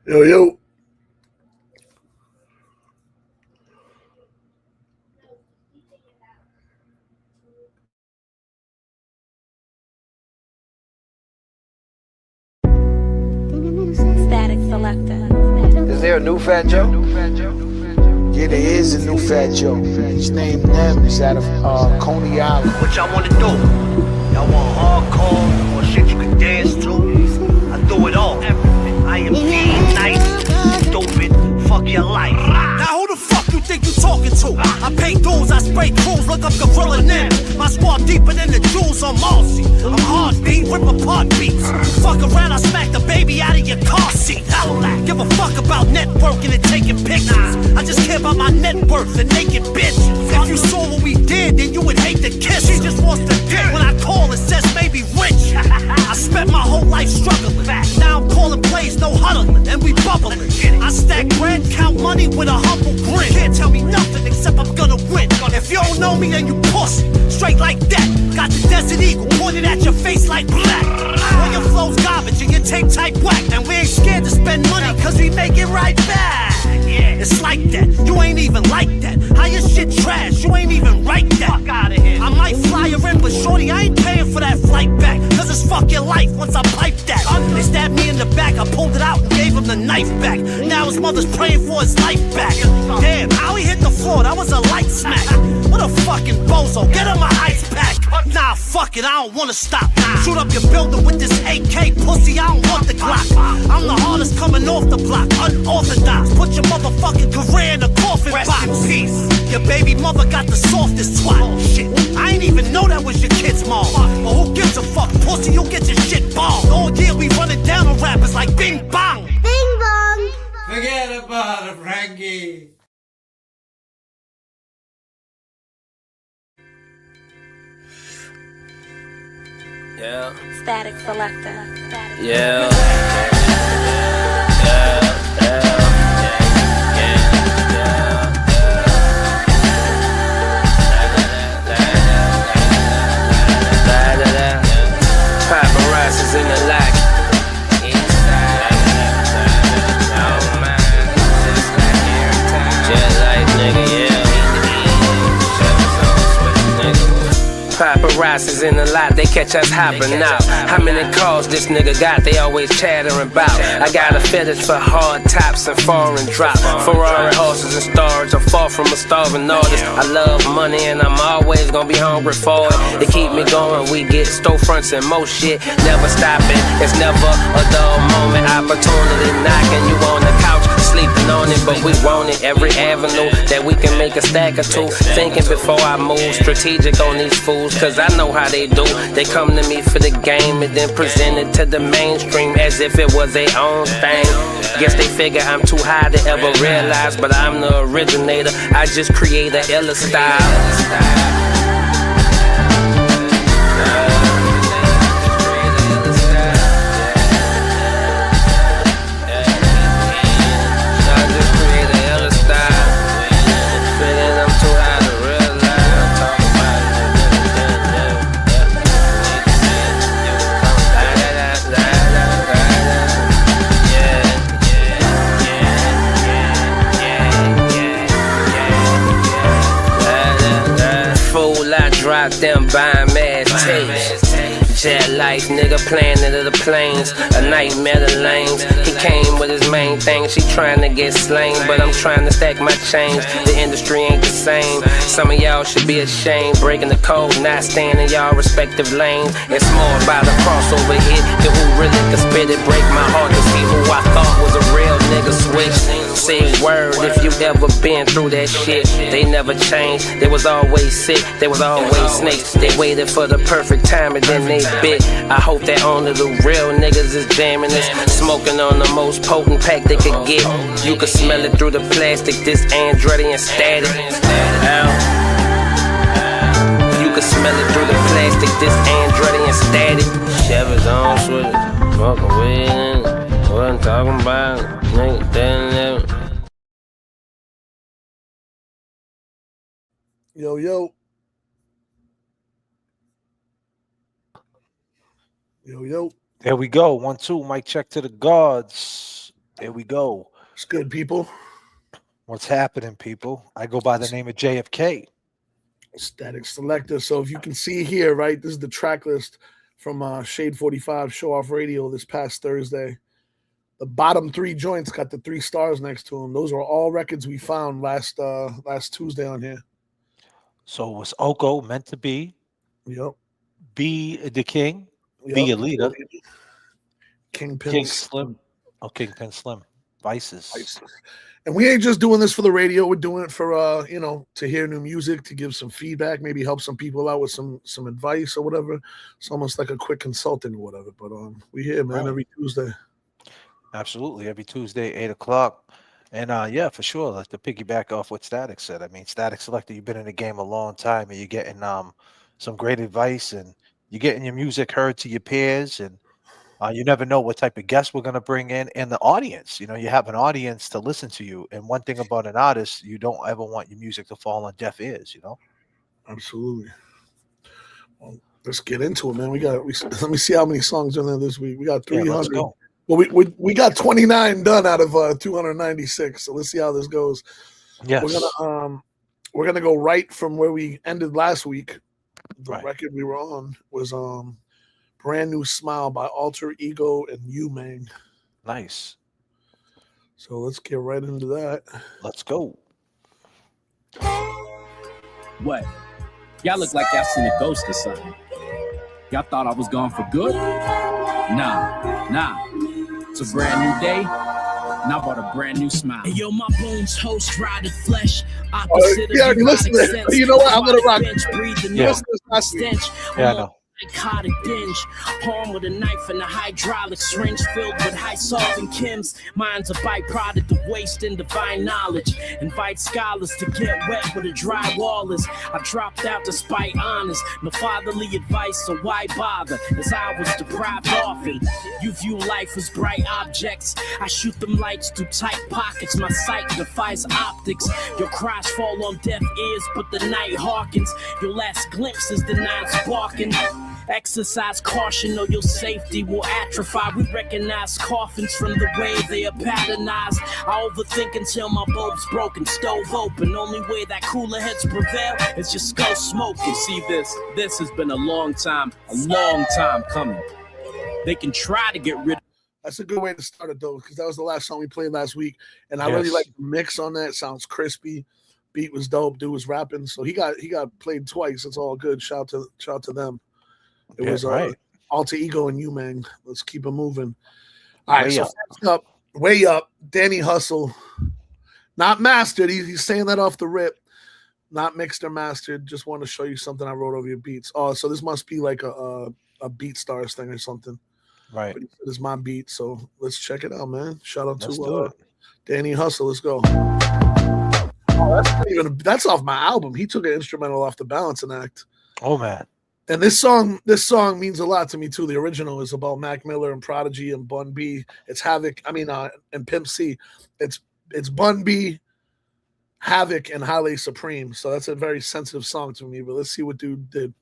Yo, yo. Static Selector. Is there a new Fat Joe? Yeah, there is a new Fat Joe. His name Nem. He's out of Coney Island. What y'all wanna do? Y'all want hardcore or shit you can dance to? I do it all. I am being nice, stupid, fuck your life. Now who the fuck you think you talking to? I pay dues, I spray crews, look up Gorilla Nim. My squad deeper than the jewels on Marcy. I'm hard beat, rip apart beats. Fuck around, I smack the baby out of your car seat. Give a fuck about networking and taking pictures. I just care about my net worth and naked bitches. If you saw what we did, then you would hate the kiss. She just wants to dick. When I call, it says maybe rich. I spent my whole life struggling. Now I'm calling plays, no huddling, and we bubbling. I stack bread, count money with a humble grin. Can't tell me nothing except I'm gonna win. If you don't know me, then you pussy. Straight like that. Got the Desert Eagle pointed at your face like black. All your flow's garbage and your tape type whack. And we ain't scared to spend money cause we make it right back. Yeah, it's like that. You ain't even like that. How your shit trash? You ain't even right that. Fuck out of here. I might fly her in, but shorty, I ain't paying for that flight back. Cause it's fuck your life once I pipe that. They stabbed me in the back, I pulled it out and gave him the knife back. Now his mother's praying for his life back. Damn, how he hit the floor, that was a light smack. What a fucking bozo, get him my ice pack. Nah, fuck it, I don't wanna stop. Shoot up your building with this AK pussy, I don't want the Glock. I'm the hardest coming off the block, unorthodox. Put your motherfucking career in a coffin box. Peace. Your baby mother got the softest twat. Shit, I ain't even know that was your kid's mom. But who gives a fuck, pussy, you get your shit bombed. All year we running down on rappers like bing bong. Bing bong. Forget about it, Frankie. Yeah. Static Selector. Yeah. Paparazzis in the lack. Jet light, nigga, yeah. Paparazzis in the lot, they catch us hopping out. How many calls this nigga got, they always chattering about. I got a fetish for hard tops and foreign drop. Ferrari horses and storage, I'm far from a starving artist. I love money and I'm always gonna be hungry for it. It keep me going, we get storefronts and more shit. Never stopping, it's never a dull moment. Opportunity knocking, you on the couch, sleeping on it. But we want it, every avenue that we can make a stack or two. Thinking before I move, strategic on these fools. Cause I know how they do. They come to me for the game and then present it to the mainstream as if it was their own thing. Guess they figure I'm too high to ever realize, but I'm the originator. I just create a iller style. Drop them buying mad tapes. Jet life, nigga, planet of the planes. A nightmare of lanes. He came with his main thing. She trying to get slain, but I'm trying to stack my change. The industry ain't the same. Some of y'all should be ashamed. Breaking the code, not staying in y'all respective lanes. It's more about a crossover hit than who really could spit it. Break my heart to see who I thought was a real nigga switch. Say word if you ever been through that shit. They never changed. They was always sick. They was always snakes. They waited for the perfect time and then they bit. I hope that only the real niggas is jamming this. Smoking on the most potent pack they could get. You could smell it through the plastic. This Andretti and Static. You could smell it through the plastic. This Andretti and Static. Chevy's on switch. Smoking weed in it. What I'm talking about, nigga, damn. Yo, yo. Yo, yo. There we go. 1, 2. Mic check to the gods. There we go. It's good, people. What's happening, people? I go by the name of JFK. Statik Selector. So if you can see here, right, this is the track list from Shade 45 Showoff Radio this past Thursday. The bottom 3 joints got the 3 stars next to them. Those are all records we found last Tuesday on here. So it was Oko, Meant to Be. Yep. Be the King. Yep. Be a Leader. Kingpin Slim. Oh, Kingpin Slim. Vices. And we ain't just doing this for the radio. We're doing it for, to hear new music, to give some feedback, maybe help some people out with some advice or whatever. It's almost like a quick consulting or whatever. But we here, man, right. Every Tuesday. Absolutely. Every Tuesday, 8 o'clock. And, yeah, for sure. Like to piggyback off what Statik said. I mean, Statik Selector, you've been in the game a long time, and you're getting some great advice, and you're getting your music heard to your peers, and you never know what type of guests we're going to bring in the audience. You know, you have an audience to listen to you. And one thing about an artist, you don't ever want your music to fall on deaf ears, you know? Absolutely. Well, let's get into it, man. Let me see how many songs are there this week. We got 300. Yeah, let's go. Well, we got 29 done out of 296. So let's see how this goes. Yes. We're gonna go right from where we ended last week. The right. record we were on was Brand New Smile by Alter Ego and U-Mang. Nice. So let's get right into that. Let's go. What? Y'all look like y'all seen a ghost or something. Y'all thought I was gone for good? Nah. It's a brand new day, and I bought a brand new smile. Hey, yo, my bones host rotted flesh. Opposite of listen. You know what? I'm gonna rock. Yeah, I know. Psychotic binge, harm with a knife and a hydraulic syringe filled with high solvent chems. Mine's a byproduct of waste and divine knowledge. Invite scholars to get wet with a dry wallers. I dropped out despite honors, no fatherly advice, so why bother? As I was deprived often. You view life as bright objects. I shoot them lights through tight pockets. My sight defies optics. Your cries fall on deaf ears, but the night hearkens. Your last glimpse is the night sparking. Exercise caution or your safety will atrophy. We recognize coffins from the way they are patternized. I overthink until my bulb's broken, stove open. Only way that cooler heads prevail is just go smoking. See this has been a long time coming. They can try to get rid of. That's a good way to start it though, because that was the last song we played last week, and I really like the mix on that. Sounds crispy. Beat was dope. Dude was rapping, so he got played twice. It's all good. Shout to them. It was right. Alter Ego and U-Mang. Let's keep it moving. All right, so way up, Danny Hustle. Not mastered. He's saying that off the rip. Not mixed or mastered. Just want to show you something I wrote over your beats. Oh, so this must be like a BeatStars thing or something. Right. But this is my beat, so let's check it out, man. Shout out let's to Danny Hustle. Let's go. Oh, that's off my album. He took an instrumental off the Balancing Act. Oh man. And this song means a lot to me too. The original is about Mac Miller and Prodigy and Bun B. It's Havoc. And Pimp C. It's Bun B, Havoc, and Halle Supreme. So that's a very sensitive song to me. But let's see what dude did.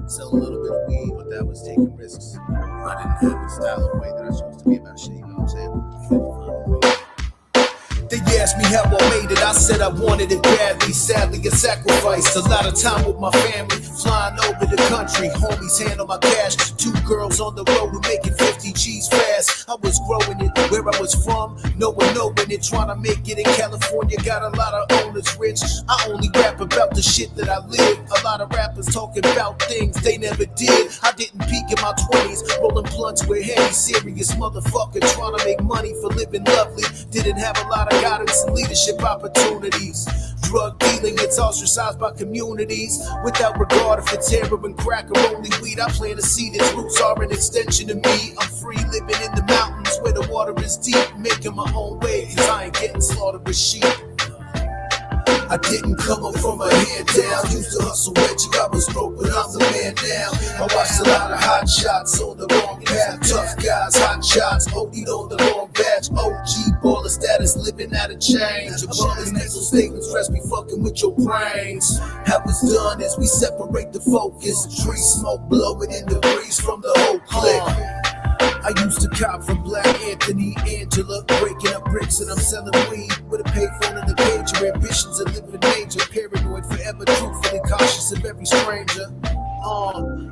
Sell a little bit of weed, but that was taking risks. I didn't have the style of way that I chose to be about shit, you know what I'm saying? They asked me how I made it, I said I wanted it badly. Sadly, I sacrificed a lot of time with my family. Flying over the country, homies handle my cash. 2 girls on the road who making 50 G's fast. I was growing it where I was from, no one knowing it. Trying to make it in California, got a lot of owners rich. I only rap about the shit that I live. A lot of rappers talking about things they never did. I didn't peak in my 20s, rolling blunts with Henny. Serious motherfucker trying to make money for living lovely. Didn't have a lot of guidance and leadership opportunities. Drug dealing gets ostracized by communities without regard if it's heroin, crack, or only weed. I plant a seed, its roots are an extension of me. I'm free living in the mountains where the water is deep, making my own way, cause I ain't getting slaughtered with sheep. I didn't come up from a handout. Used to hustle magic, I was broke, but I'm the man now. I watched a lot of hot shots on the wrong path. Tough guys, hot shots, OD'd on the wrong batch. OG baller status, living out of change. Above his nasal statements, rest be fucking with your brains. How it's done is we separate the focus. Tree smoke blowing in the breeze from the whole clique. I used to cop from Black Anthony, Angela, breaking up bricks and I'm selling weed with a payphone in the cage. Your ambitions are living danger, paranoid forever, truthfully cautious of every stranger.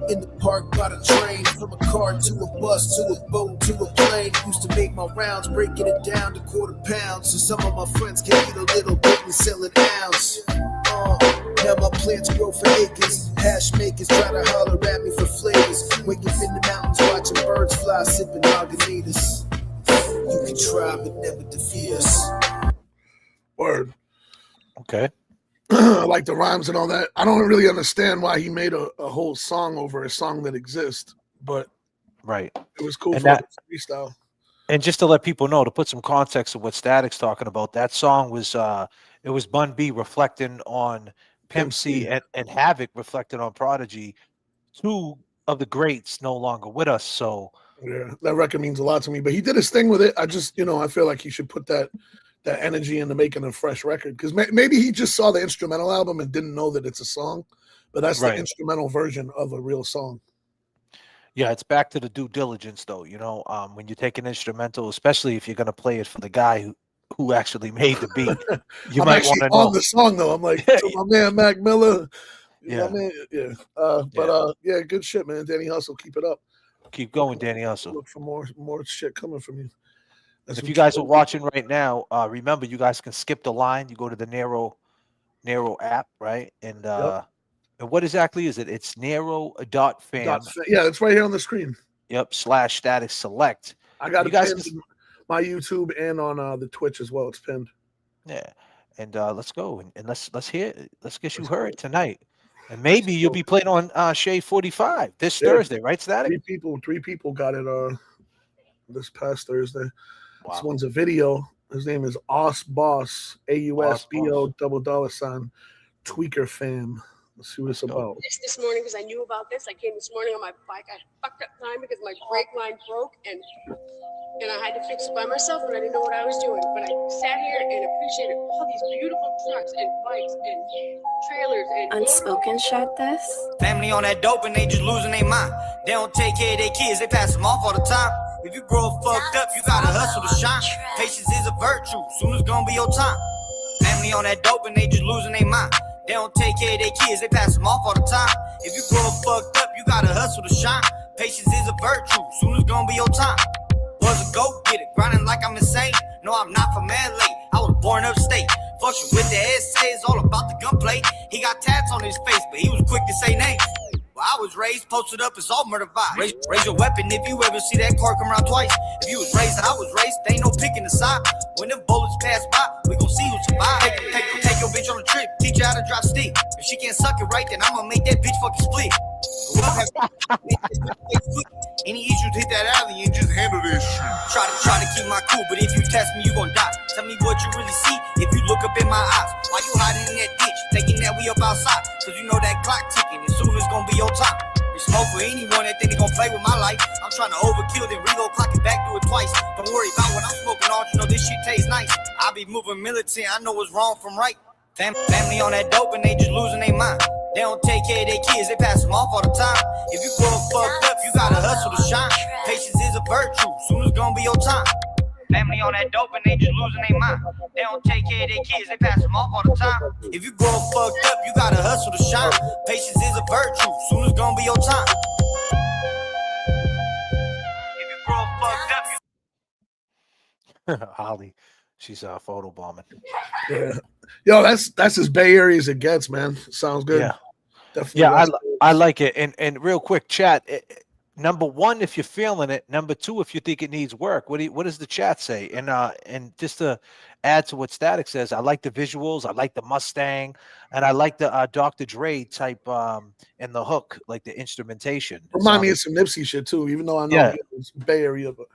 In the park by the train, from a car to a bus to a boat to a plane. Used to make my rounds, breaking it down to quarter pounds. So some of my friends can eat a little bit and sell an ounce. Now my plants grow for acres. Hash makers try to holler at me for flavors. Wake up in the mountains watching birds fly, sipping margaritas. You can try but never defeat us. Word. Okay. I like the rhymes and all that. I don't really understand why he made a whole song over a song that exists, but right, it was cool and for that freestyle. And just to let people know, to put some context of what Statik's talking about, that song was it was Bun B reflecting on Pimp C and Havoc reflecting on Prodigy, two of the greats no longer with us. So yeah, that record means a lot to me. But he did his thing with it. I just, I feel like he should put that energy into making a fresh record, because maybe he just saw the instrumental album and didn't know that it's a song, but that's the instrumental version of a real song. Yeah, it's back to the due diligence, though. When you take an instrumental, especially if you're going to play it for the guy who actually made the beat, you might want to know on the song though. I'm like, to my man Mac Miller. Yeah, man, yeah. Yeah, good shit, man. Danny Hustle, keep it up. Keep going, Danny Hustle. Look for more shit coming from you. If you guys are watching right now, remember you guys can skip the line. You go to the Narrow app, right? And and what exactly is it? It's narrow.fam. Yeah, it's right here on the screen. Yep, /Statik Select. I got it pinned in my YouTube and on the Twitch as well. It's pinned. Yeah, and let's go and let's hear it. Let's get you heard tonight. And maybe you'll be playing on Shade 45 this Thursday, right, Statik? Three people got it this past Thursday. Wow. This one's a video. His name is Aus Boss, AUSBO $$ Tweaker Fam. Let's see what it's about. This morning because I knew about this. I came this morning on my bike. I fucked up time because my brake line broke and I had to fix it by myself and I didn't know what I was doing. But I sat here and appreciated all these beautiful trucks and bikes and trailers and Unspoken shot this. Family on that dope and they just losing their mind. They don't take care of their kids, they pass them off all the time. If you grow up fucked up, you gotta hustle to shine. Patience is a virtue, soon as gonna be your time. Family on that dope and they just losing their mind. They don't take care of their kids, they pass them off all the time. If you grow up fucked up, you gotta hustle to shine. Patience is a virtue, soon as gonna be your time. Was a go-getter, grinding like I'm insane. No, I'm not from LA, I was born upstate. Fucking with the essay, it's all about the gunplay. He got tats on his face, but he was quick to say names. Well, I was raised, posted up, it's all murder vibes. Raise your weapon if you ever see that car come around twice. If you was raised, I was raised, they ain't no picking the side. When them bullets pass by, we gon' see who survive. Take your bitch on a trip, teach her how to drop stick. If she can't suck it right, then I'ma make that bitch fucking split. Any issues, hit that alley and just handle this shit. Try to keep my cool, but if you test me, you gon' die. Tell me what you really see if you look up in my eyes. Why you hiding in that ditch, thinking that we up outside? Cause you know that clock ticking, and soon it's gonna be your time. You smoke for anyone that think they gon' play with my life. I'm trying to overkill, then reload, clock it back, do it twice. Don't worry about what I'm smoking on, you know this shit tastes nice. I be moving militant, I know what's wrong from right. Family on that dope and they just losing their mind. They don't take care of their kids, they pass them off all the time. If you grow up fucked up, you gotta hustle to shine. Patience is a virtue, soon as gonna be your time. Family on that dope and they just losing their mind. They don't take care of their kids, they pass them off all the time. If you grow up fucked up, you gotta hustle to shine. Patience is a virtue, soon as gonna be your time. If you grow up fucked up, Holly, she's photo bombing. Yeah. Yo, that's as Bay Area as it gets, man. Sounds good. Yeah, definitely. Yeah, I like it. And real quick, chat. Number one, if you're feeling it. Number two, if you think it needs work. What does the chat say? And just to add to what Statik says, I like the visuals. I like the Mustang, and I like the Dr. Dre type and the hook, like the instrumentation. Remind me of some Nipsey shit too, even though I know it's Bay Area, but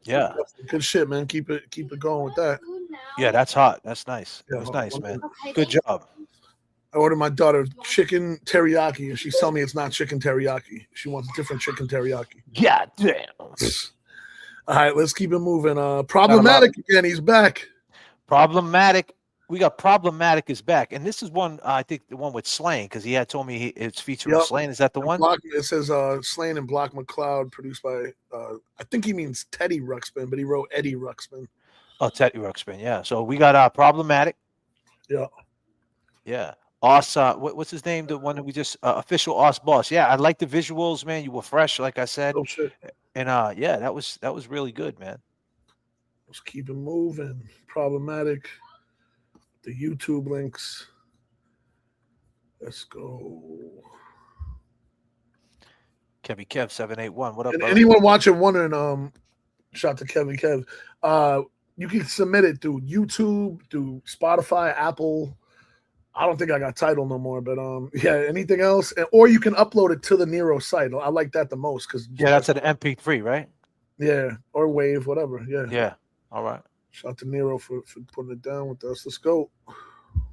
yeah, good shit, man. Keep it going with that. Yeah, that's hot. That's nice. Yeah, It was nice, man. Okay, Good job. I ordered my daughter chicken teriyaki, and she's telling me it's not chicken teriyaki. She wants different chicken teriyaki. God damn. All right, let's keep it moving. Problematic again. He's back. Problematic. We got Problematic is back, and this is one I think the one with Slain because he had told me it's featuring Yep. Slain. Is that the one? It says Slain and Block McCloud, produced by I think he means Teddy Ruxpin, but he wrote Eddie Ruxpin. Oh, Teddy Ruxpin. Yeah. So we got Problematic. Yeah. Yeah. Os, what's his name? The one that we just official Os Boss. Yeah, I like the visuals, man. You were fresh, like I said. Oh shit. And yeah, that was really good, man. Let's keep it moving. Problematic. The YouTube links. Let's go. Kevy Kev 781. What up? And brother? anyone watching wondering, shout to Kevin Kev. You can submit it through YouTube, through Spotify, Apple. I don't think I got Tidal no more, but yeah, anything else, or you can upload it to the Nero site. I like that the most because that's an MP3, right? Yeah, or Wave, whatever. Yeah. Yeah. All right. Shout out to Nero for putting it down with us. Let's go.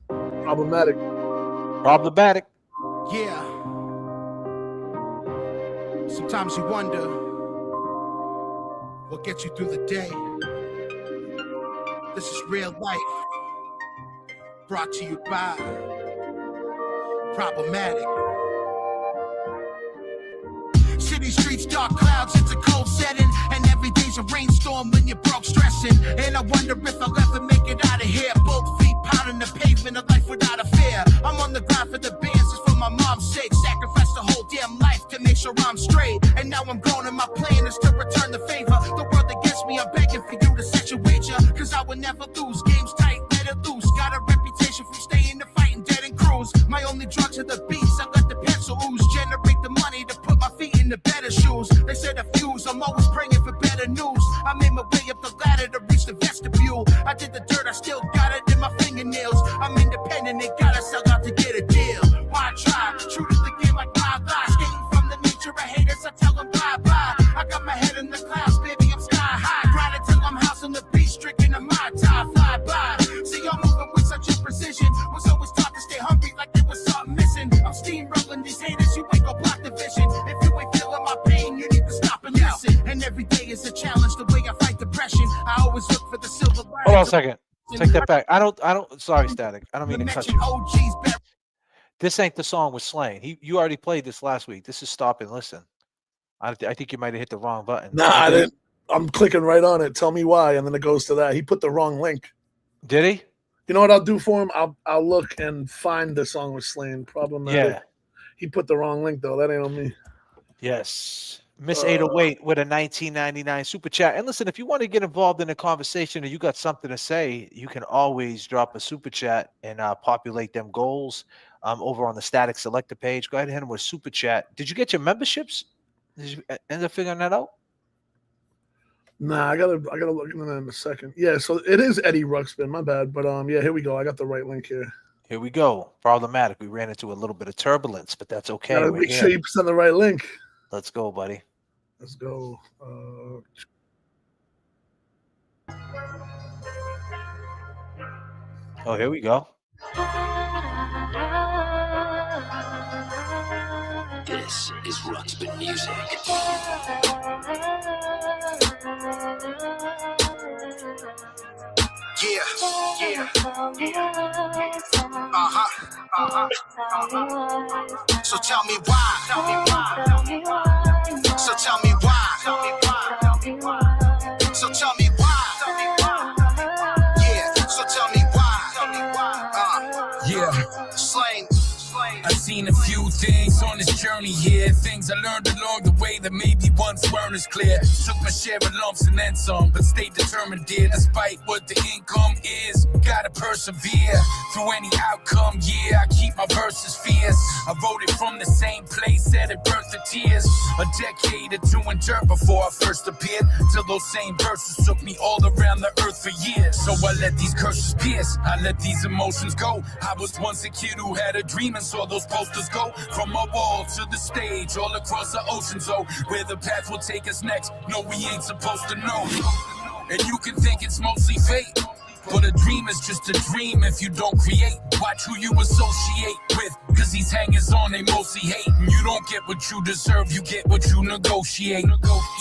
Problematic. Yeah. Sometimes you wonder what gets you through the day. This is real life. Brought to you by Problematic. City streets, dark clouds, it's a cold setting, and every day's a rainstorm when you're broke, stressing. And I wonder if I'll ever make it out of here. Both feet pounding the pavement, a life without a fear. I'm on the grind for the bands, it's for my mom's sake. Sacrifice the whole damn life to make sure I'm straight. And now I'm grown and my plan is to return the favor. The world against me, I'm begging for you to set your wager, cause I will never lose. Game's tight, let it loose. Got a reputation for staying the fight and dead and cruise. My only drugs are the beats, I let the pencil ooze. Generate the money to put my feet in the better shoes. They said a fuse, I'm always praying for better news. I made my way up the ladder to reach the vestibule. I did the dirt, I still got it in my fingernails. I'm independent, they gotta sell out to get a deal. Why try? True to the game like my lies. Skating from the nature of haters, I tell them bye-bye. I got my head in the clouds, baby, I'm sky high. Grind until I'm housing the beast, drinking a Mai Tai, fly by. See, I'm moving with such a precision. Was always taught to stay hungry like there was something missing. I'm steamrolling these haters, you ain't gon' block the vision. If you ain't feeling my pain, you need to stop and listen. And every day is a challenge, the way I fight depression. I always look for the silver lining. Hold on a second. Take that back. I don't. Sorry, Static. I don't mean to cut you. This ain't the song with Slain. You already played this last week. This is Stop and Listen. I think you might have hit the wrong button. Nah, I didn't. I'm clicking right on it. Tell me why, and then it goes to that. He put the wrong link. Did he? You know what I'll do for him? I'll look and find the song with Slain. Problematic. Yeah. He put the wrong link though. That ain't on me. Yes. Miss 808 with a 1999 super chat. And listen, if you want to get involved in a conversation or you got something to say, you can always drop a super chat and populate them goals over on the Static Selector page. Go ahead and hit them with super chat. Did you get your memberships? Did you end up figuring that out? Nah, I gotta look into that in a second. Yeah, so it is Eddie Ruxpin. My bad, but yeah, here we go. I got the right link here. Here we go. Problematic. We ran into a little bit of turbulence, but that's okay. Gotta make sure you send the right link. Let's go, buddy. Let's go. Oh, here we go. This is Ruxpin music. Yeah. So tell me why. So tell me why. So tell me why. Yeah. So tell me why. Yeah. Slain. I've seen a few things on this journey here. Things I learned along the way that maybe once weren't as clear. Took my share of lumps and then some, but stayed determined, dear. Despite what the income is, gotta persevere through any outcome. Yeah, I keep my verses fierce. I wrote it from the same place, said it birthed the tears. A decade or two in dirt before I first appeared. Till those same verses took me all around the earth for years. So I let these curses pierce, I let these emotions go. I was once a kid who had a dream and saw those posters go from my wall to the stage, all across the ocean. So where the path will take us next, no, we ain't supposed to know. And you can think it's mostly fate, But a dream is just a dream if you don't create. Watch who you associate with, cause these hangers on, they mostly hate. And you don't get what you deserve, you get what you negotiate.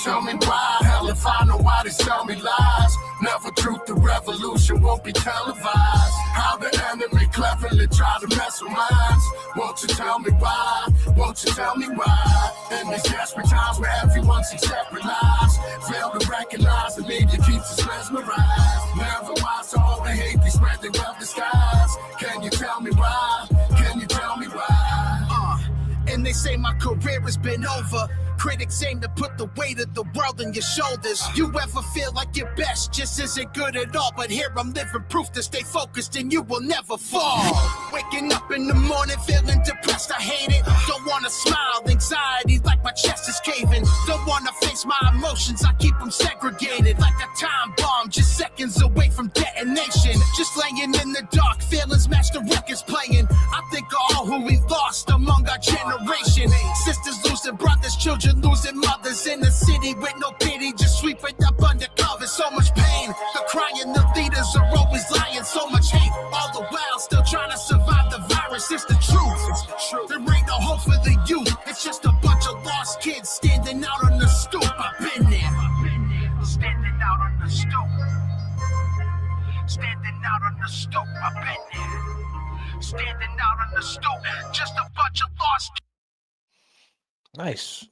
Tell me why, hell if I know why they tell me lies. Never truth, the revolution won't be televised. How the enemy cleverly try to mess with minds. Won't you tell me why? Won't you tell me why? In these desperate times where everyone seeks separate lives, fail to recognize the media keeps us mesmerized. Never wise to all the hate they spread, they well disguised. Can you tell me why? Can you tell me why? And they say my career has been over. Critics aim to put the weight of the world on your shoulders. You ever feel like your best just isn't good at all? But here I'm living proof to stay focused and you will never fall. Waking up in the morning feeling depressed, I hate it. Don't wanna smile, anxiety like my chest is caving. Don't wanna face my emotions, I keep them segregated. Like a time bomb, just seconds away from detonation. Just laying in the dark, feelings match the records playing. I think of all who we lost among our generation. Sisters losing brothers, children losing mothers in the city with no pity, just sweeping up undercover. So much pain, the crying, the leaders are always lying. So much hate, all the while still trying to survive the virus. It's the truth. There ain't no hope for the youth. It's just a bunch of lost kids standing out on the stoop. I've been there, standing out on the stoop. Standing out on the stoop. I've been there, standing out on the stoop. Just a bunch of lost kids. Nice.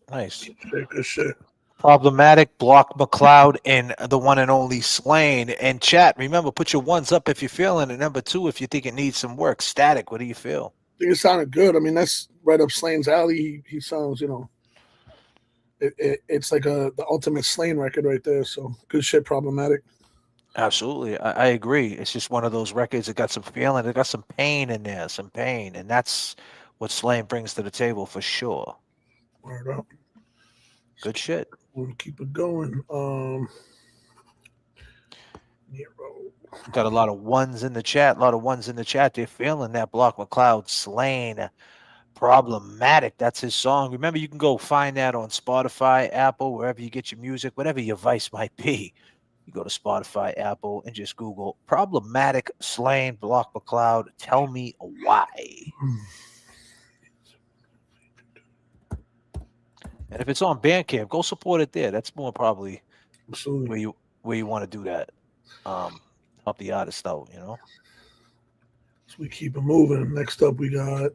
Good shit. Problematic, Block McCloud, and the one and only Slain. And chat, remember, put your ones up if you're feeling it. Number two, if you think it needs some work. Static, what do you feel? I think it sounded good. I mean, that's right up Slane's alley. He sounds, it's like the ultimate Slain record right there. So good shit, Problematic. Absolutely. I agree. It's just one of those records that got some feeling. It got some pain in there, some pain. And that's what Slain brings to the table for sure. Word up. Good shit. We'll keep it going. Got a lot of ones in the chat. They're feeling that Block McCloud Slain. Problematic. That's his song. Remember, you can go find that on Spotify, Apple, wherever you get your music, whatever your vice might be. You go to Spotify, Apple, and just Google Problematic Slain, Block McCloud. Tell me why. And if it's on Bandcamp, go support it there. That's more probably where you want to do that. Help the artist out, So we keep it moving. Next up, we got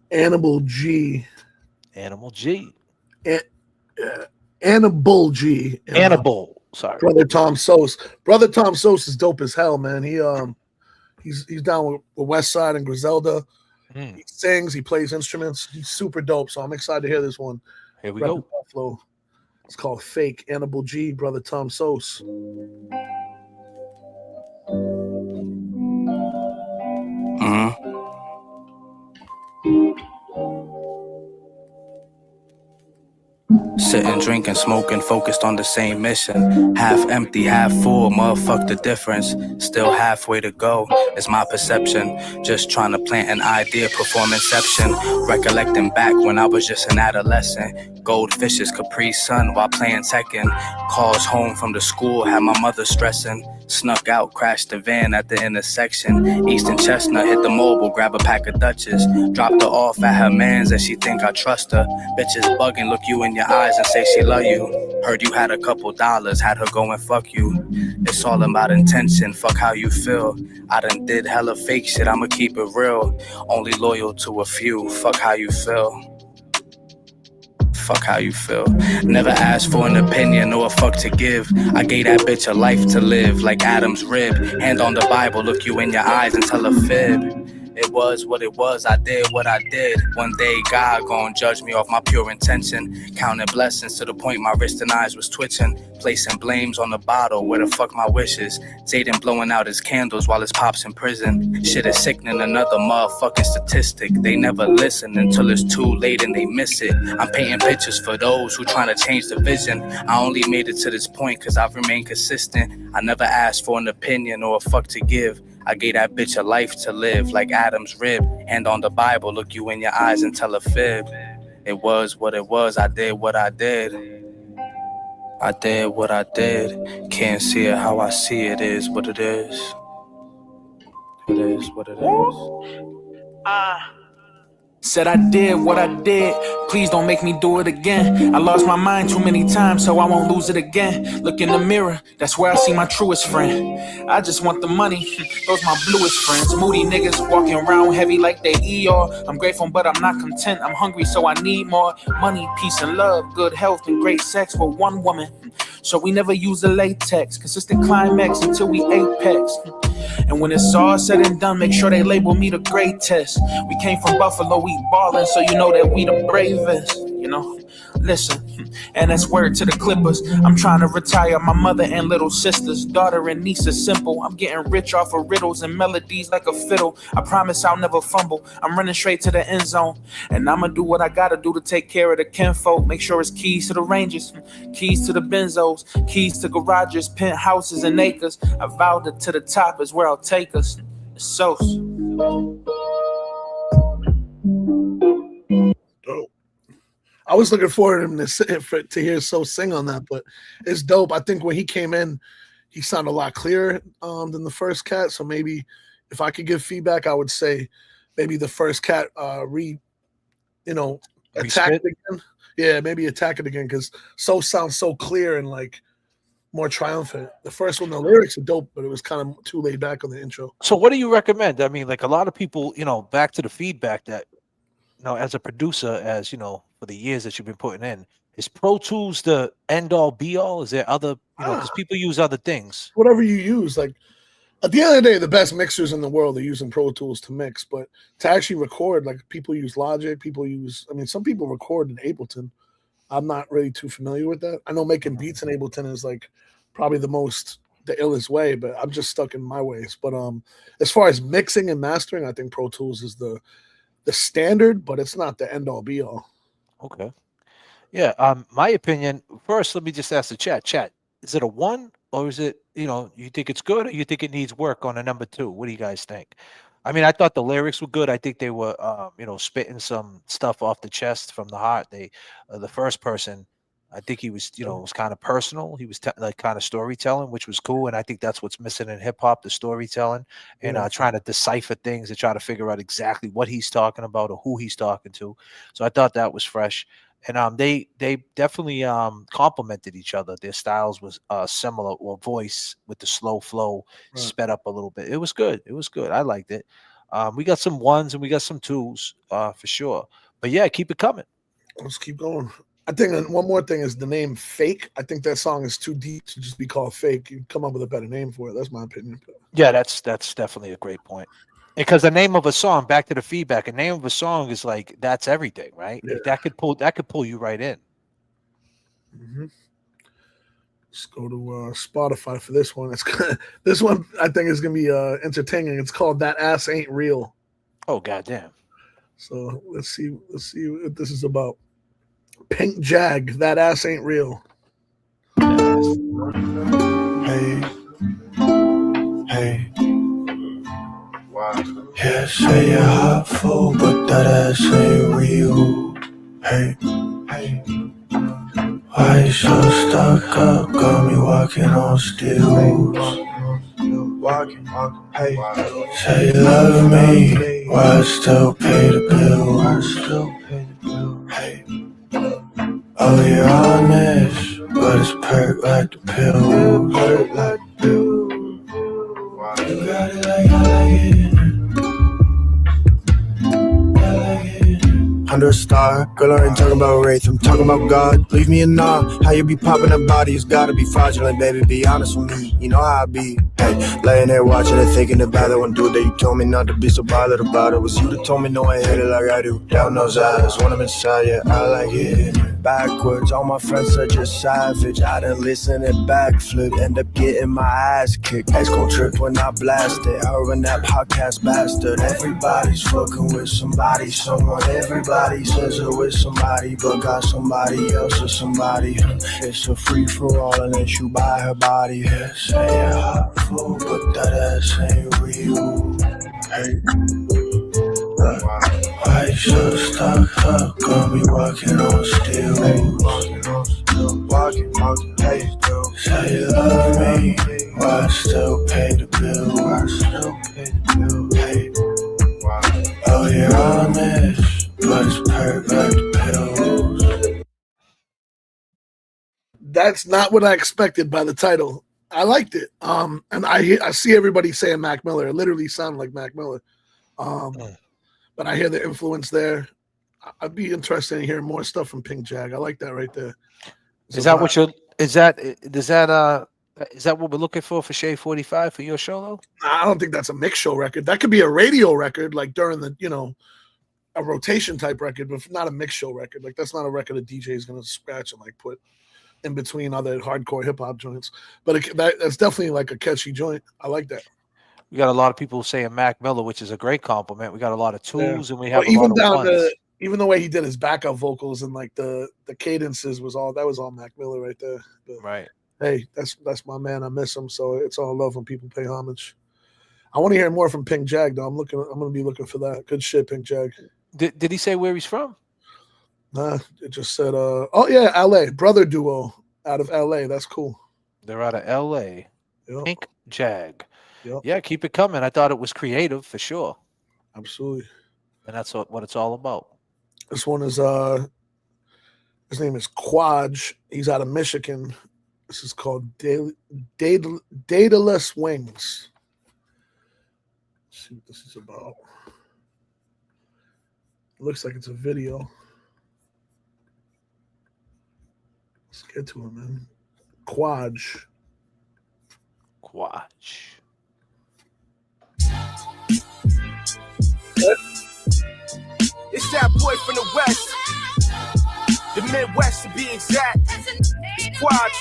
Annibal G. Annibal G. Annibal G. Annibal. Sorry. Brother Tom Sos. Brother Tom Sos is dope as hell, man. He's down with West Side and Griselda. He sings, he plays instruments. He's super dope. So I'm excited to hear this one. Here we go. Buffalo. It's called Fake. Annibal G, Brother Tom Sos. Sitting, drinking, smoking, focused on the same mission. Half empty, half full, motherfuck the difference. Still halfway to go, it's my perception. Just trying to plant an idea, perform inception. Recollecting back when I was just an adolescent. Goldfishes, Capri Sun while playing Tekken. Calls home from the school, had my mother stressing. Snuck out, crashed the van at the intersection. Eastern Chestnut, hit the mobile, grab a pack of Dutchess. Dropped her off at her man's and she think I trust her. Bitches bugging, look you in your eyes and say she love you. Heard you had a couple dollars, had her go and fuck you. It's all about intention, fuck how you feel. I done did hella fake shit, I'ma keep it real. Only loyal to a few, fuck how you feel. Fuck how you feel. Never asked for an opinion or a fuck to give. I gave that bitch a life to live, like Adam's rib. Hand on the Bible, look you in your eyes and tell a fib. It was what it was, I did what I did. One day God gon' judge me off my pure intention. Counting blessings to the point my wrist and eyes was twitching. Placing blames on the bottle, where the fuck my wishes. Zayden blowing out his candles while his pop's in prison. Shit is sickening, another motherfucking statistic. They never listen until it's too late and they miss it. I'm painting pictures for those who trying to change the vision. I only made it to this point cause I've remained consistent. I never asked for an opinion or a fuck to give. I gave that bitch a life to live, like Adam's rib. Hand on the Bible, look you in your eyes and tell a fib. It was what it was, I did what I did. I did what I did. Can't see it how I see it. Is what it is. It is what it is. Said I did what I did, please don't make me do it again. I lost my mind too many times, so I won't lose it again. Look in the mirror, that's where I see my truest friend. I just want the money, those my bluest friends. Moody niggas walking around heavy like they ER. I'm grateful but I'm not content, I'm hungry so I need more. Money, peace and love, good health and great sex for one woman. So we never use the latex, consistent climax until we apex. And when it's all said and done, make sure they label me the greatest. We came from Buffalo, we ballin', so you know that we the bravest, you know. Listen, and that's word to the Clippers. I'm trying to retire my mother and little sisters. Daughter and niece is simple. I'm getting rich off of riddles and melodies like a fiddle. I promise I'll never fumble. I'm running straight to the end zone. And I'ma do what I gotta do to take care of the kinfolk. Make sure it's keys to the Rangers, keys to the Benzos, keys to garages, penthouses and acres. I vowed that to the top is where I'll take us. It's so. Dope. I was looking forward to him to hear So sing on that, but it's dope. I think when he came in, he sounded a lot clearer than the first cat. So maybe if I could give feedback, I would say maybe the first cat attack it again. Yeah, maybe attack it again because So sounds so clear and like more triumphant. The first one, the lyrics are dope, but it was kind of too laid back on the intro. So what do you recommend? I mean, like a lot of people, back to the feedback that, as a producer, as for the years that you've been putting in, is Pro Tools the end all be all? Is there other, because people use other things. Whatever you use, like at the end of the day, the best mixers in the world are using Pro Tools to mix, but to actually record, like people use Logic, some people record in Ableton. I'm not really too familiar with that. I know making beats in Ableton is like probably the illest way, but I'm just stuck in my ways. But as far as mixing and mastering, I think Pro Tools is the standard, but it's not the end all be all. Okay. Yeah. My opinion, first, let me just ask the chat. Chat, is it a 1 or is it, you think it's good or you think it needs work on a number 2? What do you guys think? I mean, I thought the lyrics were good. I think they were, spitting some stuff off the chest from the heart. The first person, I think he was, it was kind of personal. He was like kind of storytelling, which was cool. And I think that's what's missing in hip hop, the storytelling and trying to decipher things and try to figure out exactly what he's talking about or who he's talking to. So I thought that was fresh. And they definitely complemented each other. Their styles was similar, or voice with the slow flow sped up a little bit. It was good. It was good. I liked it. We got some 1s and we got some 2s for sure. But yeah, keep it coming. Let's keep going. I think one more thing is the name Fake. I think that song is too deep to just be called Fake. You come up with a better name for it. That's my opinion. Yeah, that's definitely a great point. Because the name of a song, back to the feedback, a name of a song is like that's everything, right? Yeah. That could pull you right in. Mm-hmm. Let's go to Spotify for this one. This one I think is gonna be entertaining. It's called That Ass Ain't Real. Oh goddamn! So let's see what this is about. Pink Jag, That Ass Ain't Real. Hey. Yeah, say you're hot fool, but that ass ain't real. Hey. Why you so stuck up? Got me walking on stills. Hey. Say you love me, why I still pay the bill? Hey. Oh, you're honest, but it's perk like the pill. You got it like I like it. Under a star, girl, I ain't talking about race, I'm talking about God. Leave me in awe, how you be popping a body, it's gotta be fraudulent, baby, be honest with me, you know how I be. Hey, laying there watching it, thinking about that one dude that you told me not to be so bothered about it. Was you that told me no, I hate it like I do. Down those eyes, when I'm inside, yeah, I like it. Backwards, all my friends are just savage. I done listen and backflip, end up getting my ass kicked. Ex-con trip when I blast it, I run that podcast bastard. Everybody's fucking with somebody, someone, everybody says they're with somebody, but got somebody else or somebody. It's a free-for-all unless you buy her body. Yeah, say you're hot fool, but that ass ain't real. Hey. Why you so stuck up? Got me walking on steel. talking. Hey, say you love me, why I still pay the bill? Hey, oh, you're honest, but it's perfect pills. That's not what I expected by the title. I liked it. And I see everybody saying Mac Miller. It literally sounded like Mac Miller. But I hear the influence there. I'd be interested in hearing more stuff from Pink Jag. I like that right there. Is that what we're looking for Shade 45 for your show though? I don't think that's a mix show record. That could be a radio record, like during the, a rotation type record, but not a mix show record. Like that's not a record a DJ is going to scratch and like put in between other hardcore hip hop joints. But that's definitely like a catchy joint. I like that. We got a lot of people saying Mac Miller, which is a great compliment. We got a lot of twos and we have even a lot of ones. Even the way he did his backup vocals and like the cadences was all Mac Miller right there. But, right. Hey, that's my man. I miss him. So it's all love when people pay homage. I want to hear more from Pink Jag though. I'm gonna be looking for that. Good shit, Pink Jag. Did he say where he's from? Nah, it just said LA. Brother duo out of LA. That's cool. They're out of LA. Yep. Pink Jag. Yep. Yeah, keep it coming. I thought it was creative for sure. Absolutely. And that's what it's all about. This one is his name is Quaj. He's out of Michigan. This is called Dataless Wings. Let's see what this is about. It looks like it's a video. Let's get to him, man. Quaj. It's that boy from the West, the Midwest to be exact. Quad.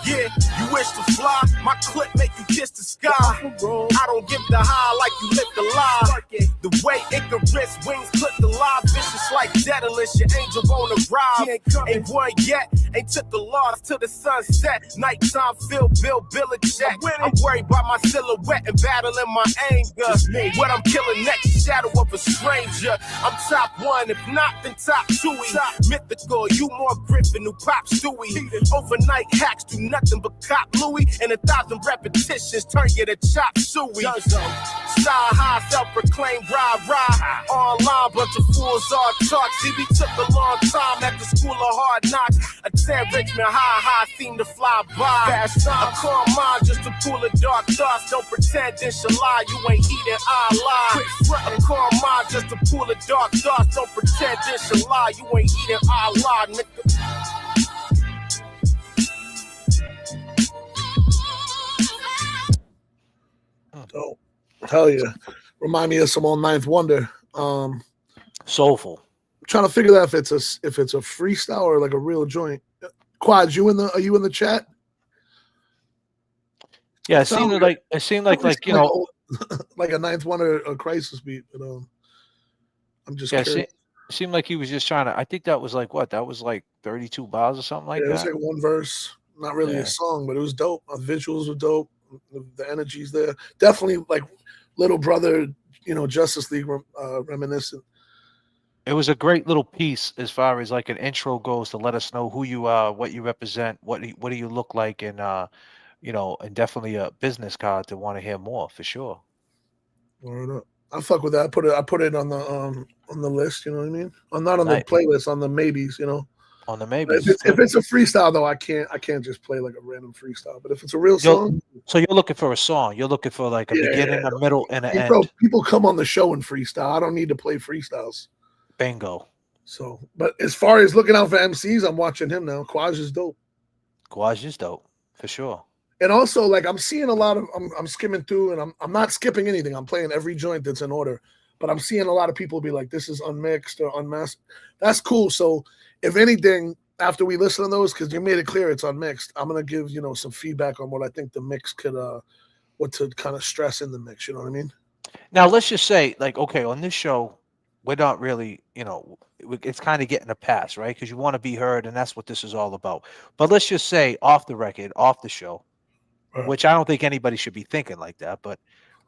Yeah, you wish to fly, my clip make you kiss the sky. I don't give the high like you lift the lie. The way Icarus wings clip the lie, vicious like Daedalus, your angel on the ride. Ain't won yet, ain't took the loss till the sunset. Nighttime Bill a check. I'm worried about my silhouette and battling my anger. What I'm killing next, shadow of a stranger. I'm top one, if not, then top two. Mythical, you more Griffin who pop Stewie. Overnight hacks do nothing but cop Louis, and 1,000 repetitions turn you to chop suey. Side high, self-proclaimed rah-rah. Online, bunch of fools all talk. CB took a long time at the school of hard knocks. Attend Richmond high, seem to fly by. Fast time, I call mine just to pull the dark thoughts. Don't pretend this shall lie, you ain't eating, I lie. I call mine just to pull the dark thoughts. Don't pretend this shall lie, you ain't eating, I lie, nigga. Oh, hell yeah. Remind me of some old Ninth Wonder. Soulful. I'm trying to figure out if it's a freestyle or like a real joint. Quad, are you in the chat? Yeah, it seemed like you know, like a Ninth Wonder, a Crisis beat. But I'm just curious. It seemed like he was just trying to. I think that was like what? That was like 32 bars or something like that. It was like one verse, not really a song, but it was dope. The visuals were dope. The energy's there. Definitely like Little Brother, Justice League reminiscent. It was a great little piece as far as like an intro goes to let us know who you are, what you represent, what do you look like, and and definitely a business card to want to hear more for sure. Word up. I fuck with that. I put it on the list. You know what I mean? I'm not on the playlist. On the maybes. On the maybes. If it's a freestyle though, I can't just play like a random freestyle. But if it's a real song, so you're looking for a song. You're looking for like a beginning, a middle, and an end. People come on the show and freestyle. I don't need to play freestyles. Bingo. So, but as far as looking out for MCs, I'm watching him now. Quaj is dope. Quaj is dope for sure. And also, like I'm seeing a lot of, I'm skimming through, and I'm not skipping anything. I'm playing every joint that's in order. But I'm seeing a lot of people be like, "This is unmixed or unmasked." That's cool. So, if anything, after we listen to those, because you made it clear it's unmixed, I'm gonna give some feedback on what I think the mix could, what to kind of stress in the mix. You know what I mean? Now let's just say, like, okay, on this show, we're not really, it's kind of getting a pass, right? Because you want to be heard, and that's what this is all about. But let's just say, off the record, off the show, which I don't think anybody should be thinking like that. But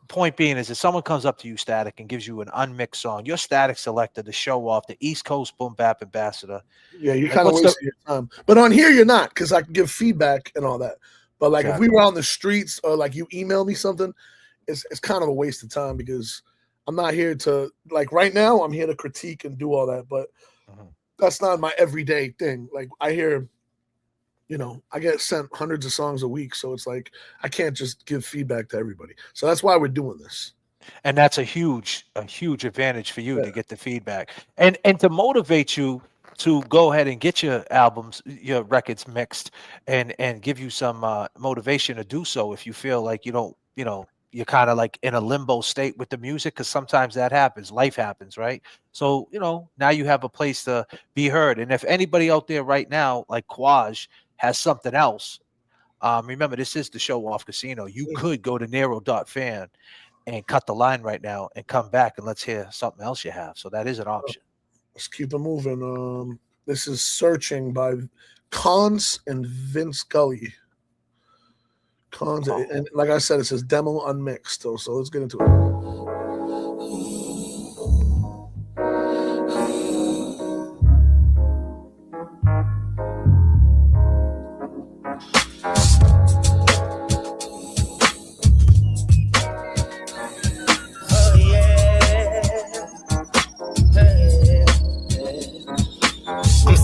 point being is if someone comes up to you, Static, and gives you an unmixed song, your Static selector, the Showoff, the East Coast Boom Bap ambassador. Yeah, you're kind of wasting your time. But on here, you're not, because I can give feedback and all that. But like if we were on the streets or like you email me something, it's kind of a waste of time because I'm not here to, like right now, I'm here to critique and do all that. But that's not my everyday thing. Like I hear, you know, I get sent hundreds of songs a week. So it's like I can't just give feedback to everybody. So that's why we're doing this. And that's a huge advantage for you to get the feedback and to motivate you to go ahead and get your albums, your records mixed and give you some motivation to do so if you feel like you don't, you know, you're kind of like in a limbo state with the music because sometimes that happens. Life happens, right? So, you know, now you have a place to be heard. And if anybody out there right now, like Quaj, has something else, remember, this is the Showoff Casino. You could go to Nero.fan and cut the line right now and come back and let's hear something else you have. So that is an option. Let's keep it moving. This is Searching by Cons and Vince Gully. Cons, and like I said, it says demo unmixed. So let's get into it.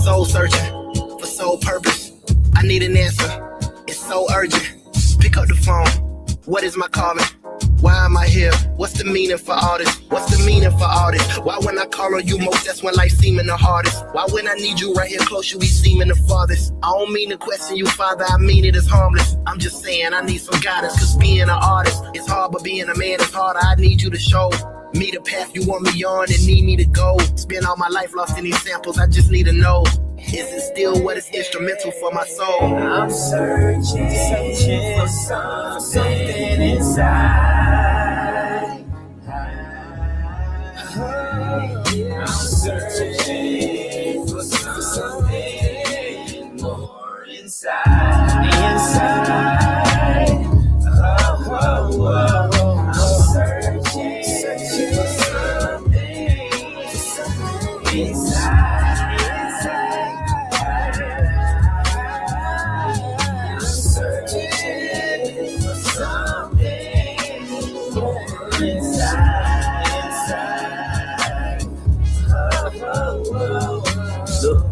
Soul searching for soul purpose. I need an answer. It's so urgent. Pick up the phone. What is my calling? Why am I here? What's the meaning for all this? What's the meaning for all this? Why when I call on you most, that's when life seeming the hardest? Why when I need you right here close, you be seeming the farthest? I don't mean to question you, Father, I mean it is harmless. I'm just saying I need some guidance, cause being an artist is hard, but being a man is harder. I need you to show me the path you want me on and need me to go. Spend all my life lost in these samples, I just need to know. Is it still what is instrumental for my soul? I'm searching for something inside. I'm searching for something more inside. I'm searching for something inside. Look,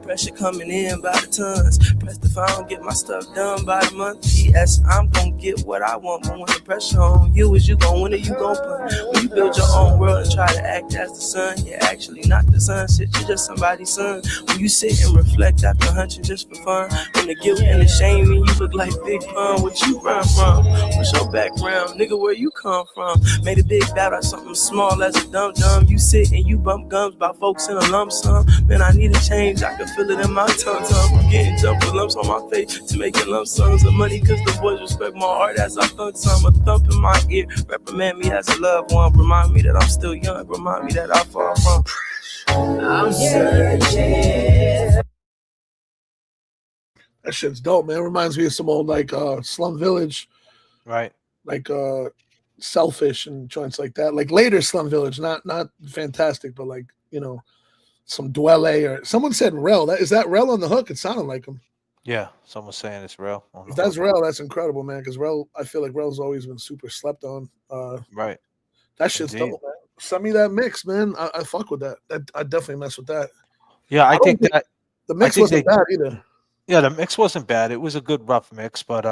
pressure coming in by the tons. Press the phone, get my stuff done by the month. Yes, I'm gonna get what I want, but when the pressure on you is you gon' win or you gon' put. When you build your own world and try to act as the sun, you're actually not the sun, shit, you're just somebody's son. When you sit and reflect after hunching just for fun, when the guilt and the shame and you look like Big Pun, what you run from? What's your background? Nigga, where you come from? Made a big bout of something small as a dumb. You sit and you bump gums by folks in a lump sum. Man, I need a change, I can feel it in my tongue. I'm getting jumped with lumps on my face to making lump sums of money, cause the boys respect my heart as I thunk some. A thump in my ear, reprimand me as a loved one. Remind me that I'm still young, remind me that I far from. I'm searching. That shit's dope, man. It reminds me of some old like Slum Village, right? Like Selfish and joints like that. Like later Slum Village, not fantastic, but like, you know, some Dwelle or someone said Rel. Is that Rel on the hook? It sounded like him. Yeah, someone's saying it's Rel. If that's Rel, that's incredible, man. Because Rel, I feel like Rel's always been super slept on. Right. That shit's dope, man. Send me that mix, man. I fuck with that. I definitely mess with that. Yeah, I think that the mix wasn't bad either. Yeah, the mix wasn't bad. It was a good rough mix, but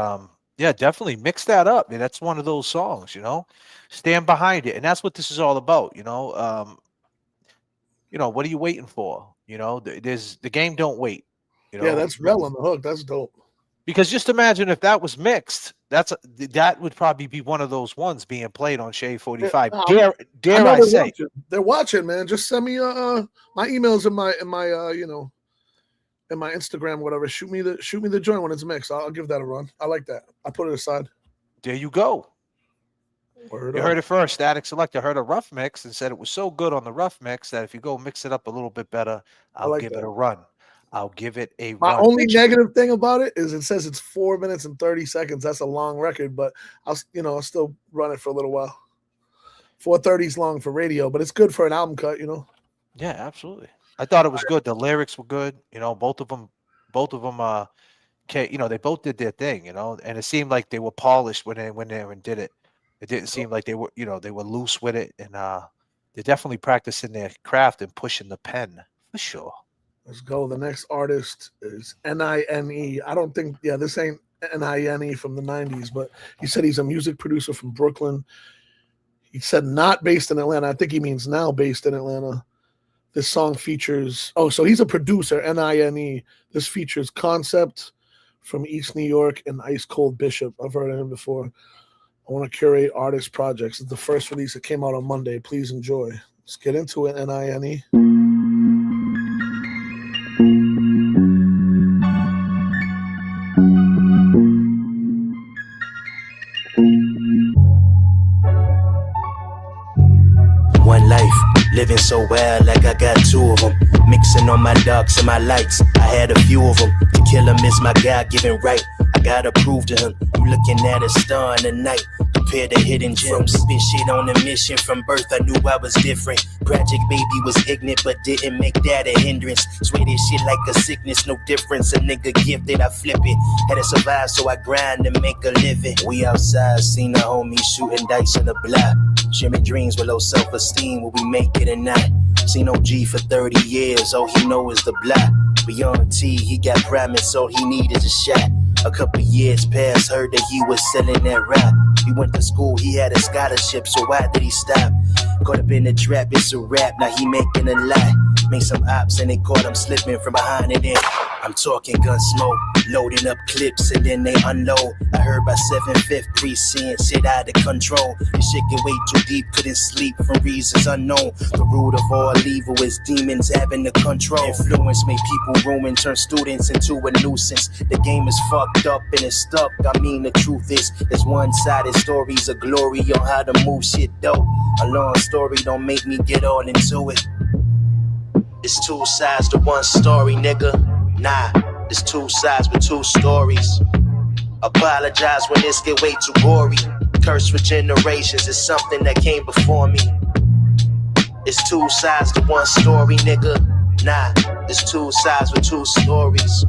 yeah, definitely mix that up. I mean, that's one of those songs, you know. Stand behind it, and that's what this is all about, you know. You know, what are you waiting for? You know, there's the game don't wait. You know? Yeah, that's Rel on the hook. That's dope. Because just imagine if that was mixed, that would probably be one of those ones being played on Shade 45. Yeah, dare I say? They're watching, man. Just send me my emails in my you know, in my Instagram, whatever. Shoot me the joint when it's mixed. I'll give that a run. I like that. I put it aside. There you go. Word you up. heard it first. Static Selector heard a rough mix and said it was so good on the rough mix that if you go mix it up a little bit better, I'll give it a run. I'll give it a My run. only negative thing about it is it says it's 4 minutes and 30 seconds. That's a long record, but I'll still run it for a little while. 4:30 is long for radio, but it's good for an album cut, Yeah, absolutely. I thought it was good. The lyrics were good. Both of them. They both did their thing. And it seemed like they were polished when they went there and did it. It didn't seem like they were, they were loose with it, and they're definitely practicing their craft and pushing the pen for sure. Let's go. The next artist is NINE. I don't think, this ain't NINE from the 90s, but he said he's a music producer from Brooklyn. He said not based in Atlanta. I think he means now based in Atlanta. This song features, so he's a producer, NINE. This features Concept from East New York and Ice Cold Bishop. I've heard of him before. I want to curate artist projects. It's the first release that came out on Monday. Please enjoy. Let's get into it, NINE. One life, living so well like I got two of them. Mixing on my darks and my lights, I had a few of them. To kill him is my God-given right. I gotta prove to him, you looking at a star in the night. Compare the hidden gems. Spit shit on a mission. From birth I knew I was different. Project baby was ignorant but didn't make that a hindrance. Swear this shit like a sickness, no difference. A nigga gifted, I flip it. Had to survive so I grind to make a living. We outside, seen the homies shooting dice in the block. Sharing dreams with low self-esteem, will we make it or not? Seen OG for 30 years, all he know is the block. Beyond T, he got promise, all he need is a shot. A couple years past, heard that he was selling that rap. He went to school, he had a scholarship, so why did he stop? Caught up in the trap, it's a rap, now he making a lot. Made some ops and they caught him slipping from behind it in. I'm talking gun smoke, loading up clips and then they unload. I heard by 75th precinct, shit out of control. This shit get way too deep, couldn't sleep for reasons unknown. The root of all evil is demons having the control. Influence made people ruin, turn students into a nuisance. The game is fucked up and it's stuck. I mean the truth is, there's one-sided stories of glory on how to move shit dope. A long story don't make me get all into it. It's two sides to one story, nigga. Nah, it's two sides with two stories. Apologize when this get way too gory. Curse for generations is something that came before me. It's two sides to one story, nigga. Nah, it's two sides with two stories.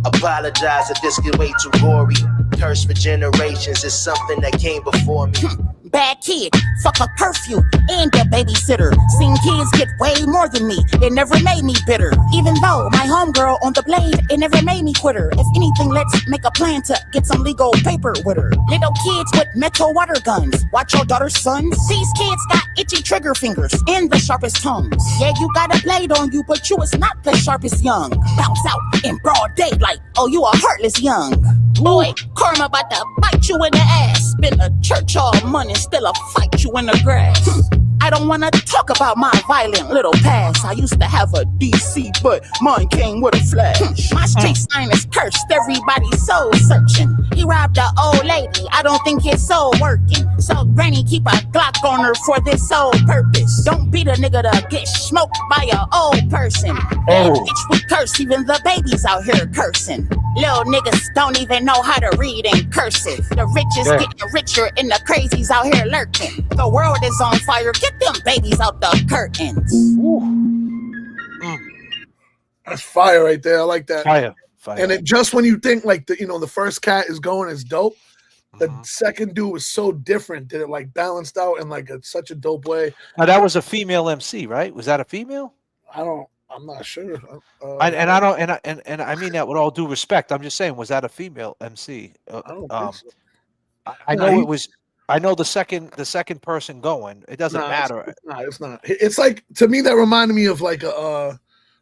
Apologize if this get way too gory. Curse for generations is something that came before me. Bad kid, fuck a curfew, and a babysitter. Seen kids get way more than me, it never made me bitter. Even though my homegirl on the blade, it never made me quit her. If anything, let's make a plan to get some legal paper with her. Little kids with metal water guns, watch your daughter's sons. These kids got itchy trigger fingers and the sharpest tongues. Yeah, you got a blade on you, but you is not the sharpest young. Bounce out in broad daylight, oh you a heartless young. Boy, karma about to bite you in the ass. Been to church all money, still a fight you in the grass. I don't wanna talk about my violent little past. I used to have a DC, but mine came with a flash. My street sign is cursed, everybody's soul searching. He robbed an old lady, I don't think his soul working. So granny keep a Glock on her for this sole purpose. Don't beat a nigga to get smoked by an old person. Bitch, we curse, even the babies out here cursing. Little niggas don't even know how to read in cursive. The rich is getting richer and the crazies out here lurking. The world is on fire, get them babies out the curtains. That's fire right there. I like that. Fire. And it just when you think like the first cat is going is dope, the second dude was so different that it like balanced out in like such a dope way. Now that was a female MC, right? Was that a female? I'm not sure. I mean that with all due respect. I'm just saying, was that a female MC? I don't think so. I know it was. I know the second person going. It doesn't matter. It's not. It's like, to me that reminded me of like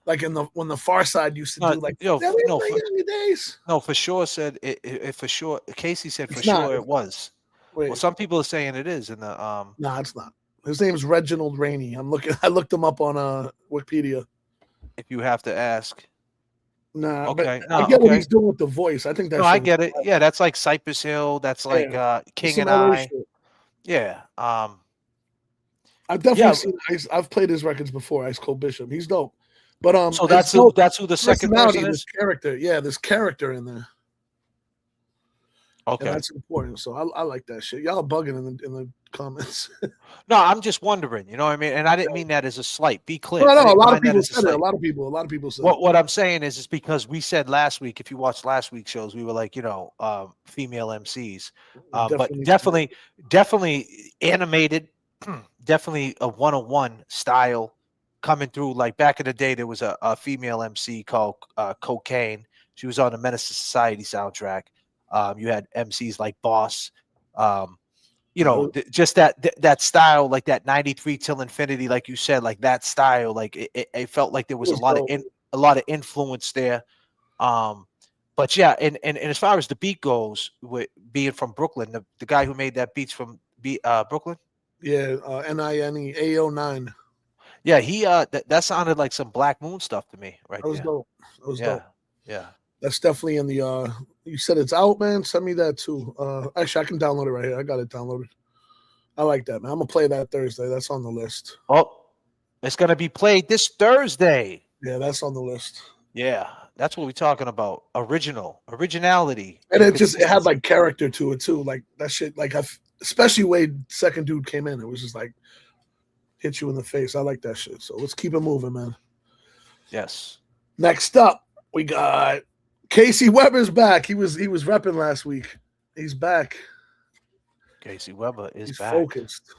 like when the Far Side used to do like days. No, for sure said it for sure. Casey said for It's sure not. it was. Wait. Well, some people are saying it is in the No, it's not. His name's Reginald Rainey. I looked him up on Wikipedia. If you have to ask. Nah, okay. I get what he's doing with the voice. I think that's. No, I get it. Yeah, that's like Cypress Hill. That's like King and I. Yeah. I've definitely seen Ice. I've played his records before. Ice Cold Bishop. He's dope. But so that's who the second person this is. Character, yeah, this character in there. Okay, and that's important. So I like that shit. Y'all bugging in the comments. No, I'm just wondering. You know what I mean? And I didn't mean that as a slight. Be clear. No, I didn't a lot of mind that people as a said it. slight. A lot of people said What I'm saying is because we said last week, if you watched last week's shows, we were like, female MCs, but definitely animated, definitely a 101 style coming through. Like back in the day, there was a female MC called Cocaine. She was on the Menace to Society soundtrack. You had MCs like Boss. Just that style, like that 93 till infinity, like you said, like that style, like it felt like there was a lot of influence there. But yeah, and as far as the beat goes, with being from Brooklyn, the guy who made that beats from Brooklyn, yeah, NINE AO9. Yeah, he that sounded like some Black Moon stuff to me, right? That was dope. That was dope. Yeah. That's definitely in the you said it's out, man. Send me that too. Actually, I can download it right here. I got it downloaded. I like that, man. I'm gonna play that Thursday. That's on the list. Oh, it's gonna be played this Thursday. Yeah, that's on the list. Yeah, that's what we're talking about. Originality. And it had like character to it too. Like that shit, like especially way second dude came in. It was just like hit you in the face. I like that shit. So let's keep it moving, man. Yes. Next up, we got Casey Weber's back. He was repping last week. He's back. Casey Weber is He's back. Focused.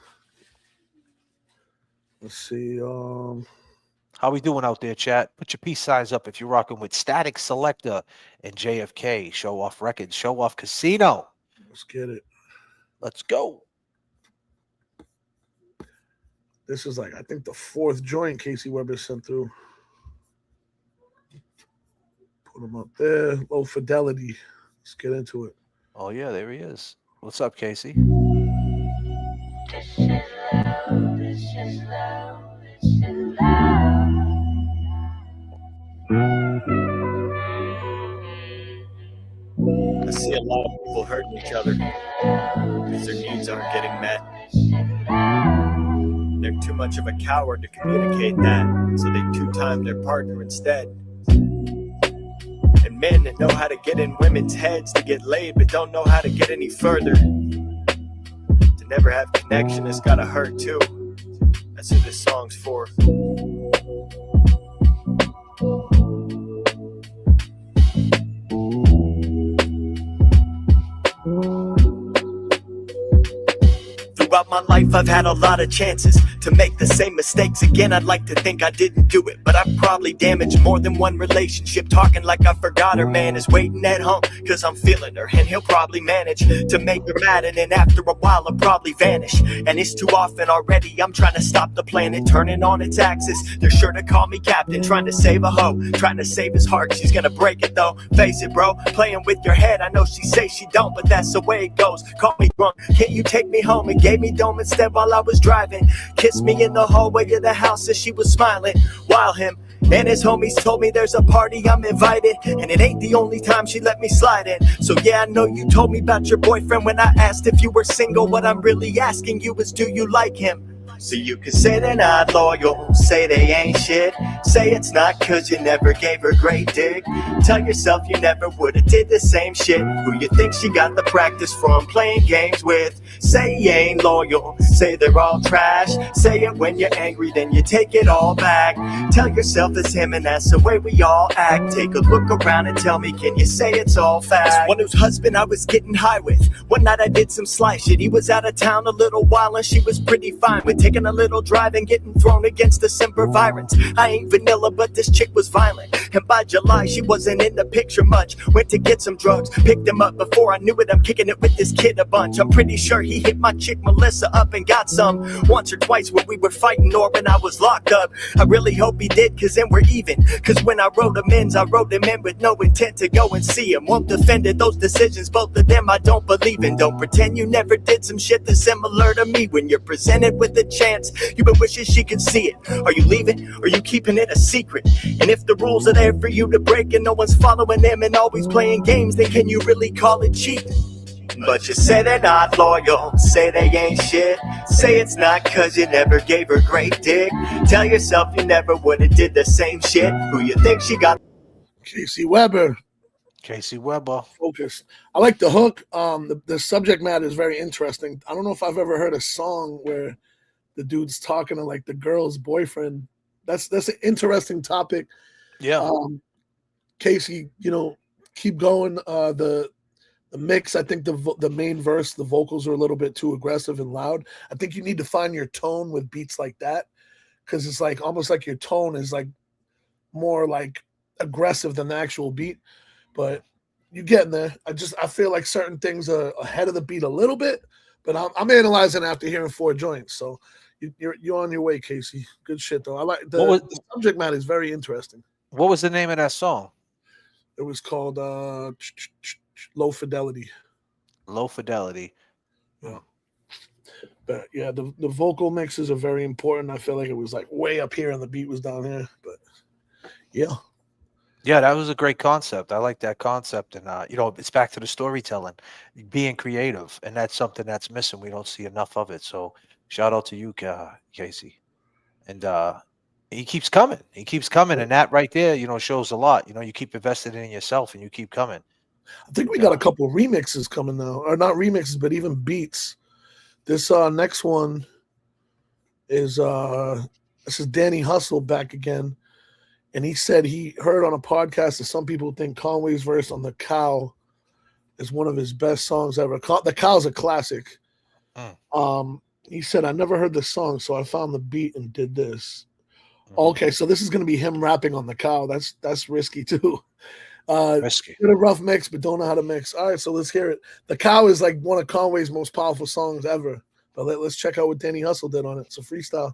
Let's see. How we doing out there, chat? Put your peace signs up if you're rocking with Statik Selector and JFK. Showoff Records, Showoff Casino. Let's get it. Let's go. This is like, I think, the fourth joint Casey Weber sent through. Put him up there. Low fidelity. Let's get into it. Oh, yeah, there he is. What's up, Casey? This is love, this is love, this is love. I see a lot of people hurting each other because their needs aren't getting met. They're too much of a coward to communicate that, so they two-time their partner instead. And men that know how to get in women's heads to get laid but don't know how to get any further. To never have connection has gotta hurt too. That's who this song's for. Throughout my life I've had a lot of chances to make the same mistakes again. I'd like to think I didn't do it, but I probably damaged more than one relationship. Talking like I forgot her, man is waiting at home cause I'm feeling her, and he'll probably manage to make her mad, and then after a while I'll probably vanish. And it's too often already, I'm trying to stop the planet turning on its axis. They're sure to call me captain, trying to save a hoe, trying to save his heart. She's gonna break it though, face it bro, playing with your head. I know she say she don't, but that's the way it goes. Call me drunk, can't you take me home? And gave me dome instead while I was driving. Kissed me in the hallway of the house as she was smiling, while him and his homies told me there's a party I'm invited, and it ain't the only time she let me slide in. So yeah, I know you told me about your boyfriend when I asked if you were single. What I'm really asking you is, do you like him? So you can say they're not loyal, say they ain't shit, say it's not cause you never gave her great dick. Tell yourself you never would've did the same shit. Who you think she got the practice from playing games with? Say you ain't loyal, say they're all trash. Say it when you're angry, then you take it all back. Tell yourself it's him and that's the way we all act. Take a look around and tell me, can you say it's all fact? It's one whose husband I was getting high with. One night I did some sly shit, he was out of town a little while and she was pretty fine with taking a little drive and getting thrown against the Semper Virens. I ain't vanilla, but this chick was violent, and by July she wasn't in the picture much. Went to get some drugs, picked him up. Before I knew it, I'm kicking it with this kid a bunch. I'm pretty sure he hit my chick Melissa up and got some once or twice when we were fighting or when I was locked up. I really hope he did, cause then we're even. Cause when I wrote him in with no intent to go and see him. Won't defend it, those decisions, both of them I don't believe in. Don't pretend you never did some shit that's similar to me. When you're presented with a chance, you've been wishing she could see it. Are you leaving? Or are you keeping it a secret? And if the rules are there for you to break and no one's following them and always playing games, then can you really call it cheating? But you say they're not loyal, say they ain't shit. Say it's not cause you never gave her great dick. Tell yourself you never would've did the same shit. Who you think she got? Casey Weber. Casey Weber. Focus. I like the hook. The subject matter is very interesting. I don't know if I've ever heard a song where the dude's talking to like the girl's boyfriend. That's an interesting topic. Yeah. Casey, keep going. The mix, I think the main verse, the vocals are a little bit too aggressive and loud. I think you need to find your tone with beats like that, because it's like almost like your tone is like more like aggressive than the actual beat. But you're getting there. I feel like certain things are ahead of the beat a little bit, but I'm analyzing after hearing 4 joints. So you're on your way, Casey. Good shit though. I like the subject matter is very interesting. What was the name of that song? It was called Low Fidelity. Low Fidelity. Yeah. But yeah, the vocal mixes are very important. I feel like it was like way up here and the beat was down here. But yeah. Yeah, that was a great concept. I like that concept. And, it's back to the storytelling, being creative. And that's something that's missing. We don't see enough of it. So shout out to you, Casey. And he keeps coming. He keeps coming. And that right there, shows a lot. You keep invested in yourself and you keep coming. I think we got a couple remixes coming now. Or not remixes, but even beats. This next one is this is Danny Hustle back again. And he said he heard on a podcast that some people think Conway's verse on The Cow is one of his best songs ever. The Cow's a classic. He said, I never heard this song, so I found the beat and did this. Okay, so this is going to be him rapping on The Cow. That's risky, too. Risky. Get a rough mix, but don't know how to mix. All right, so let's hear it. The Cow is like one of Conway's most powerful songs ever. But let's check out what Danny Hustle did on it. It's a freestyle.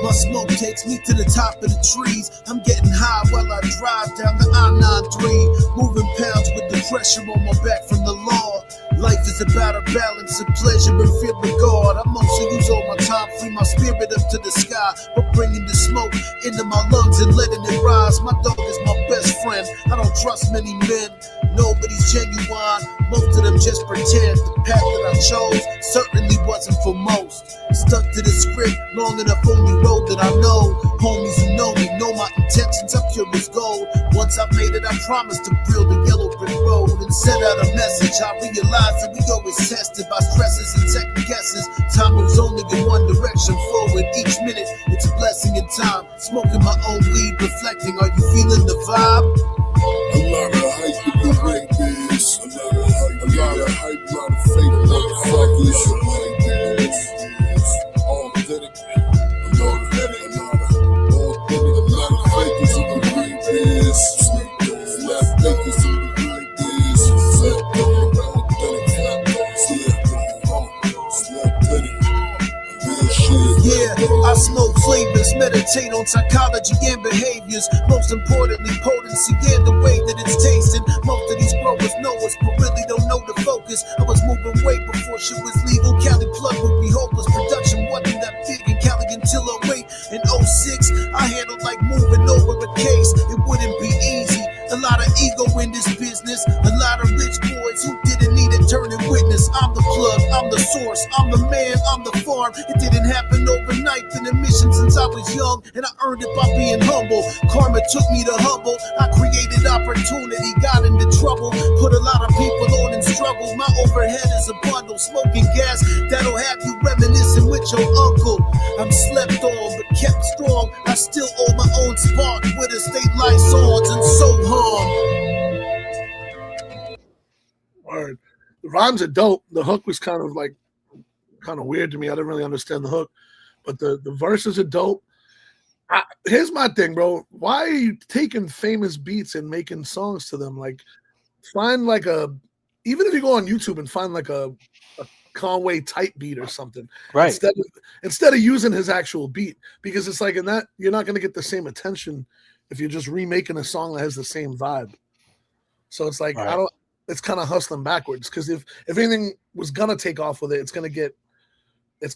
My smoke takes me to the top of the trees. I'm getting high while I drive down the I-93, moving pounds with the pressure on my back from the law. Life is about a balance of pleasure and fear of God. I mostly use all my time, free my spirit up to the sky, but bringing the smoke into my lungs and letting it rise. My dog is my best friend. I don't trust many men. Nobody's genuine. Most of them just pretend. The path that I chose certainly wasn't for most. Stuck to the script long enough, only road that I know. Homies who know me know my intentions are pure as gold. Once I've made it, I promise to build a yellow brick road and send out a message. I realize that we always tested by stresses and second guesses. Time moves only in one direction forward. Each minute, it's a blessing in time. Smoking my own weed, reflecting. Are you feeling the vibe? A lot of hype in the rape is. A lot of hype, a lot of fake motherfuckers. Authentic. A lot of fakers in the rape is. Left fakers in the rape is. Yeah, I smoke flavors, meditate on psychology and behaviors. Most importantly, potency and the way that it's tasting. Most of these growers know us, but really don't know the focus. I was moving weight before shit was legal. Cali plug would be hopeless. Production wasn't that big in Cali until 08. In 06, I handled like moving over a case. It wouldn't be easy. A lot of ego in this business. A lot of rich boys who didn't need a turning witness. I'm the plug, I'm the source, I'm the man, I'm the farm. It didn't happen overnight. Been a mission since I was young, and I earned it by being humble. Karma took me to humble. I created opportunity, got into trouble. Put a lot of people on in struggle. My overhead is a bundle, smoking gas that'll have you reminiscing with your uncle. I'm slept on, but kept strong. I still owe my own spark with estate lights on and so hard. Word. The rhymes are dope. The hook was kind of weird to me. I didn't really understand the hook, but the verses are dope. Here's my thing, bro. Why are you taking famous beats and making songs to them? Like, find like even if you go on YouTube and find like a Conway type beat or something, right? Instead of using his actual beat, because it's like in that you're not going to get the same attention if you're just remaking a song that has the same vibe. So it's like it's kind of hustling backwards, because if anything was gonna take off with it, it's gonna get off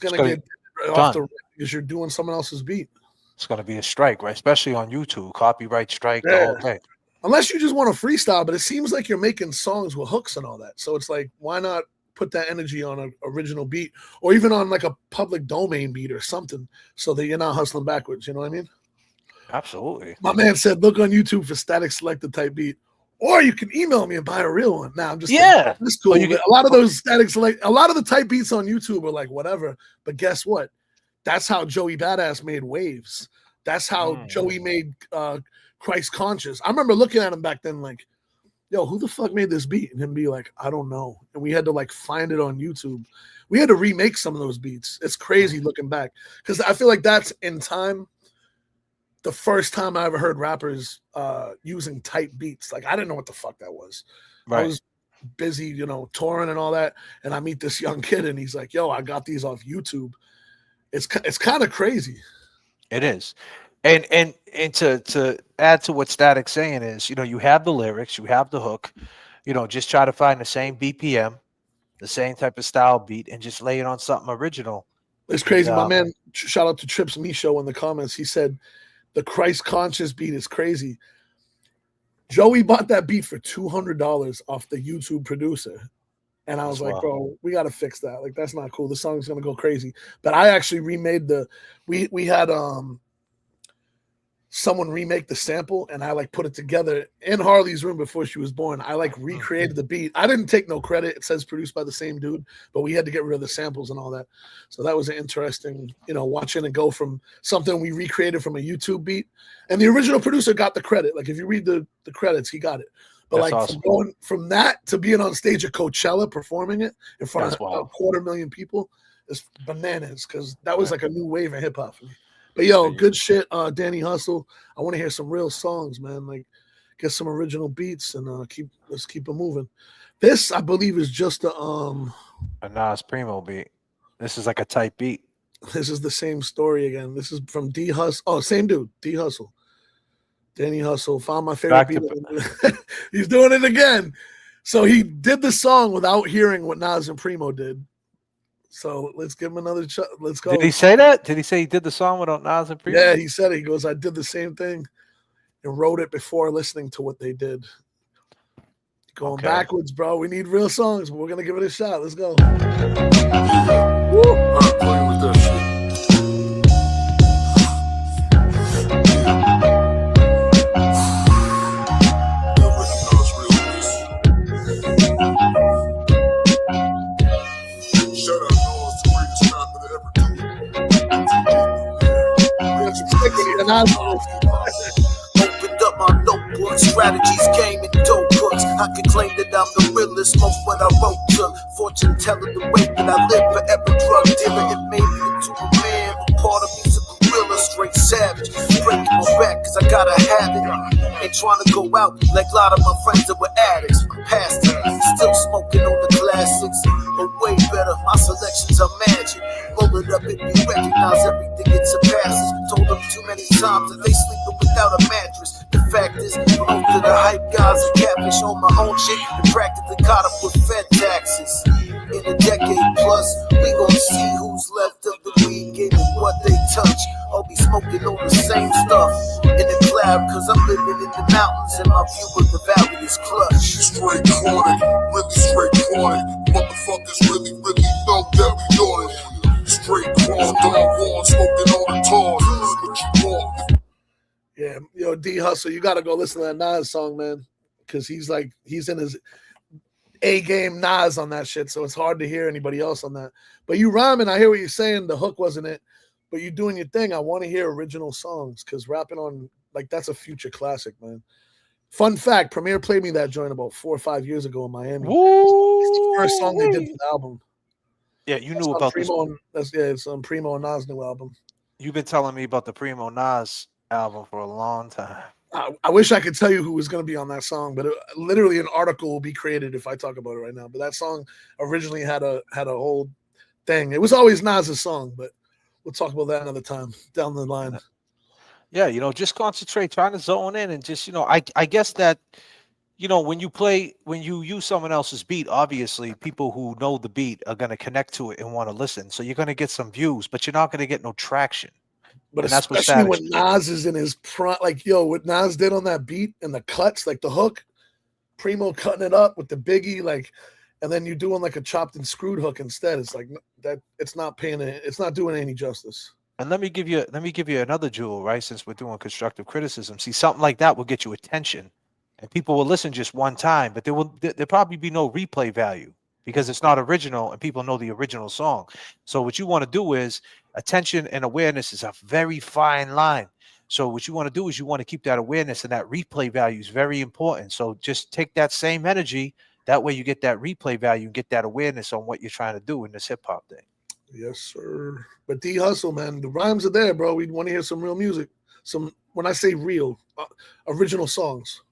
the rip because you're doing someone else's beat. It's gonna be a strike, right? Especially on YouTube, copyright strike the whole thing. Unless you just want to freestyle, but it seems like you're making songs with hooks and all that. So it's like, why not put that energy on an original beat, or even on like a public domain beat or something, so that you're not hustling backwards? You know what I mean? Absolutely. My man said, look on YouTube for Static Selected type beat, or you can email me and buy a real one. Now I'm just yeah, this cool. A lot of those Static Select, a lot of the type beats on YouTube are like whatever. But guess what? That's how Joey Badass made Waves. That's how Joey made Christ Conscious. I remember looking at him back then like, yo, who the fuck made this beat? And him be like, I don't know. And we had to like find it on YouTube. We had to remake some of those beats. It's crazy looking back, because I feel like that's in time the first time I ever heard rappers using type beats. Like, I didn't know what the fuck that was. I was busy, touring and all that. And I meet this young kid and he's like, yo, I got these off YouTube. It's kind of crazy. It is. And to add to what Static's saying is, you have the lyrics, you have the hook, just try to find the same BPM, the same type of style beat, and just lay it on something original. It's crazy. My man, shout out to Trips Me Show in the comments. He said the Christ Conscious beat is crazy. Joey bought that beat for $200 off the YouTube producer. And I was like, bro, we got to fix that. Like, that's not cool. The song's going to go crazy. But I actually remade we had someone remake the sample, and I like put it together in Harley's room before she was born. I like recreated the beat. I didn't take no credit. It says produced by the same dude, but we had to get rid of the samples and all that. So that was an interesting, watching it go from something we recreated from a YouTube beat. And the original producer got the credit. Like, if you read the credits, he got it. But that's awesome. Going from that to being on stage at Coachella performing it in front of 250,000 people is bananas, because that was like a new wave of hip hop for me. But yo, good shit, Danny Hustle. I want to hear some real songs, man. Like, get some original beats and let's keep it moving. This, I believe, is just a Nas Primo beat. This is like a type beat. This is the same story again. This is from D Hustle. Oh, same dude, D Hustle. Danny Hustle found my favorite beat. He's doing it again. So he did the song without hearing what Nas and Primo did. So let's give him another shot. Let's go. Did he say that? Did he say he did the song without Nas and Primo? Yeah, he said it. He goes, I did the same thing and wrote it before listening to what they did. Going backwards, bro. We need real songs, but we're going to give it a shot. Let's go. Woo. I'm playing with that shit. Opened up my notebook, strategies, game, and dope books. I can claim that I'm the realest, most what I wrote took. Fortune telling the way that I live, forever drug dealer. It made me into a man, a part of me's a gorilla, straight savage. Breaking my back, cause I gotta have it. Ain't trying to go out like a lot of my friends that were addicts. I'm past it, still smoking on the classics. But way better, my selections are magic. Roll it up and we recognize everything it surpasses. Told them too many times that they sleeping without a mattress. The fact is, most of the hype guys are catfish on my own shit and practically caught up with Fed taxes. In a decade plus, we gon' see who's left of the weed game and what they touch. I'll be smoking on the same stuff in the cloud, cause I'm living in the mountains and my view of the valley is clutch. Straight chronic, really straight chronic. Motherfuckers really know that we on it. Straight chronic, dog smoking on the tar. What you want? Yeah, yo, D Hustle, you gotta go listen to that Nas song, man, because he's in his A game Nas on that shit, so it's hard to hear anybody else on that. But you rhyming, I hear what you're saying. The hook wasn't it, but you doing your thing. I want to hear original songs, because rapping on that's a future classic, man. Fun fact: Premier played me that joint about 4 or 5 years ago in Miami. Woo! It's the first song they did for the album. Yeah, you knew about Primo. It's on Primo and Nas' new album. You've been telling me about the Primo Nas album for a long time. I wish I could tell you who was going to be on that song, but literally an article will be created if I talk about it right now. But that song originally had a whole thing. It was always Nas's song, but we'll talk about that another time down the line. Yeah, just concentrate, trying to zone in, and just I guess that when you use someone else's beat, obviously people who know the beat are going to connect to it and want to listen. So you're going to get some views, but you're not going to get no traction. But and that's especially when Nas is in his prime, like what Nas did on that beat and the cuts, like the hook, Primo cutting it up with the Biggie, like, and then you're doing like a chopped and screwed hook instead. It's like that. It's not doing any justice. And let me give you another jewel, right? Since we're doing constructive criticism, see, something like that will get you attention, and people will listen just one time, but there'll probably be no replay value because it's not original, and people know the original song. So what you want to do is attention and awareness is a very fine line. So what you want to do is you want to keep that awareness, and that replay value is very important. So just take that same energy. That way you get that replay value and get that awareness on what you're trying to do in this hip hop thing. Yes, sir. But D Hustle, man, the rhymes are there, bro. We want to hear some real music. When I say real, original songs.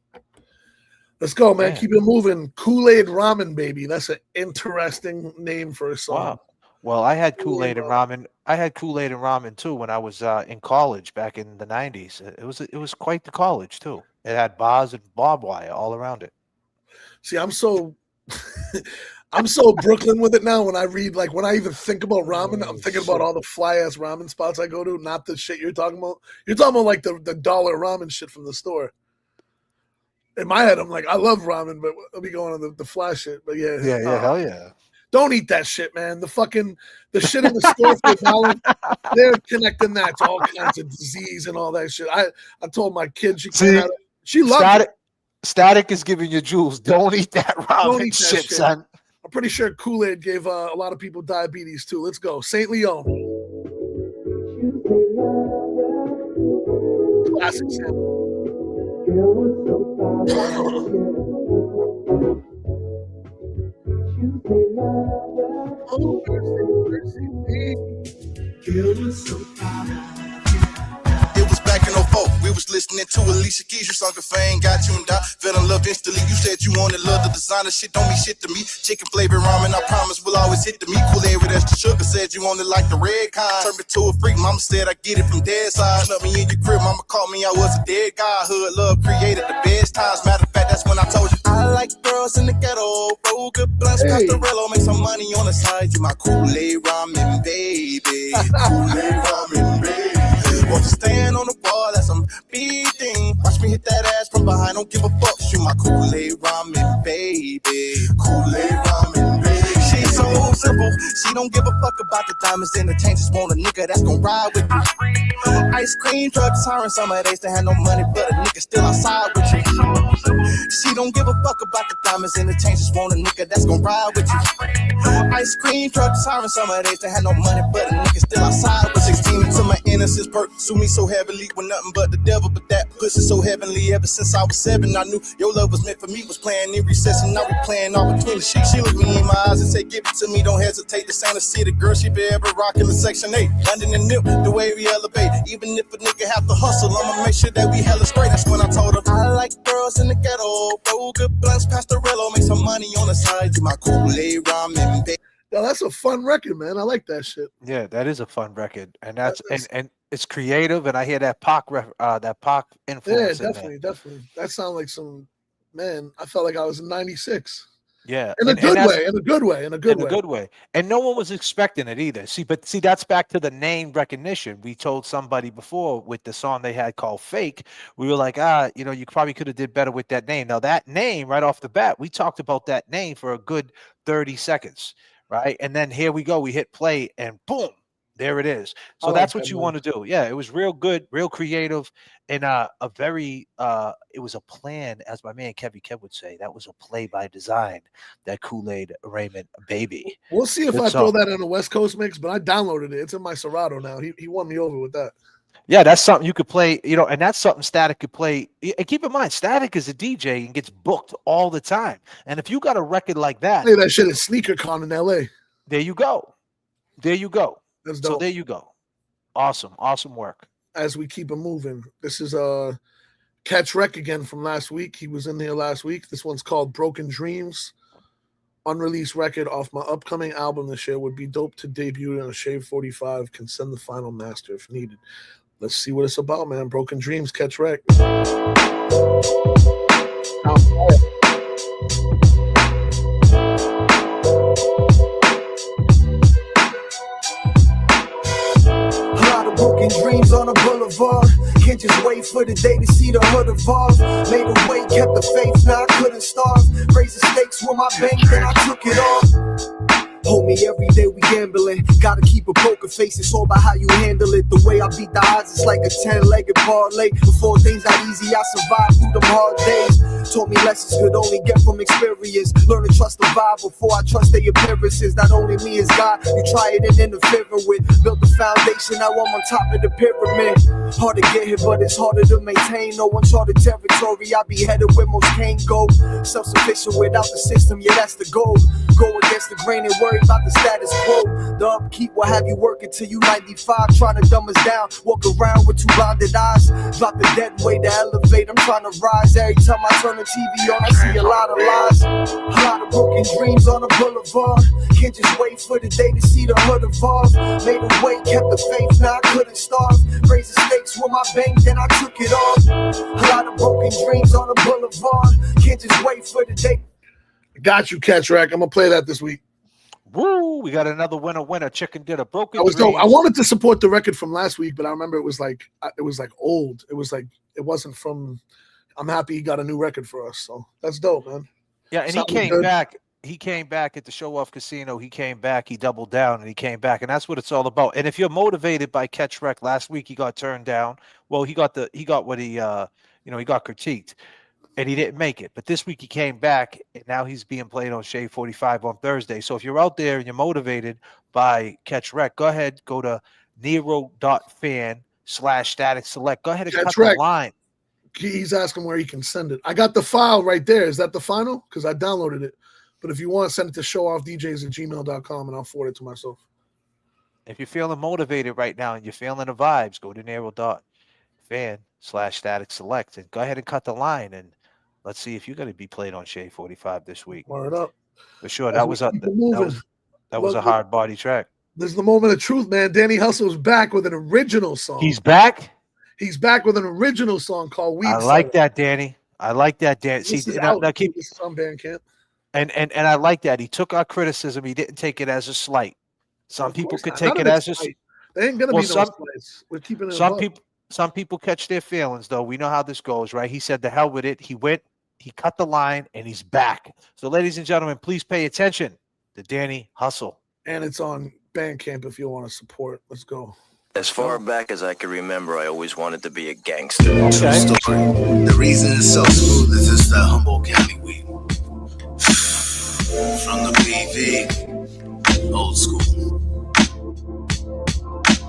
Let's go, man. Keep it moving. Kool-Aid Ramen Baby. That's an interesting name for a song. Wow. Well, I had Kool-Aid and ramen. I had Kool-Aid and ramen too when I was in college back in the 90s. It was quite the college too. It had bars and barbed wire all around it. See, I'm so Brooklyn with it now. When I read, like, when I even think about ramen, I'm thinking about all the fly ass ramen spots I go to, not the shit you're talking about. You're talking about like the dollar ramen shit from the store. In my head, I'm like, I love ramen, but I'll be going on the fly shit. But yeah, hell yeah. Don't eat that shit, man. The shit in the store for Valid, they're connecting that to all kinds of disease and all that shit. I told my kid she loved it. Static is giving you jewels. Don't eat that ramen shit, son. I'm pretty sure Kool-Aid gave a lot of people diabetes too. Let's go. St. Leon. Classic sample. It was back in 04. We was listening to Alicia Keys. You sung a fame, got you and I fell in love instantly. You said you wanted love, the designer shit don't mean shit to me. Chicken flavored ramen, I promise will always hit the meat. Kool-Aid with extra sugar. Said you wanted like the red kind. Turned me to a freak. Mama said I get it from dead side. Snuck me in your crib. Mama called me. I was a dead guy. Hood love created the best times. Matter of fact, that's when I told you I like girls in the ghetto. Roll good blunts, pastorello, make some money on the side. You my Kool-Aid ramen baby. Kool-Aid ramen baby. Won't you stand on the wall? That's some beating. Watch me hit that ass from behind. Don't give a fuck. Shoot my Kool-Aid ramen baby. Kool-Aid ramen baby. She's so simple. She don't give a fuck about the diamonds and the chains. Just want a nigga that's gon' ride with you. Ice cream truck, siren. Some of days they had no money, but a nigga still outside with you. She don't give a fuck about the diamonds and the chains. Just want a nigga that's gon' ride with you. Ice cream truck, siren. Some of days they had no money, but a nigga still outside with 16 to my innocence pursue me so heavily with nothing but the devil. But that pussy so heavenly. Ever since I was 7, I knew your love was meant for me. Was playing in recess and now we playing all between the sheets. She looked me in my eyes and said, give it to me, don't hesitate. This ain't a city girl, she be ever rocking the Section 8. London and Nip, the way we elevate. Even if a nigga have to hustle, I'ma make sure that we hella straight. That's when I told her I like girls in the ghetto. Roll good blunts, pastorello, make some money on the side. Do my Kool-Aid ramen baby. Yo, that's a fun record, man. I like that shit. Yeah, that is a fun record, and that's and it's creative, and I hear that Pac influence. Yeah, definitely. That sounds like some, man. I felt like I was in '96. Yeah, in a good way. And no one was expecting it either. See, that's back to the name recognition. We told somebody before with the song they had called Fake, we were like, you probably could have did better with that name. Now that name right off the bat, we talked about that name for a good 30 seconds, right? And then here we go, we hit play and boom, there it is. So that's what you want to do. Yeah, it was real good, real creative, and it was a plan, as my man Kev would say. That was a play by design, that Kool-Aid Ramen baby. We'll see if I throw that in a West Coast mix, but I downloaded it. It's in my Serato now. He won me over with that. Yeah, that's something you could play, and that's something Static could play. And keep in mind, Static is a DJ and gets booked all the time. And if you got a record like that, play that shit at SneakerCon in LA. There you go. That's dope. So there you go. Awesome work. As we keep it moving, this is Catch Wreck again from last week. He was in there last week. This one's called Broken Dreams. Unreleased record off my upcoming album this year. Would be dope to debut on a Shave 45. Can send the final master if needed. Let's see what it's about, man. Broken Dreams, Catch Wreck. Broken dreams on a boulevard. Can't just wait for the day to see the hood evolve. Made a way, kept the faith, now I couldn't starve. Raised the stakes with my bank, then I took it off. Hold me every day, we gambling. Gotta keep a poker face, it's all about how you handle it. The way I beat the odds, it's like a 10-legged parlay. Before things got easy, I survived through them hard days. Taught me lessons could only get from experience. Learn to trust the vibe before I trust their appearances. Not only me as God, you try it and interfering with. Built the foundation, now I'm on top of the pyramid. Hard to get here, but it's harder to maintain. No uncharted territory, I be headed where most can't go. Self-sufficient without the system, yeah, that's the goal. Go against the grain and worry about the status quo. The upkeep will have you working till you 95. Trying to dumb us down, walk around with two blinded eyes. Drop the dead weight to elevate, I'm trying to rise. Every time I turn the TV on, I see a lot of lies. A lot of broken dreams on the boulevard. Can't just wait for the day to see the hood evolve. Made a way, kept the faith, now I couldn't starve. Raised the stakes with my bank, then I took it off. A lot of broken dreams on the boulevard. Can't just wait for the day. Got you, Catch Rack. I'm gonna play that this week. Woo! We got another winner. Chicken dinner. Broken. I was dope. I wanted to support the record from last week, but I remember it was like old. It was like it wasn't from. I'm happy he got a new record for us, so that's dope, man. Yeah, and Something he came good. back. He came back at the Showoff Casino. He came back. He doubled down, and he came back, and that's what it's all about. And if you're motivated by Catch Wreck, last week he got turned down. Well, he got what he he got critiqued, and he didn't make it. But this week he came back, and now he's being played on Shave 45 on Thursday. So if you're out there and you're motivated by Catch Wreck, go ahead, go to Nero.fan/Static Select. Go ahead and cut the line. He's asking where he can send it. I got the file right there. Is that the final? Because I downloaded it. But if you want to send it to showoffdjs@gmail.com and I'll forward it to myself. If you're feeling motivated right now and you're feeling the vibes, go to Nero.fan/Static Select and go ahead and cut the line, and let's see if you're going to be played on Shade 45 this week. Word up. For sure. That was a hard body track. There's the moment of truth, man. Danny Hustle's back with an original song. He's back? He's back with an original song called Weed. I like that, Danny. I like that, Danny. This See, is now out. keep This is on Bandcamp. and I like that. He took our criticism. He didn't take it as a slight. Some people could take it as a slight. They ain't gonna be no slights. We're keeping it. Some people catch their feelings, though. We know how this goes, right? He said the hell with it. He went, he cut the line, and he's back. So, ladies and gentlemen, please pay attention to Danny Hustle. And it's on Bandcamp if you want to support. Let's go. As far back as I can remember, I always wanted to be a gangster. True story. The reason it's so smooth is it's that Humboldt County weed. From the BV, old school.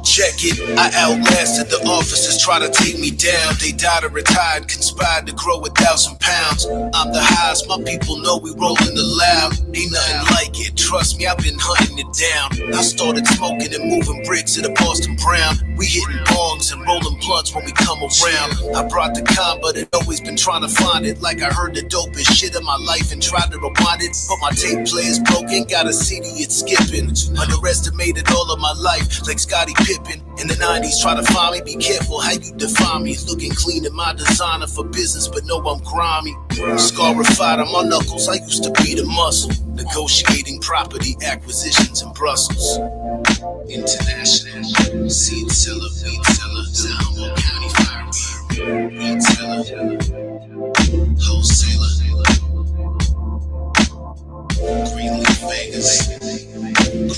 Check it, I outlasted the officers try to take me down. They died or retired, conspired to grow 1,000 pounds. I'm the highest, my people know we rolling the loud. Ain't nothing like it, trust me, I've been hunting it down. I started smoking and moving bricks at a Boston Brown. We hitting bongs and rolling blunts when we come around. I brought the con, but it always been trying to find it. Like I heard the dopest shit of my life and tried to rewind it. But my tape player's broken, got a CD, it's skipping. Underestimated all of my life, like Scottie Pippen. In the 90s, try to find me, be careful how you define me. Looking clean in my designer for business, but know I'm grimy. Scarified on my knuckles, I used to be the muscle. Negotiating property acquisitions in Brussels. International, seed seller, weed seller, Humboldt County fire, weed seller, wholesaler, Greenleaf Vegas,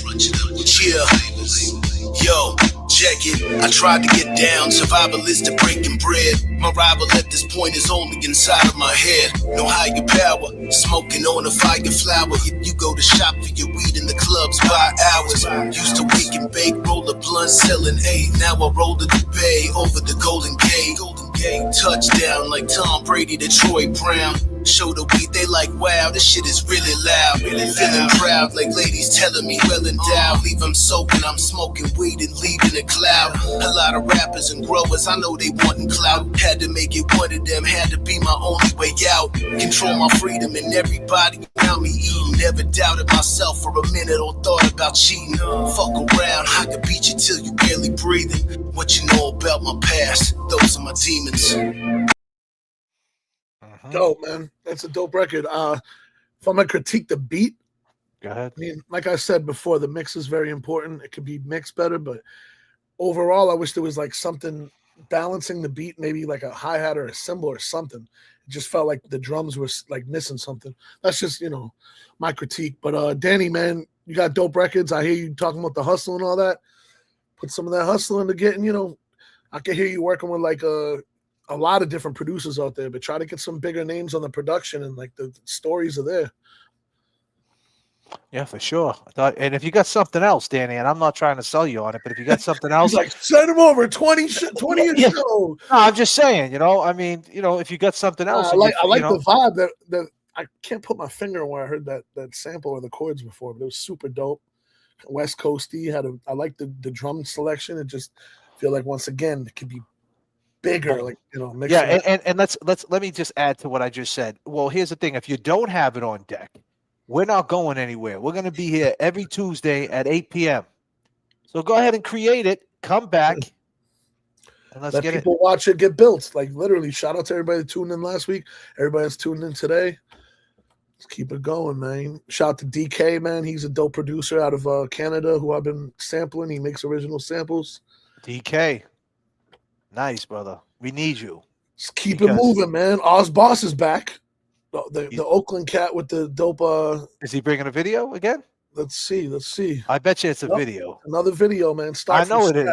crunch it up with flavors. Yo, check it, I tried to get down, survivalistic breaking bread. My rival at this point is only inside of my head. No higher power, smoking on a fire flower. You go to shop for your weed in the clubs by hours. Used to wake and bake, roll a blunt, selling eight. Now I roll to the bay, over the Golden Gate. Touchdown like Tom Brady to Troy Brown. Show the weed, they like, wow, this shit is really loud. Feeling proud, like ladies telling me, well endowed. Leave them soaking, I'm smoking weed and leaving a cloud. A lot of rappers and growers, I know they wantin' clout. Had to make it one of them, had to be my only way out. Control my freedom and everybody around me eating. Never doubted myself for a minute or thought about cheating. Fuck around, I could beat you till you barely breathing. What you know about my past, those are my demons. Dope, man. That's a dope record. If I'm gonna critique the beat, go ahead. I mean, like I said before, the mix is very important. It could be mixed better, but overall, I wish there was like something balancing the beat, maybe like a hi-hat or a cymbal or something. It just felt like the drums were like missing something. That's just, my critique. But Danny, man, you got dope records. I hear you talking about the hustle and all that. Put some of that hustle into getting, I can hear you working with like a lot of different producers out there, but try to get some bigger names on the production and like the stories are there. Yeah, for sure. And if you got something else, Danny, and I'm not trying to sell you on it, but if you got something else, like send them over 20 a show. No, I'm just saying, I mean, if you got something else, I like the vibe that I can't put my finger on where I heard that sample or the chords before, but it was super dope. West Coasty I like the drum selection. It just feel like once again it could be bigger, like yeah, and let me just add to what I just said. Well, here's the thing: if you don't have it on deck, we're not going anywhere. We're going to be here every Tuesday at 8 p.m. So go ahead and create it. Come back, and let's get people watch it get built. Like literally, shout out to everybody that tuned in last week. Everybody that's tuned in today. Let's keep it going, man. Shout out to DK, man. He's a dope producer out of Canada who I've been sampling. He makes original samples. DK. Nice, brother. We need you. Just keep it moving, man. Oz Boss is back. The Oakland cat with the dope. Is he bringing a video again? Let's see. I bet you it's a video. Another video, man. I know it is.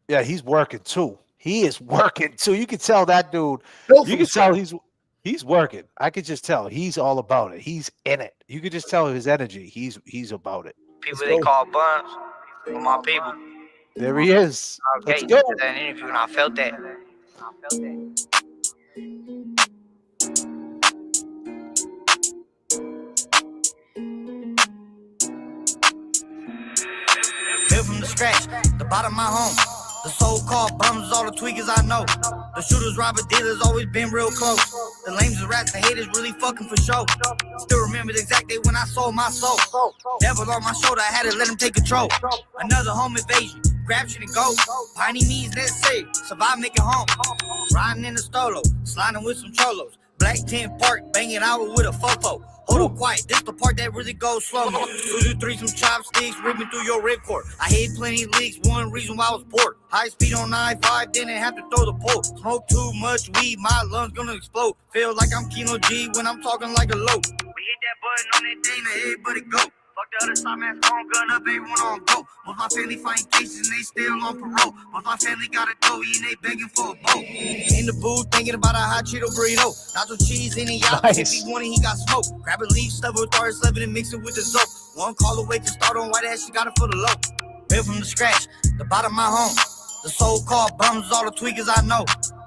Yeah, he's working too. He is working too. You can tell that dude. You can tell he's working. I could just tell he's all about it. He's in it. You could just tell his energy. He's about it. People they call buns for my people. There he is. Let's go. That interview and I felt that. Built from the scratch, the bottom of my home. The so-called bums, all the tweakers I know. The shooters, robber dealers, always been real close. The lames and rats, the haters really fucking for show. Still remember the exact day when I sold my soul. Devil on my shoulder, I had to let him take control. Another home invasion, grab shit and go. By any means necessary, survive, make it home. Riding in the stolo, sliding with some cholos. Black 10 park, banging out with a fofo. Hold up quiet, this the part that really goes slow. 2 to 3, some chopsticks, ripping through your ripcord. I hit plenty of leaks, one reason why I was bored. High speed on 95, didn't have to throw the pole. Smoke too much weed, my lungs gonna explode. Feel like I'm Kilo G when I'm talking like a low. We hit that button on that thing, now everybody go. Fuck the other side, man, phone gun up, everyone on go. Most my family fighting cases and they still on parole. Most my family got a dough, and they begging for a boat. In the booth, thinking about a hot Cheeto burrito. Nacho cheese in it, y'all. If he wanted, he got smoke. Grab a leaf, stuff with tar, slip it and mix it with the soap. One call away to start on white ass, she got it for the low. Built from the scratch, the bottom of my home. The so-called bums, all the tweakers I know.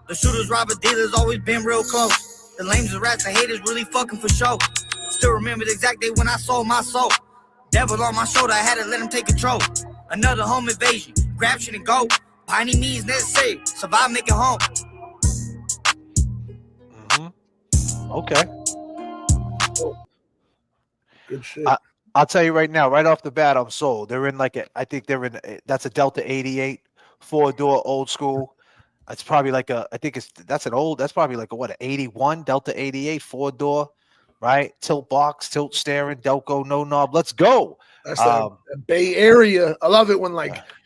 The shooters, robber dealers, always been real close. The lames and rats, the haters really fucking for show. Still remember the exact day when I sold my soul. Devil on my shoulder, I had to let him take control. Another home invasion, grab shit and go. By any means necessary, survive, make it home. Okay. Good shit. I'll tell you right now, right off the bat, I'm sold. They're in that's a Delta 88 4-door old school. It's probably like that's probably like an 81 Delta 88 4-door. Right, tilt box, tilt steering, Delco, no knob. Let's go. That's the Bay Area. I love it when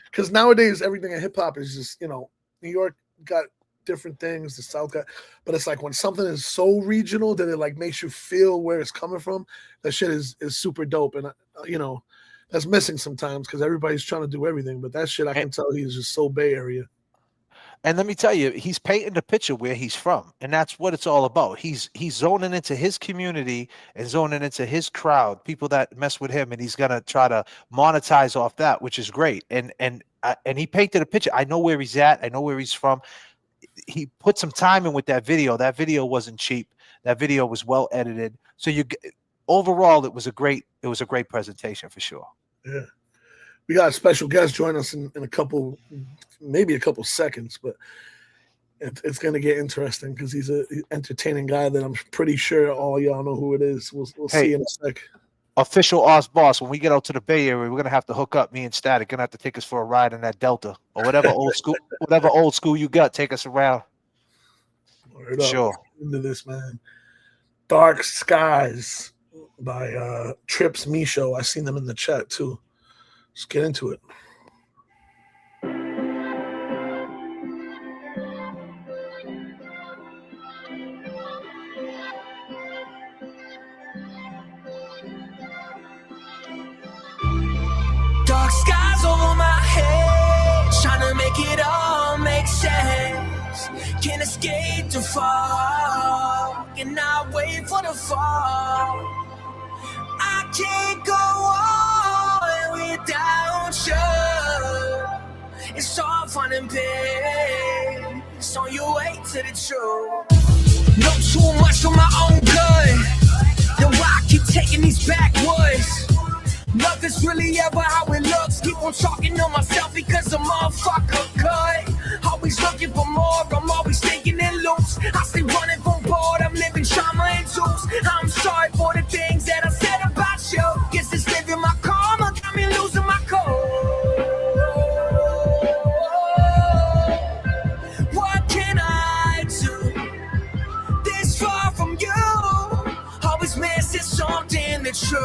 because nowadays everything in hip hop is just New York got different things, the South got, but it's like when something is so regional that it like makes you feel where it's coming from. That shit is super dope, and that's missing sometimes because everybody's trying to do everything. But that shit, I can tell he's just so Bay Area. And let me tell you, he's painting the picture where he's from, and that's what it's all about. He's zoning into his community and zoning into his crowd, people that mess with him, and he's gonna try to monetize off that, which is great. And he painted a picture. I know where he's at. I know where he's from. He put some time in with that video. That video wasn't cheap. That video was well edited. So overall, it was a great presentation for sure. Yeah. We got a special guest join us in a couple, maybe a couple seconds, but it's going to get interesting because he's an entertaining guy that I'm pretty sure all y'all know who it is. We'll see in a sec. Official Oz Boss, when we get out to the Bay Area, we're going to have to hook up, me and Statik. Going to have to take us for a ride in that Delta or whatever old school you got. Take us around. Sure. Into this, man. Dark Skies by Trips Misho. I seen them in the chat too. Let's get into it. Dark skies over my head, trying to make it all make sense. Can't escape the fall, and I wait for the fall. I can't go on without you. It's all fun and pain. It's on your way to the truth. Know too much for my own good. Then why I keep taking these backwoods? Nothing's really ever how it looks. Keep on talking to myself because I'm motherfucker good. Always looking for more, I'm always thinking in loops. I stay running from bored, I'm living trauma and tools. I'm sorry for the things that I said about you. Guess it's living my karma, got me losing my cool. What can I do? This far from you, always missing something that's true.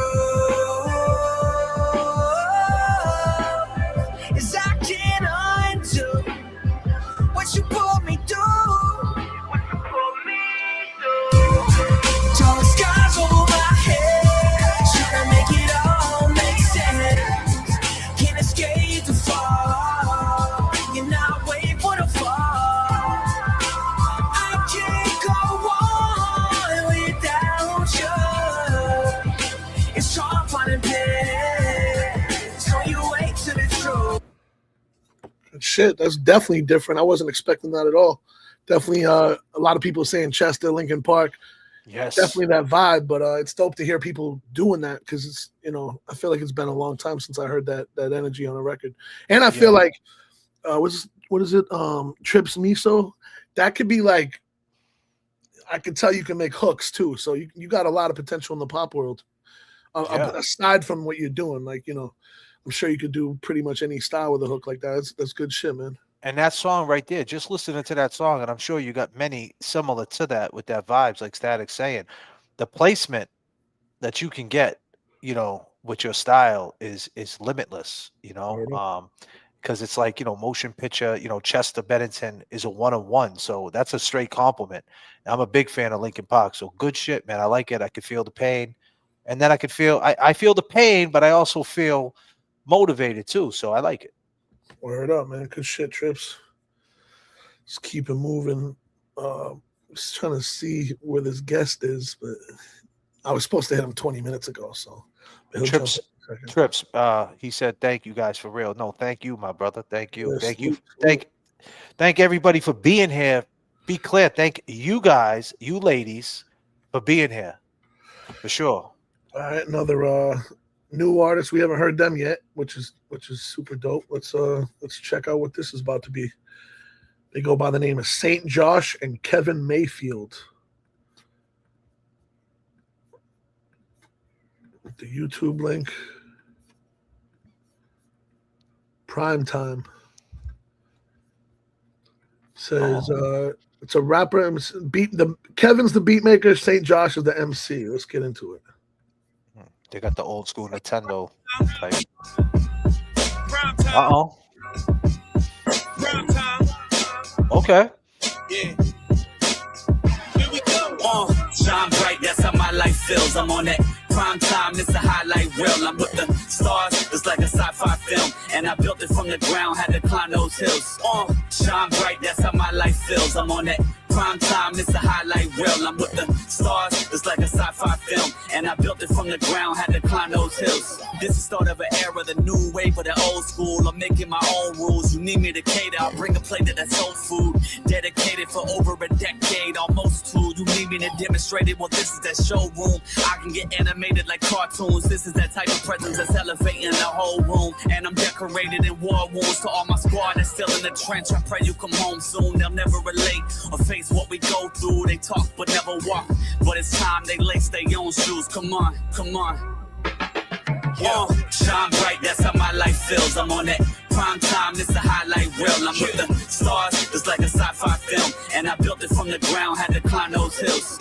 You put me through. Dark skies over my head, trying to make it all make sense. Can't escape the fall. You're not waiting for the fall. I can't go on without you. It's hard finding pain, so you wait to the truth. Shit, that's definitely different. I wasn't expecting that at all. Definitely a lot of people saying Chester, Linkin Park. Yes. Definitely that vibe, but it's dope to hear people doing that because it's, I feel like it's been a long time since I heard that energy on a record. And I feel like what is it? Trips Miso? That could be like, I could tell you can make hooks too. So you got a lot of potential in the pop world. Aside from what you're doing, like, I'm sure you could do pretty much any style with a hook like that. That's good shit, man. And that song right there, just listening to that song, and I'm sure you got many similar to that with that vibes, like Static saying, the placement that you can get, with your style is limitless, because it's like, motion picture, Chester Bennington is a 1-on-1. So that's a straight compliment. I'm a big fan of Linkin Park. So good shit, man. I like it. I could feel the pain. And then I could feel, I feel the pain, but I also feel motivated too, so I like it. Word up, man. Good shit, Trips. Just keep it moving. Just trying to see where this guest is, but I was supposed to hit him 20 minutes ago, so Trips, he said thank you guys for real. No, thank you, my brother. Thank you. Yes, thank you. Thank everybody for being here. Be clear. Thank you guys, you ladies, for being here. For sure. All right, another new artist. We haven't heard them yet, which is super dope. Let's check out what this is about to be. They go by the name of St. Josh and Kevin Mayfield. The YouTube link. Prime Time. Says it's a rapper. Kevin's the beat maker. St. Josh is the MC. Let's get into it. They got the old school Nintendo type. Okay. Yeah. Here we go. Shine bright, that's how my life feels. I'm on that prime time, it's a highlight reel. I'm with the stars, it's like a sci-fi film. And I built it from the ground, had to climb those hills. Shine bright, that's how my life feels. I'm on that prime time, it's a highlight reel. I'm with the stars, it's like a sci-fi film. And I built it from the ground, had to climb those hills. This is the start of an era, the new wave of the old school. I'm making my own rules. You need me to cater, I'll bring a plate of that soul food. Dedicated for over a decade, almost two. You need me seen it demonstrated. Well, this is that showroom. I can get animated like cartoons. This is that type of presence that's elevating the whole room. And I'm decorated in war wounds. To all my squad that's still in the trench, I pray you come home soon. They'll never relate or face what we go through. They talk but never walk, but it's time they lace their own shoes. Come on, come on. Shine bright, that's how my life feels. I'm on that prime time, it's a highlight reel. I'm with the stars, it's like a sci-fi film. And I built it from the ground, had to climb those hills.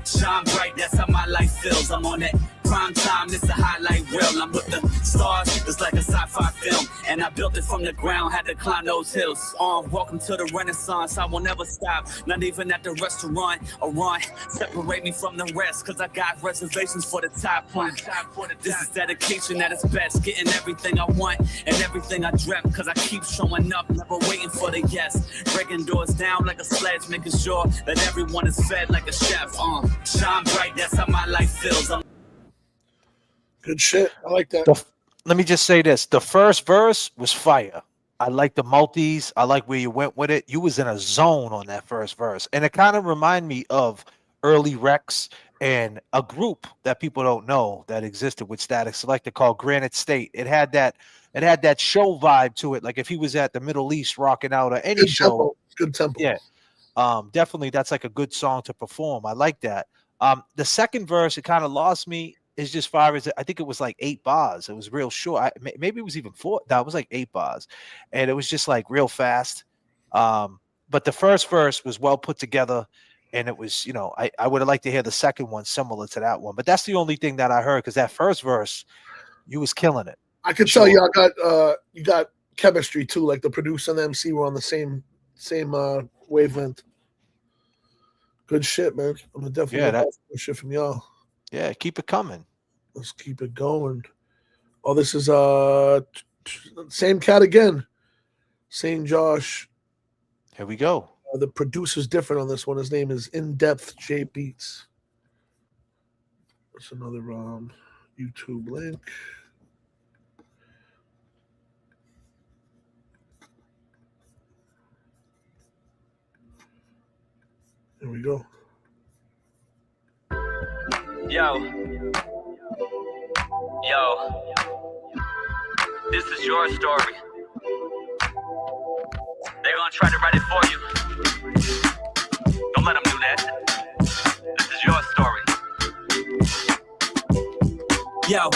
Shine bright, that's how my life feels. I'm on that prime time, it's a highlight reel. I'm with the stars, it's like a sci-fi film. And I built it from the ground, had to climb those hills. Welcome to the Renaissance, I will never stop. Not even at the restaurant or run. Separate me from the rest, cause I got reservations for the top one. This is dedication at its best. Getting everything I want and everything I dreamt. Cause I keep showing up, never waiting for the yes. Breaking doors down like a sledge, making sure that everyone is fed like a chef. Shine bright, that's how my life feels. Good shit. I like that. Let me just say this. The first verse was fire. I like the multis. I like where you went with it. You was in a zone on that first verse. And it kind of reminded me of early Rex and a group that people don't know that existed with Statik Selector called Granite State. It had that show vibe to it. Like if he was at the Middle East rocking out or any show. Good tempo. Yeah. Definitely that's like a good song to perform. I like that. The second verse, it kind of lost me. Is just far as I think it was like 8 bars. It was real short. Maybe it was even 4. No, it was like 8 bars, and it was just like real fast. But the first verse was well put together, and it was, you know, I would have liked to hear the second one similar to that one. But that's the only thing that I heard because that first verse, you was killing it. I could tell you you got chemistry too. Like the producer and the MC were on the same wavelength. Good shit, man. I'm definitely good shit from y'all. Yeah, keep it coming. Let's keep it going. Oh, this is same cat again. St. Josh. Here we go. The producer's different on this one. His name is In Depth J Beats. That's another YouTube link. There we go. Yo, this is your story. They're gonna try to write it for you. Don't let them do that. This is your story. Yo,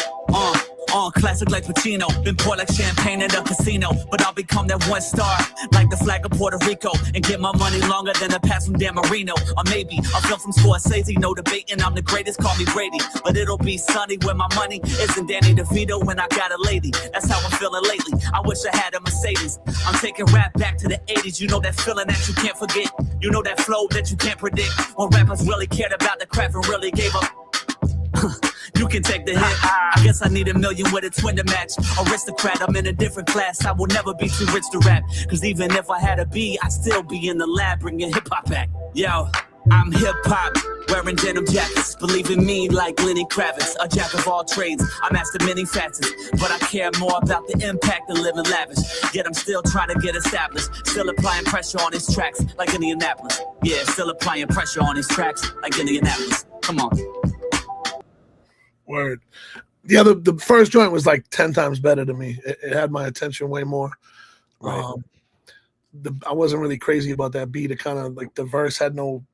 classic like Pacino. Been poured like champagne at a casino. But I'll become that one star, like the flag of Puerto Rico, and get my money longer than a pass from Dan Marino. Or maybe I'll film from Scorsese, no debating. I'm the greatest, call me Brady. But it'll be sunny where my money isn't Danny DeVito when I got a lady. That's how I'm feeling lately. I wish I had a Mercedes. I'm taking rap back to the 80s. You know that feeling that you can't forget. You know that flow that you can't predict. When rappers really cared about the craft and really gave up. You can take the hit. I guess I need $1 million with a twin to match. Aristocrat, I'm in a different class. I will never be too rich to rap. Cause even if I had a B, I'd still be in the lab bringing hip hop back. Yo, I'm hip hop, wearing denim jackets. Believe in me like Lenny Kravitz. A jack of all trades, I master many facets. But I care more about the impact than living lavish. Yet I'm still trying to get established. Still applying pressure on these tracks like Indianapolis. Yeah, still applying pressure on these tracks like Indianapolis. Come on. Word. The first joint was like 10 times better to me. It had my attention way more. Right. I wasn't really crazy about that beat. It kind of like the verse had no.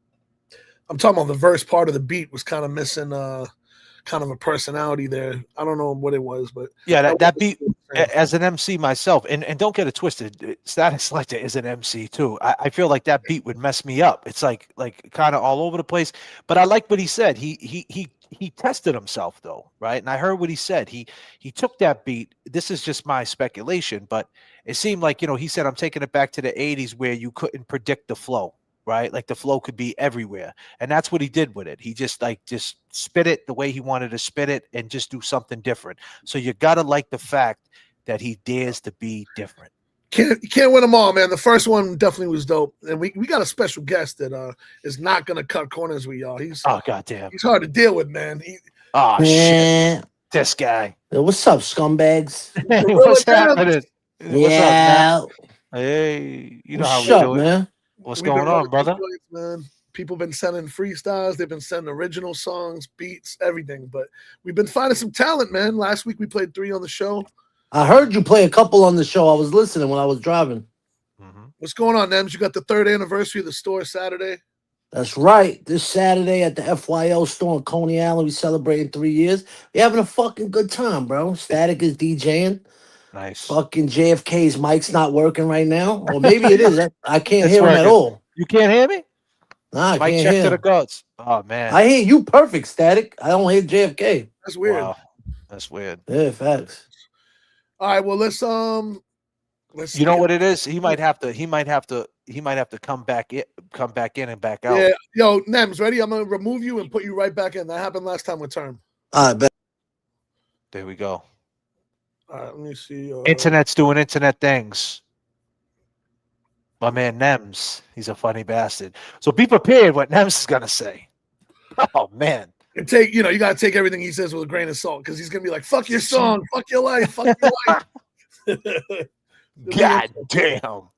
I'm talking about the verse part of the beat was kind of missing kind of a personality there. I don't know what it was, but yeah, that beat as an MC myself, and don't get it twisted. Statik Selector is an MC too. I feel like that beat would mess me up. It's like kind of all over the place. But I like what he said. He tested himself though, right? And I heard what he said. He took that beat. This is just my speculation, but it seemed like, he said, I'm taking it back to the 80s where you couldn't predict the flow, right? Like the flow could be everywhere. And that's what he did with it. He just spit it the way he wanted to spit it and just do something different. So you got to like the fact that he dares to be different. You can't win them all, man. The first one definitely was dope. And we got a special guest that is not going to cut corners with y'all. Goddamn. He's hard to deal with, man. Shit. This guy. Yo, what's up, scumbags? What's happening? Yeah. What's up, hey, you know what's how we up, do it. Man? What's going on, brother? Man. People been sending freestyles. They've been sending original songs, beats, everything. But we've been finding some talent, man. Last week we played 3 on the show. I heard you play a couple on the show. I was listening when I was driving. What's going on, Nems? You got the 3rd anniversary of the store Saturday. That's right. This Saturday at the FYO store in Coney Island, we celebrating 3 years. We having a fucking good time, bro. Static is DJing. Nice. Fucking JFK's mic's not working right now. Or maybe it is. I can't It's hear him at working. all. You can't hear me? Nah, I Mic can't check hear to the him. gods. Oh man. I hear you perfect, Static. I don't hear JFK. That's weird. Wow. That's weird. Yeah, facts. All right, well let's You know what it is? He might have to come back in and back out. Yeah, yo, Nems, ready? I'm gonna remove you and put you right back in. That happened last time with Term. All right, bet. There we go. All right, let me see. Internet's doing internet things. My man Nems, he's a funny bastard. So be prepared what Nems is gonna say. Oh man. And take, you gotta take everything he says with a grain of salt because he's gonna be like, fuck your song, fuck your life, fuck your life. God damn.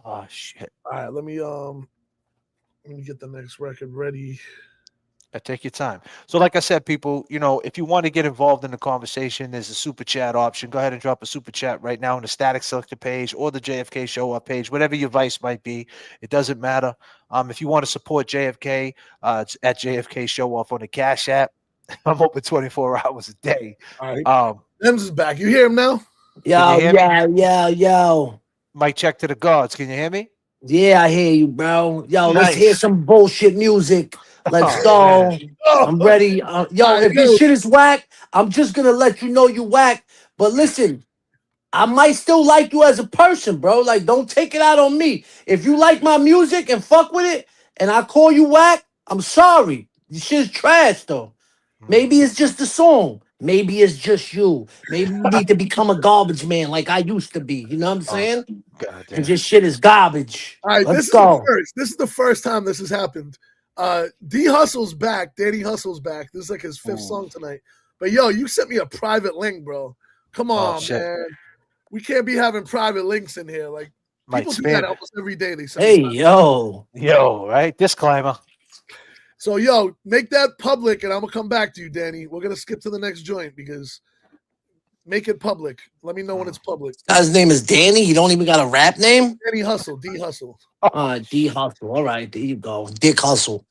Oh shit. All right, let me get the next record ready. Take your time. So like I said, people, if you want to get involved in the conversation, there's a super chat option. Go ahead and drop a super chat right now on the Static Selector page or the JFK Showoff page, whatever your vice might be. It doesn't matter. If you want to support JFK, it's at JFK Showoff on the Cash App. I'm open 24 hours a day. All right. Nems is back. You hear him now? Yo. Mic check to the gods. Can you hear me? Yeah, I hear you, bro. Yo, let's Nice. hear some bullshit music. Let's go. Man. I'm ready. If your shit is whack, I'm just gonna let you know you whack. But listen, I might still like you as a person, bro. Like, don't take it out on me. If you like my music and fuck with it, and I call you whack, I'm sorry. This shit's trash, though. Maybe it's just the song. Maybe it's just you. Maybe you need to become a garbage man like I used to be. You know what I'm saying? And this shit is garbage. All right, Let's go. This is the first time this has happened. D Hustle's back. Danny Hustle's back. This is like his 5th song tonight. But yo, you sent me a private link, bro. Come on, man. We can't be having private links in here. Like people do that almost every day. They send Hey, us yo, right? Disclaimer. So yo, make that public, and I'm gonna come back to you, Danny. We're gonna skip to the next joint because make it public. Let me know when it's public. Guy's name is Danny. You don't even got a rap name? Danny Hustle, D Hustle. D Hustle. All right, there you go. Dick Hustle.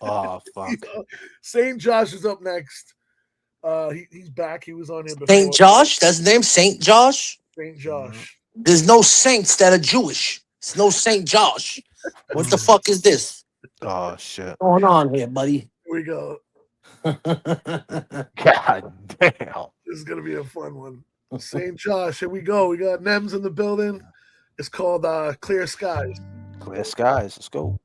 Oh fuck. St. Josh is up next. He's back. He was on here before. St. Josh? That's his name? St. Josh? St. Josh. There's no saints that are Jewish. There's no St. Josh. What the fuck is this? Oh shit. What's going on here, buddy? Here we go. God damn. This is gonna be a fun one. St. Josh, here we go. We got Nems in the building. It's called Clear Skies. Clear skies. Let's go.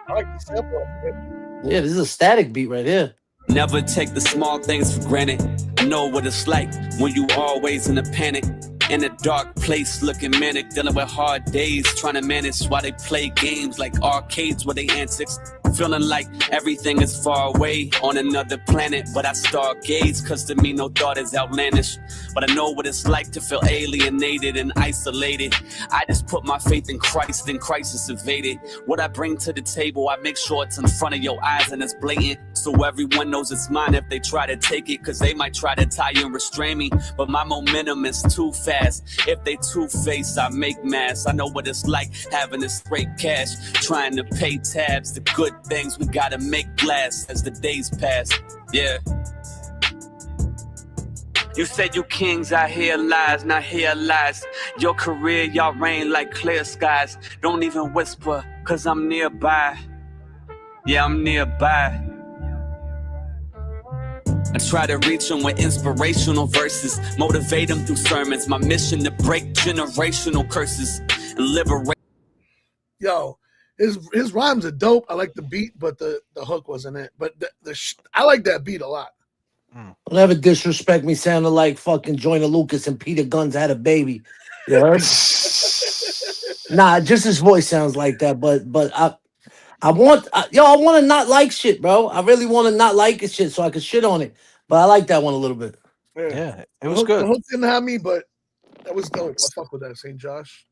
I like the sample. Yeah, this is a static beat right here. Never take the small things for granted. I know what it's like when you always in a panic. In a dark place, looking manic, dealing with hard days, trying to manage while they play games like arcades where they antics. Feeling like everything is far away on another planet, but I stargaze, cause to me no thought is outlandish. But I know what it's like to feel alienated and isolated. I just put my faith in Christ, then crisis evaded. What I bring to the table, I make sure it's in front of your eyes and it's blatant, so everyone knows it's mine if they try to take it, cause they might try to tie and restrain me, but my momentum is too fast. If they two-faced, I make mass. I know what it's like having to scrape cash, trying to pay tabs. The good things we gotta make last as the days pass. Yeah. You said you kings, I hear lies, not hear lies. Your career, y'all reign like clear skies. Don't even whisper, cause I'm nearby. Yeah, I'm nearby. I try to reach them with inspirational verses, motivate them through sermons. My mission to break generational curses and liberate. Yo, his rhymes are dope. I like the beat, but the hook wasn't it. But I like that beat a lot. Don't ever disrespect me sounding like fucking Joyner Lucas and Peter Guns had a baby. You heard? Nah, just his voice sounds like that, but I want to not like shit, bro. I really want to not like it shit so I can shit on it. But I like that one a little bit. Yeah, it was good. The hook didn't have me, but That was dope. I fuck with that, St. Josh.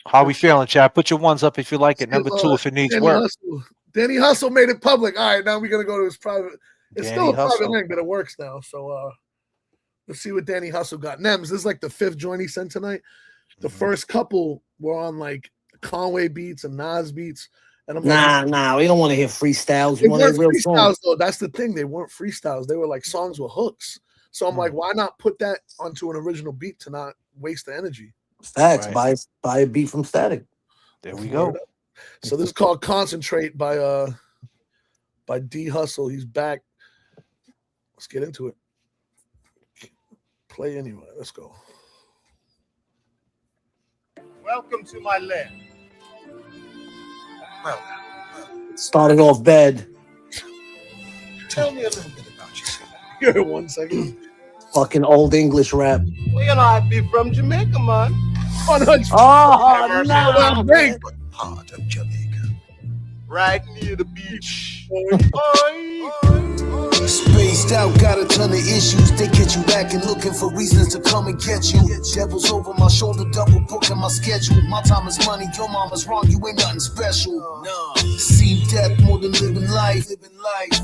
How we feeling, Chad? Put your ones up if you like it. Number 2 if it needs Danny work. Hustle. Danny Hustle made it public. All right, now we're gonna go to his private. It's Danny still a private Hustle. link, but it works now. So let's see what Danny Hustle got. Nems, this is like the 5th joint he sent tonight. The first couple were on like Conway beats and Nas beats. And I'm like, Nah, we don't want to hear freestyles. We they want to weren't hear real freestyles songs. though. That's the thing. They weren't freestyles. They were like songs with hooks. So I'm like, why not put that onto an original beat to not waste the energy? Facts. Buy a beat from Static. There we go. So this is called Concentrate by D Hustle. He's back. Let's get into it. Play anyway. Let's go. Welcome to my land. Started off bad. Tell me a little bit about yourself. Here, 1 second. Fucking old English rap. Well, I be from Jamaica, man. Oh, no. Part of Jamaica. Right near the beach. Spaced out, got a ton of issues. They get you back and looking for reasons to come and get you. Devils over my shoulder, double booking my schedule. My time is money, your mama's wrong, you ain't nothing special. No. Seen death more than living life.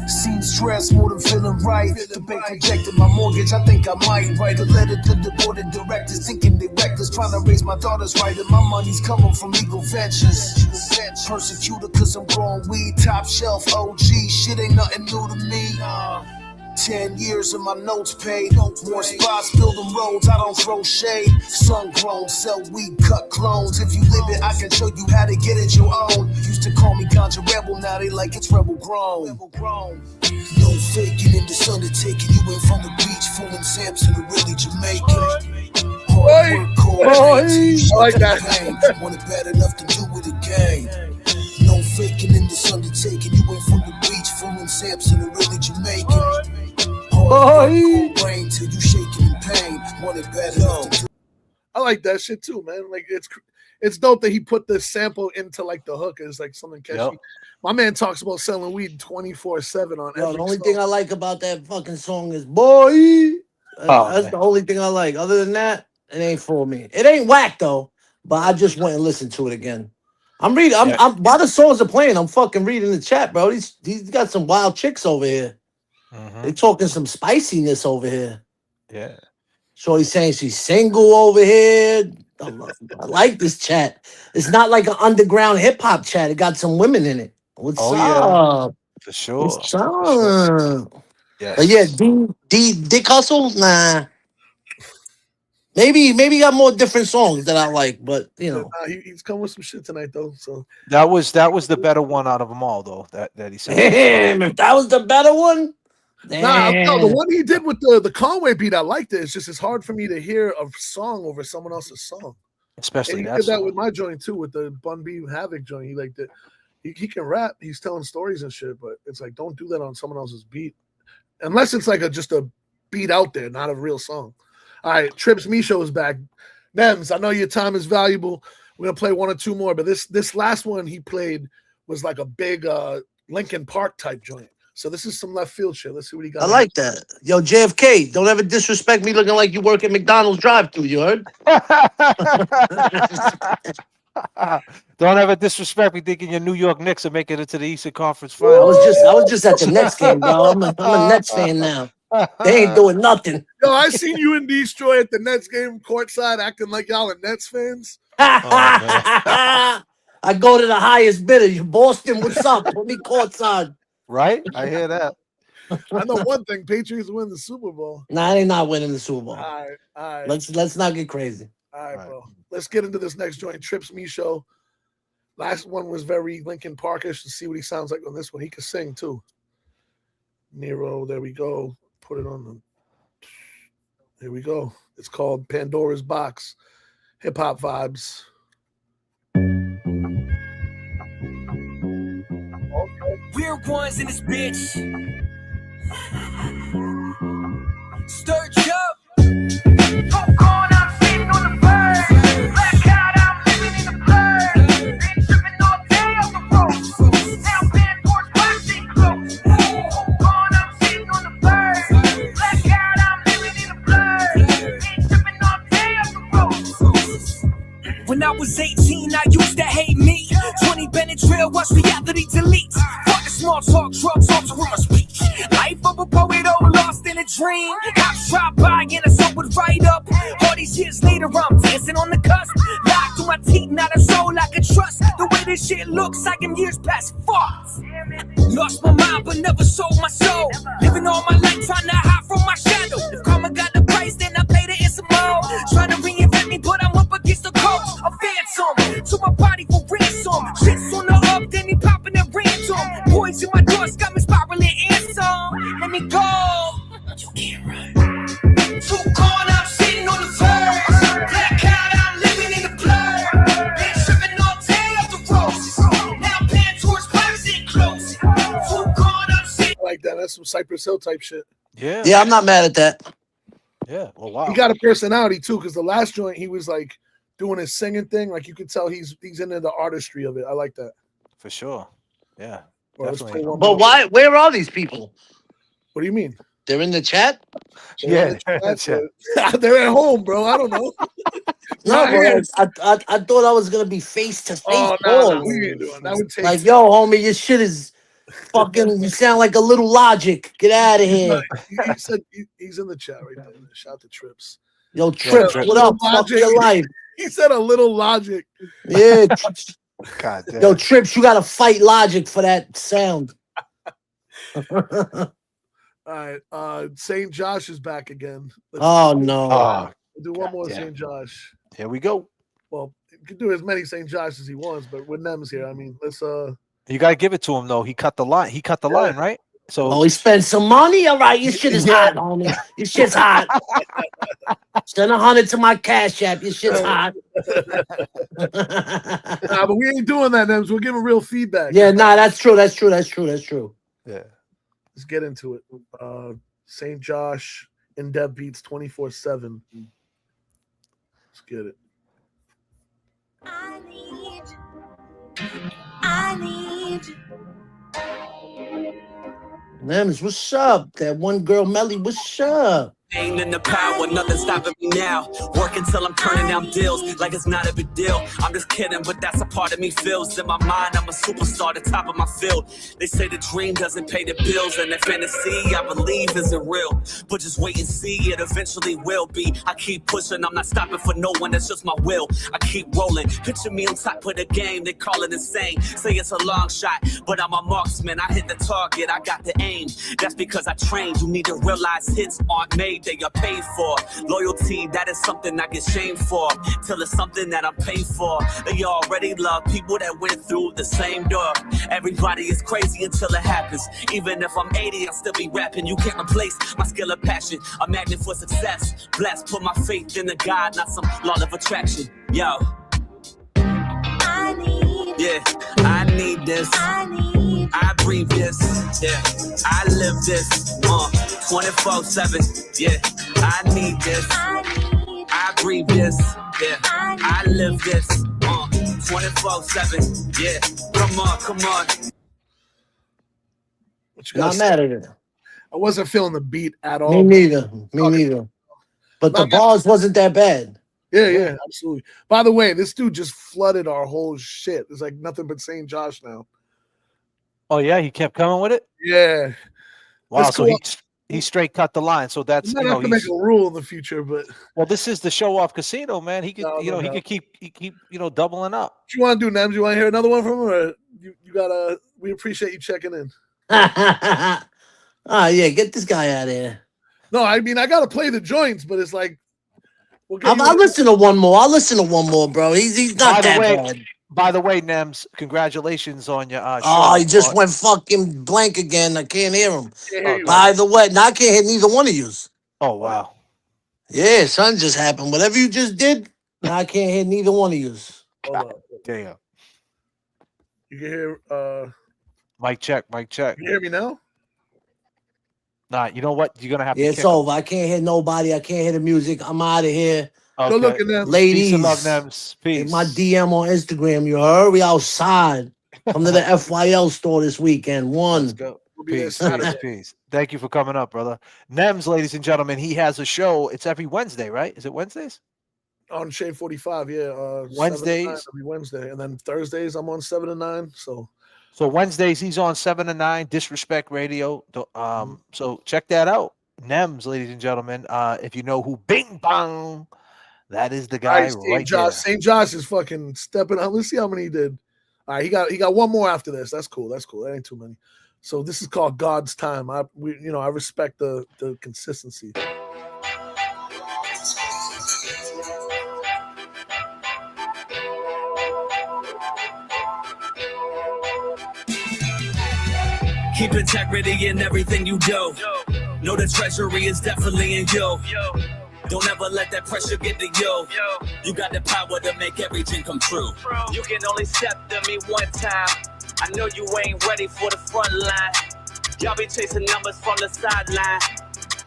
Seen stress more than feeling right. The bank rejected my mortgage, I think I might write a letter to the board of directors, thinking they reckless, trying to raise my daughters right. And my money's coming from legal ventures. Persecutor cause I'm growing weed, top shelf OG, shit ain't nothing new to me. 10 years of my notes paid. More spots, building roads, I don't throw shade. Sun grown, sell weed, cut clones. If you live it, I can show you how to get it your own. Used to call me ganja rebel, now they like it's rebel grown. No faking in this undertaking. You ain't from the beach, fooling Samson or really Jamaican. Hard work, coordination. I like that. Want it bad enough to do it again. No faking in this undertaking. You ain't from the beach, fooling Samson or really Jamaican. Brain till you shaking in pain. Want it bad enough to do. I like that shit too, man. Like it's dope that he put this sample into like the hook. It's like something catchy. Yep. My man talks about selling weed 24/7 on every The only song. thing I like about that fucking song is boy. That's the only thing I like. Other than that, it ain't for me. It ain't whack though, but I just went and listened to it again. I'm reading. I'm while the songs are playing, I'm fucking reading the chat, bro. He's got some wild chicks over here. They talking some spiciness over here. Yeah. Shorty's saying she's single over here. I like this chat. It's not like an underground hip hop chat. It got some women in it. What's up? Yeah. For sure. What's up? Yes. But yeah, Dick Hustle, nah. Maybe he got more different songs that I like, but you know. He's coming with some shit tonight though. So That was the better one out of them all, though. That he said. Damn, if that was the better one. No, the one he did with the Conway beat, I liked it. It's just it's hard for me to hear a song over someone else's song. Especially and he that did that song. with my joint too, with the Bun B Havoc joint. He liked it. He can rap. He's telling stories and shit, but it's like don't do that on someone else's beat, unless it's like just a beat out there, not a real song. All right, Trips Misho is back. Nems, I know your time is valuable. We're gonna play one or two more, but this last one he played was like a big Linkin Park type joint. So this is some left field shit. Let's see what he got. I like that. Yo, JFK, don't ever disrespect me looking like you work at McDonald's drive-thru, you heard? Don't ever disrespect me thinking your New York Knicks are making it to the Eastern Conference Finals. I was just at the Nets game, bro. I'm a Nets fan now. They ain't doing nothing. Yo, I seen you in Detroit at the Nets game courtside acting like y'all are Nets fans. I go to the highest bidder. You Boston, what's up? Put me courtside. Right? I hear that. I know one thing: Patriots win the Super Bowl. Nah, they not winning the Super Bowl. All right. Let's not get crazy. All right, bro. Let's get into this next joint. Trips Misho. Last one was very Linkin Parkish. To see what he sounds like on this one. He can sing too. Nero, there we go. Put it on the. Here we go. It's called Pandora's Box. Hip hop vibes. Weird ones in this bitch. Sturge up. Popcorn, I'm sitting on the bird. Black out, I'm living in the blur. Been tripping all day on the road. Now Pandora's box ain't closed. Popcorn, I'm sitting on the bird. Black out, I'm living in the blur. Been tripping all day on the road. I was 18, I used to hate me. 20 Benadryl, watch reality delete. Fuck the small talk, drugs, also with my speech. Life of a poet, all lost in a dream. Cops drive by and a soul would write up. All these years later, I'm dancing on the cusp. Locked through my teeth, not a soul I can trust. The way this shit looks, I am years past fucked. Lost my mind, but never sold my soul. Living all my life trying to hide from my shadow. If karma got the price, then I paid it in some more. Trying to reinvent me, but I'm up against the coast. A phantom, to my body for ransom. Shit's on the up, then he popping a random. Boys in my doors got me spiraling handsome. Let me go. You can't run. Too gone, I'm sitting on the verge. Black out, I'm living in the blur. Been tripping all day up the roses. Now paying towards privacy and close. Too gone, I'm sitting. I like that. That's some Cypress Hill type shit. Yeah. Yeah, I'm not mad at that. Yeah. Well, wow. He got a personality too, because the last joint he was like doing his singing thing. Like you could tell he's into the artistry of it. I like that. For sure. Yeah. Well, let's Definitely. play one But more. why? Where are these people? What do you mean? They're in the chat. They're in the chat. They're at home, bro. I don't know. No, Not bro, here. I thought I was gonna be face to face. Oh no, we ain't doing that. Would take Like, yo, homie, your shit is fucking. You sound like a little Logic. Get out of here. He said he's in the chat right there. Shout out to Trips. Yo, Trips, what up? Fuck your life. He said a little Logic. Yeah. God damn. Yo, Trips, you gotta fight Logic for that sound. All right, St. Josh is back again. Oh no. We'll do one more damn. St. Josh. Here we go. Well, you can do as many St. Josh as he wants, but with Nems here, I mean, let's You gotta give it to him though. He cut the line. He cut the line, right? So Oh, he spent some money. All right, your shit is hot, homie. Your shit's hot. Send 100 to my Cash App. Your shit's hot. nah, but we ain't doing that, Nems. We'll give him real feedback. Yeah, nah, that's true. That's true. That's true. That's true. Yeah. Let's get into it. St. Josh in depth beats 24/7. Let's get it. I need. Nems, what's up? That one girl, Melly, what's up? Ain't in the power, nothing stopping me now. Working till I'm turning down deals like it's not a big deal. I'm just kidding, but that's a part of me feels. In my mind, I'm a superstar, the top of my field. They say the dream doesn't pay the bills, and the fantasy I believe isn't real. But just wait and see, it eventually will be. I keep pushing, I'm not stopping for no one, that's just my will. I keep rolling, picture me on top of the game. They call it insane, say it's a long shot, but I'm a marksman. I hit the target, I got the aim. That's because I trained. You need to realize hits aren't made, they are paid for. Loyalty, that is something I get shamed for, till it's something that I'm paid for. They already love people that went through the same door. Everybody is crazy until it happens. Even if I'm 80, I'll still be rapping. You can't replace my skill or passion. A magnet for success. Blessed, put my faith in the God, not some law of attraction. Yo. I need. Yeah, I need this. I breathe this. Yeah, I live this. 24/7. Yeah, I need this. I breathe this. Yeah, I live this. 24/7. Yeah, come on, come on. Not mad at it. I wasn't feeling the beat at all. Me neither. Me neither. But the bars wasn't that bad. Yeah, absolutely. By the way, this dude just flooded our whole shit. It's like nothing but St. Josh now. Oh yeah, he kept coming with it. Yeah. Wow. That's So cool. he straight cut the line. So that's I'm not have to make a rule in the future, but well, this is the Showoff Casino, man. He could he could keep doubling up. what you want to do, Nems? You want to hear another one from him, or you gotta? We appreciate you checking in. Yeah, get this guy out of here. No, I mean I gotta play the joints, but it's like I'll listen to one more. I'll listen to one more, bro. He's not that bad. By the way, Nems, congratulations on your Oh, show. he just went fucking blank again. I can't hear him. Can't hear you. By the way, now I can't hear neither one of you. Oh wow. Yeah, something just happened. Whatever you just did, now I can't hear neither one of you. Damn. You can hear. Mic check. Mic check. You hear me now? Nah, you know what? You're gonna have to. Yeah, it's kick him. over. I can't hear nobody. I can't hear the music. I'm out of here. Okay. Good looking, Nems. Ladies, Peace and love, Nems. hit Peace. my DM on Instagram. You heard? We outside. Come to the FYL store this weekend. Let's go. We'll be there Peace, Saturday. peace. Thank you for coming up, brother. Nems, ladies and gentlemen, he has a show. It's every Wednesday, right? Is it Wednesdays? On Shade 45, yeah. 7 to 9 Wednesdays? every Wednesday, and then Thursdays I'm on 7 to 9. So Wednesdays he's on 7 to 9 Disrespect Radio. So check that out. Nems, ladies and gentlemen. If you know who Bing Bong, that is the guy right there. St. Josh is fucking stepping up. Let's see how many he did. All right, he got one more after this. That's cool. That ain't too many. So this is called God's Time. I respect the consistency. Keep integrity in everything you do. Know the treasury is definitely in you. Don't ever let that pressure get to you. You got the power to make everything come true. You can only step to me one time. I know you ain't ready for the front line. Y'all be chasing numbers from the sideline.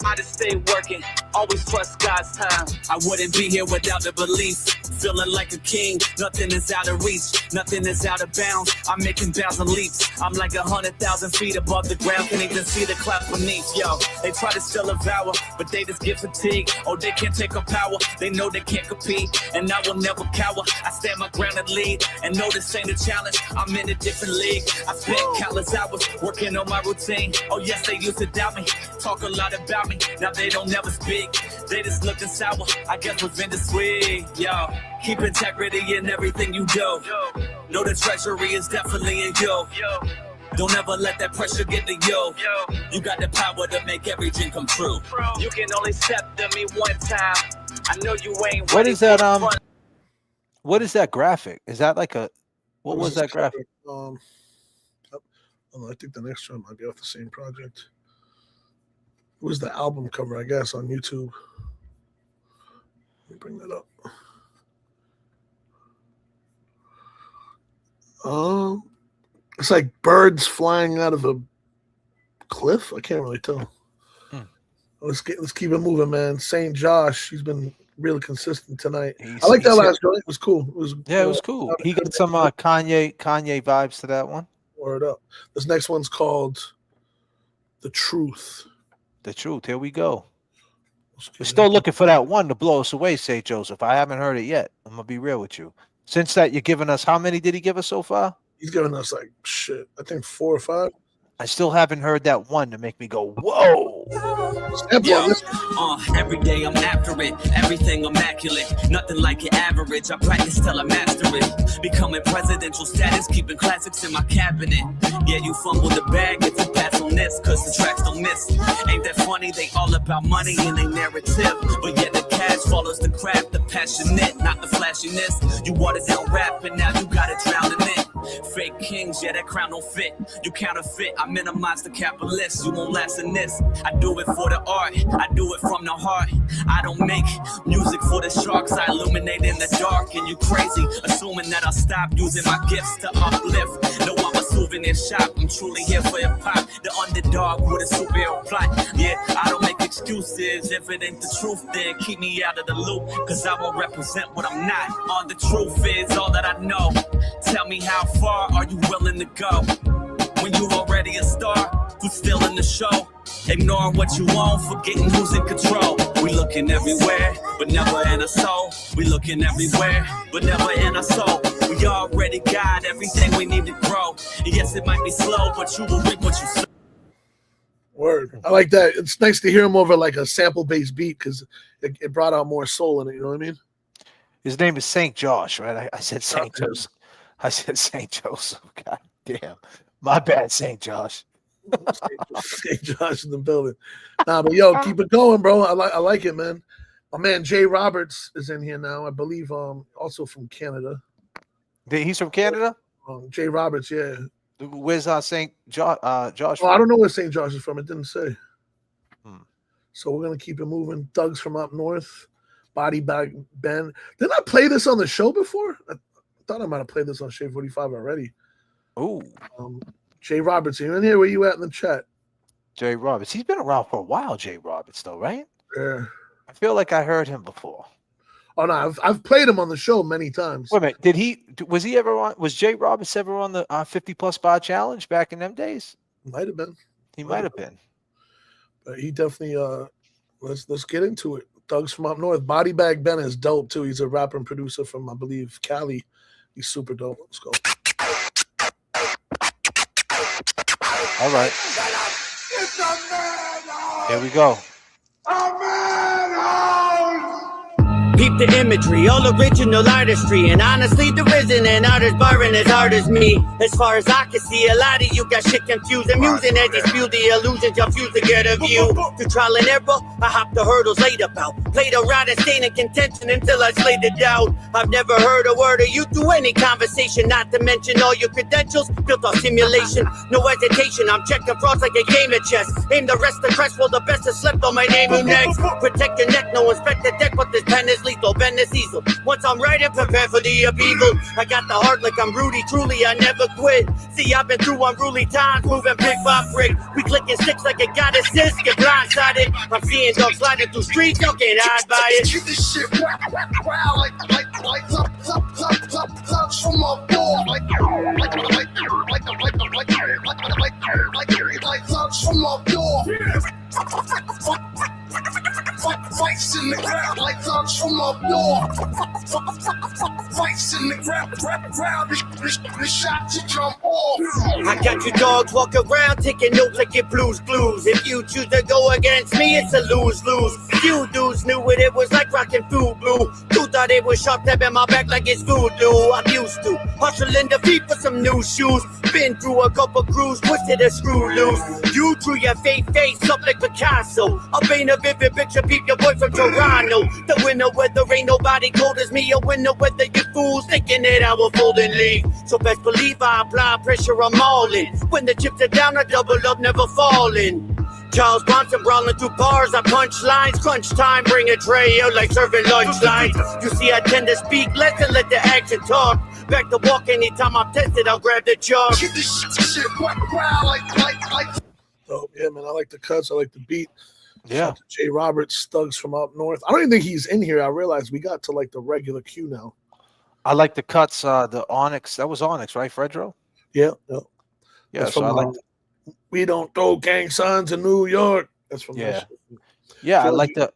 I just stay working, always trust God's time. I wouldn't be here without the belief. Feeling like a king, nothing is out of reach, nothing is out of bounds. I'm making bounds and leaps. I'm like 100,000 feet above the ground, can't even see the clouds beneath. Yo, they try to still devour, but they just get fatigued. Oh, they can't take up power, they know they can't compete, and I will never cower. I stand my ground and lead, and know this ain't a challenge. I'm in a different league. I spent countless hours working on my routine. Oh yes, they used to doubt me, talk a lot about me. Now they don't never speak, they just looking sour. I guess revenge is sweet. Yo, keep integrity in everything you do. Know the treasury is definitely in you. Don't ever let that pressure get to you. You got the power to make everything come true. You can only step to me one time. I know you ain't. What is that? What is that graphic? Is that like a? What was that graphic? I think the next one might be off the same project. It was the album cover, I guess, on YouTube. Let me bring that up. It's like birds flying out of a cliff. I can't really tell. Let's keep it moving, man. St. Josh, he's been really consistent tonight. I like that last joint. It was cool. It was cool. He got some Kanye vibes to that one. Word up. This next one's called The Truth. The Truth. Here we go. We're still looking for that one to blow us away, St. Joseph. I haven't heard it yet. I'm gonna be real with you. Since that, you're giving us, how many did he give us so far? He's given us like shit. I think 4 or 5. I still haven't heard that one to make me go, whoa. Yo, every day I'm after it, everything immaculate, nothing like your average. I practice till I master it. Becoming presidential status, keeping classics in my cabinet. Yeah, you fumble the bag if you pass on this, cause the tracks don't miss. Ain't that funny? They all about money and they narrative, but yet the cash follows the craft, the passionate, not the flashiness. You watered down rap and now you gotta drown in it. Fake kings, yeah, that crown don't fit. You counterfeit, I minimize the capitalists. You won't last in this. I do it for the art, I do it from the heart. I don't make music for the sharks, I illuminate in the dark. And you crazy, assuming that I'll stop using my gifts to uplift. No, I'm a souvenir shop, I'm truly here for hip hop. The underdog with a superhero plot. Yeah, I don't make excuses. If it ain't the truth, then keep me out of the loop, cause I won't represent what I'm not. All the truth is all that I know. Tell me, how far are you willing to go? When you already a star, who's still in the show? Ignoring what you want, forgetting who's in control. We looking everywhere, but never in our soul. We looking everywhere, but never in our soul. We already got everything we need to grow. And yes, it might be slow, but you will reap what you sow. Word. I like that. It's nice to hear him over like a sample-based beat because it brought out more soul in it. You know what I mean? His name is St. Josh, right? I said St. Joseph. I said St. Joseph. God damn. My bad, St. Josh. St. Josh in the building. Nah, but yo, keep it going, bro. I like it, man. My man Jay Roberts is in here now. I believe also from Canada. He's from Canada? Jay Roberts, yeah. Where's St. Josh? Josh I don't know where St. Josh is from. It didn't say. So we're gonna keep it moving. Doug's from up north. Body Bag Ben. Didn't I play this on the show before? I thought I might have played this on Shade 45 already. Oh. Jay Roberts, you in here? Where you at in the chat? Jay Roberts. He's been around for a while, Jay Roberts, though, right? Yeah. I feel like I heard him before. Oh no, I've played him on the show many times. Wait a minute, was he ever on? Was Jay Roberts ever on the 50+ bar challenge back in them days? Might have been. He might have been. But he definitely. Let's get into it. Thugs from Up North. Body Bag Ben is dope too. He's a rapper and producer from, I believe, Cali. He's super dope. Let's go. All right. Here we go. Peep the imagery, all original artistry. And honestly, there isn't an artist barring as hard as me. As far as I can see, a lot of you got shit confused. Amusing as you spew the illusions, y'all fuse to get a view. Through trial and error, I hopped the hurdles laid about. Played around and stayed in contention until I slayed it out. I've never heard a word of you through any conversation. Not to mention all your credentials, built on simulation. No hesitation, I'm checking frauds like a game of chess. Aim the rest of the crest, well the best has slept on my name who next. Protect your neck, no inspect the deck, but this pen is lethal, bend this easel. Once I'm ready, prepare for the upheaval. I got the heart like I'm Rudy, truly I never quit. See, I've been through unruly times, moving brick by brick. We clicking sticks like a goddess sis, get blindsided. I'm seeing dogs sliding through streets, y'all can't hide by it. Keep this shit wow, like thugs from up north, like thugs from up north. Fights in the ground like thugs from up north. Fights in the ground, the shot to jump off. I got you dogs walk around taking notes like your blues clues. If you choose to go against me, it's a lose-lose. Few dudes knew what it was like rocking food blue. You thought it was sharp tapping my back like it's voodoo. I'm used to hustling the feet for some new shoes. Been through a couple crews, twisted a screw loose. You drew your fake face up like Picasso. I'll paint a vivid picture, peep your boy from Toronto. The winter weather ain't nobody cold as me. A winter weather, you fools thinking that I will fold and leave. So best believe I apply pressure, I'm all in. When the chips are down, I double up, never falling. Charles Bronson brawling through bars, I punch lines. Crunch time, bring a tray out like serving lunch lines. You see, I tend to speak less and let the action talk. Back to walk anytime I'm tested, I'll grab the chalk. Keep this shit wow, like. Oh, yeah, man, I like the cuts. I like the beat. Yeah. Shout out to Jay Roberts, Thugs from Up North. I don't even think he's in here. I realized we got to like the regular queue now. I like the cuts. The Onyx. That was Onyx, right, Fredro? Yeah. Yeah. That's So from, I like. We don't throw gang signs in New York. That's from Yeah. that shit. Yeah, I like the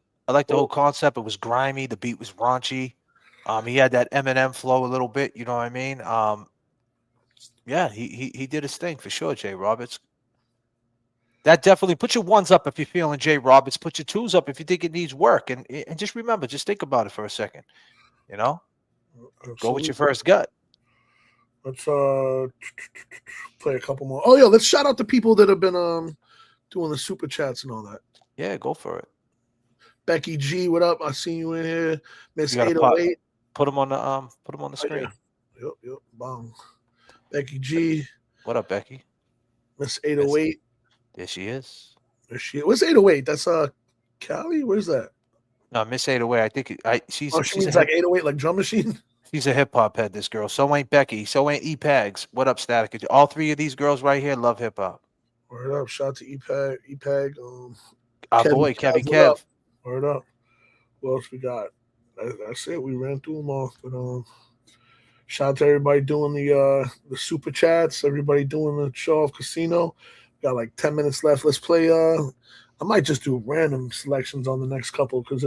whole concept. It was grimy. The beat was raunchy. He had that Eminem flow a little bit. You know what I mean? Yeah, he did his thing for sure. Jay Roberts. That definitely put your ones up if you're feeling Jay Roberts. Put your twos up if you think it needs work. And just remember, just think about it for a second. You know, go with your first gut. Let's play a couple more. Oh yeah, let's shout out the people that have been doing the super chats and all that. Yeah, go for it. Becky G, what up? I seen you in here. Miss You gotta 808. Put them on the screen. Yep. Bong. Becky G. What up, Becky? Miss 808. There she is. There she is. What's 808? That's Cali? Where's that? No, Miss 808. I think she's. Oh, she means like 808, like drum machine. She's a hip hop head. This girl. So ain't Becky. So ain't E-Pags. What up, Statik? All three of these girls right here love hip hop. Word up. Shout out to E-Pag. Our boy Kevin Kev. Word up. What else we got? That's it. We ran through them all. But shout out to everybody doing the super chats. Everybody doing the Showoff Casino. Got like 10 minutes left. Let's play. I might just do random selections on the next couple because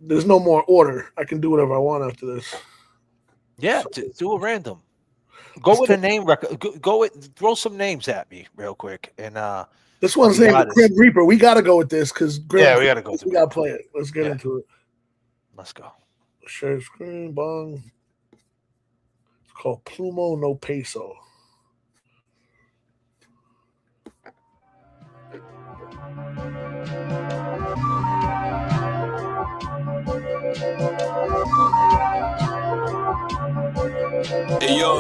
there's no more order. I can do whatever I want after this. Yeah, do a random. Go with a name record. Go with throw some names at me real quick. And this one's named Grim Reaper. We gotta go with this because we gotta go. We gotta play it. Let's get into it. Let's go. Share screen, bong. It's called Plumo No Peso. Hey yo,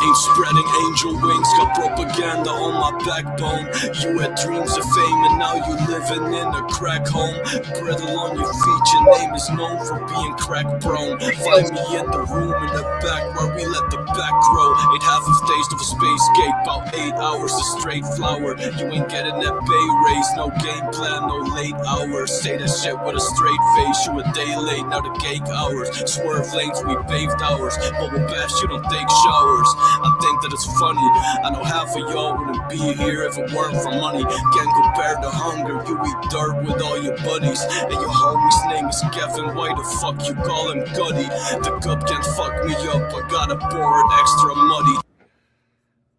ain't spreading angel wings, got propaganda on my backbone. You had dreams of fame and now you living in a crack home. Brittle on your feet, your name is known for being crack prone. Find me in the room in the back where we let the back grow. 8.5 days to a space gate, about 8 hours of straight flour. You ain't getting that pay raise, no game plan, no late hours. Say that shit with a straight face, you a day late, now the cake hours. Swerve lanes, we paved ours. Bubble baths, you don't take showers. I think that it's funny. I know half of y'all wouldn't be here if it weren't for money. Can't compare to hunger. You eat dirt with all your buddies, and your homie's name is Kevin. Why the fuck you call him Gutty? The cup can't fuck me up. I gotta pour it extra muddy.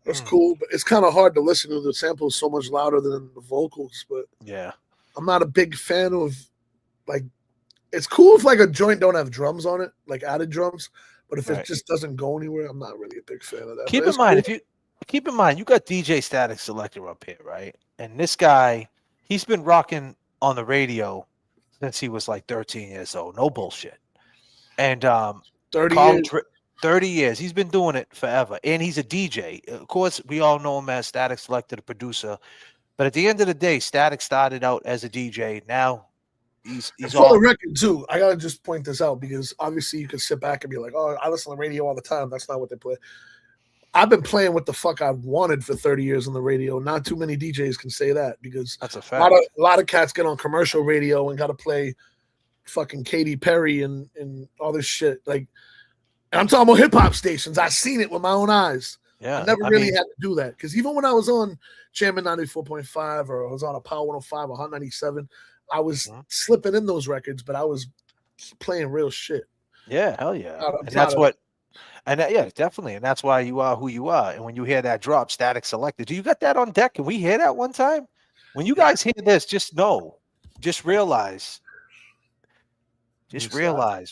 That's cool, but it's kind of hard to listen to. The sample is so much louder than the vocals, but yeah, I'm not a big fan of, like, it's cool if like a joint don't have drums on it, like added drums, but if it just doesn't go anywhere, I'm not really a big fan of that. Keep in mind, you got DJ Statik Selector up here, right? And this guy, he's been rocking on the radio since he was like 13 years old. No bullshit. And 30 years. He's been doing it forever. And he's a DJ. Of course, we all know him as Statik Selector, the producer. But at the end of the day, Statik started out as a DJ. Now he's for the record too. I gotta just point this out because obviously you can sit back and be like, "Oh, I listen to the radio all the time." That's not what they play. I've been playing what the fuck I wanted for 30 years on the radio. Not too many DJs can say that because that's a fact. A lot of cats get on commercial radio and got to play fucking Katy Perry and all this shit. Like, and I'm talking about hip hop stations. I've seen it with my own eyes. Yeah, I never really had to do that because even when I was on Jammin' 94.5 or I was on a Power 105 or Hot 97, I was slipping in those records, but I was playing real shit. Yeah, hell yeah. And that's what. And yeah, definitely. And that's why you are who you are. And when you hear that drop, Statik Selector, do you got that on deck? Can we hear that one time? When you guys hear this, just realize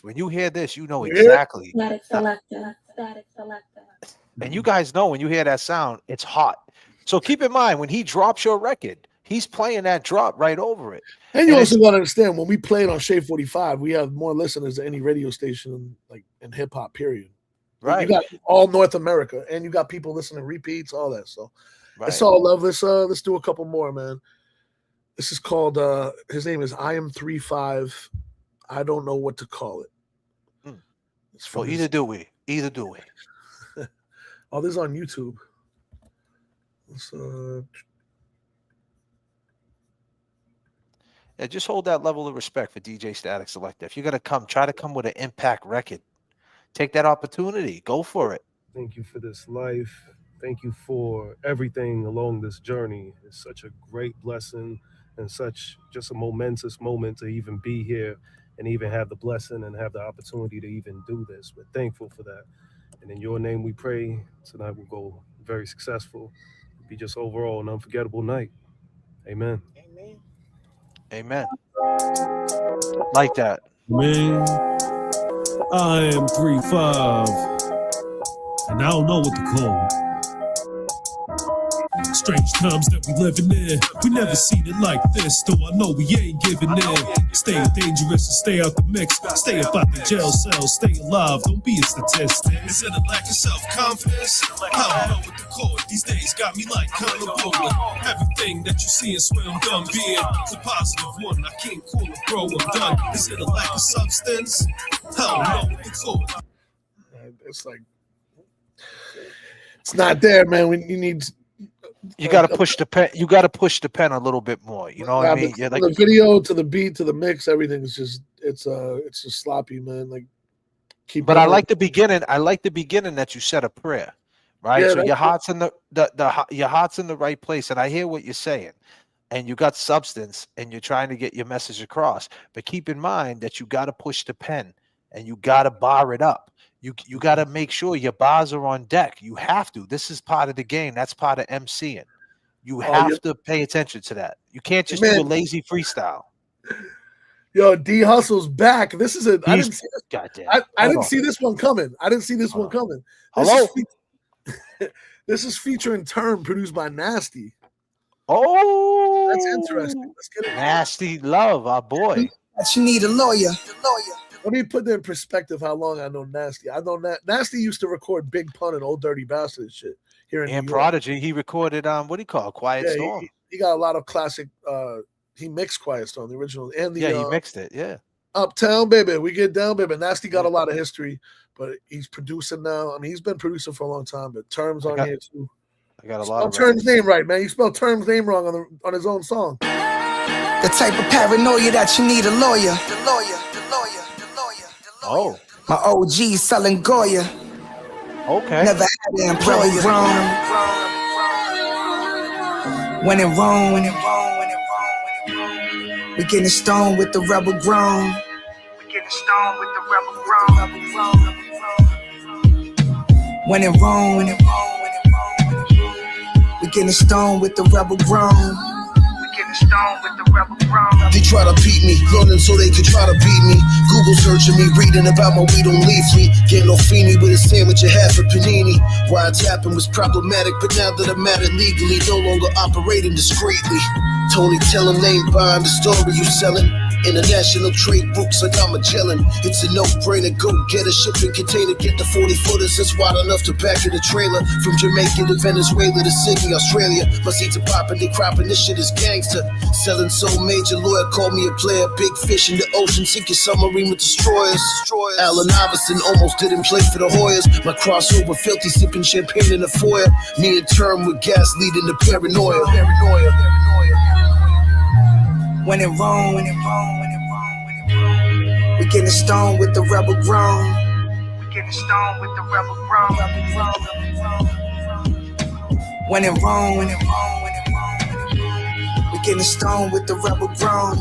when you hear this, you know exactly. Statik Selector. And you guys know when you hear that sound, it's hot. So keep in mind, when he drops your record, he's playing that drop right over it. And you also got to understand, when we play it on Shade 45, we have more listeners than any radio station in hip hop, period. Right. You got all North America, and you got people listening repeats, all that. So it's all love. Let's do a couple more, man. This is called his name is I Am 35. I don't know what to call it. Well, either do we. Oh, this is on YouTube. Yeah, just hold that level of respect for DJ Statik Selector. If you're gonna try to come with an impact record. Take that opportunity. Go for it. Thank you for this life. Thank you for everything along this journey. It's such a great blessing and such just a momentous moment to even be here and even have the blessing and have the opportunity to even do this. We're thankful for that. And in your name we pray tonight will go very successful. Be just overall an unforgettable night. Amen. Amen. Like that. Man. I am 3-5, and I don't know what to call it. Strange times that we living in. We never seen it like this, though I know we ain't giving in. Stay dangerous and stay out the mix. Stay up out the jail cell, stay alive, don't be a statistic. Is it a lack of self-confidence? I don't know what to call it. These days got me like color rolling. Everything that you see is where I'm done being. It's a positive one, I can't call it bro, I'm done. Is it a lack of substance? I don't know what to call it. It's like, it's not there, man. You got to push the pen. You got to push the pen a little bit more. You know what I mean? Yeah, like the video to the beat to the mix, everything is just it's just sloppy, man. Like But I like the beginning. I like the beginning that you said a prayer, right? Yeah, so your heart's in your heart's in the right place, and I hear what you're saying. And you got substance, and you're trying to get your message across. But keep in mind that you got to push the pen, and you got to bar it up. You got to make sure your bars are on deck. You have to. This is part of the game. That's part of MCing. You have to pay attention to that. You can't just do a lazy freestyle. Yo, D Hustle's back. This is I didn't see this. Goddamn. I didn't see this one coming. Hello? This is featuring Term, produced by Nasty. Oh, that's interesting. Let's get it. Nasty Love, our boy. You need a lawyer. Let me put that in perspective how long I know Nasty. I know Nasty used to record Big Pun and Old Dirty Bastard shit here in New York. Prodigy. He recorded what do you call it? Quiet Storm. He got a lot of classic. He mixed Quiet Storm, the original, and the he mixed it. Yeah. Uptown Baby, we get down, baby. Nasty got a lot of history, but he's producing now. I mean, he's been producing for a long time, but Term's on here too. I got a lot of Term's name right, man. You spelled Term's name wrong on his own song. The type of paranoia that you need a lawyer. Oh. My OG selling Goya. Okay. Never had to employ you. When in Rome, we getting stoned with the rebel grown. When in Rome, we getting stoned with the rebel grown. They try to beat me, learning so they could try to beat me. Google searching me, reading about my weed on Leafly. Getting off Feeny with a sandwich and half a panini. Wiretapping was problematic, but now that I'm at it legally, no longer operating discreetly. Tony, tell him they ain't buying the story you selling. International trade routes like I'm Magellan. It's a no-brainer, go get a shipping container. Get the 40-footers that's wide enough to back in the trailer. From Jamaica to Venezuela to Sydney, Australia. My seeds are popping, they cropping, this shit is gangster. Selling so major, lawyer called me a player. Big fish in the ocean, sinking submarine with destroyers. Allen Iverson almost didn't play for the Hoyas. My crossover filthy, sipping champagne in the foyer. Me in term with gas leading to paranoia. When in Rome, we getting stoned with the rebel grown. When in Rome, we getting stoned with the rebel grown.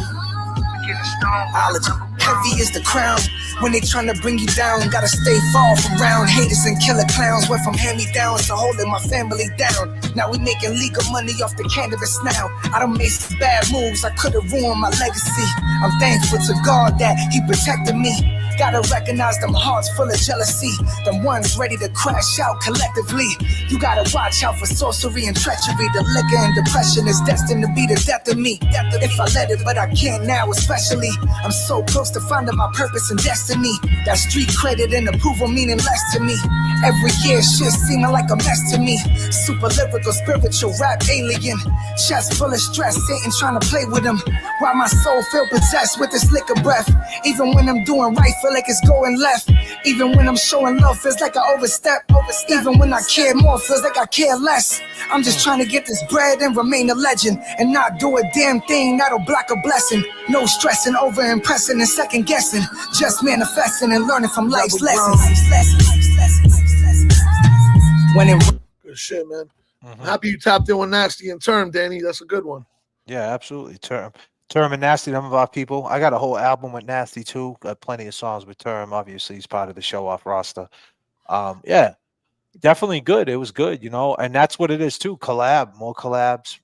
Heavy is the crown. When they tryna bring you down, gotta stay far from round haters and killer clowns. Went from hand-me-downs to holding my family down. Now we making legal money off the cannabis now. I done made some bad moves, I could've ruined my legacy. I'm thankful to God that He protected me. Gotta recognize them hearts full of jealousy. Them ones ready to crash out collectively. You gotta watch out for sorcery and treachery. The liquor and depression is destined to be the death of me. If I let it, but I can't now especially. I'm so close to finding my purpose and destiny. That street credit and approval meaning less to me. Every year shit seeming like a mess to me. Super lyrical, spiritual rap alien. Chest full of stress, Satan trying to play with him. While my soul feel possessed with this liquor breath. Even when I'm doing right, feel like it's going left. Even when I'm showing love, feels like I overstep. Even when I care more, feels like I care less. I'm just trying to get this bread and remain a legend. And not do a damn thing that'll block a blessing. No stressing, over impressing and second guessing. Just manifesting and learning from life's lessons. When it Good shit, man. Happy you tapped in with Nasty and Term, Danny. That's a good one. Yeah, absolutely. Term and Nasty, them of our people. I got a whole album with Nasty too. Got plenty of songs with Term. Obviously, he's part of the Showoff roster. Yeah, definitely good. It was good, you know, and that's what it is too. Collab, more collabs.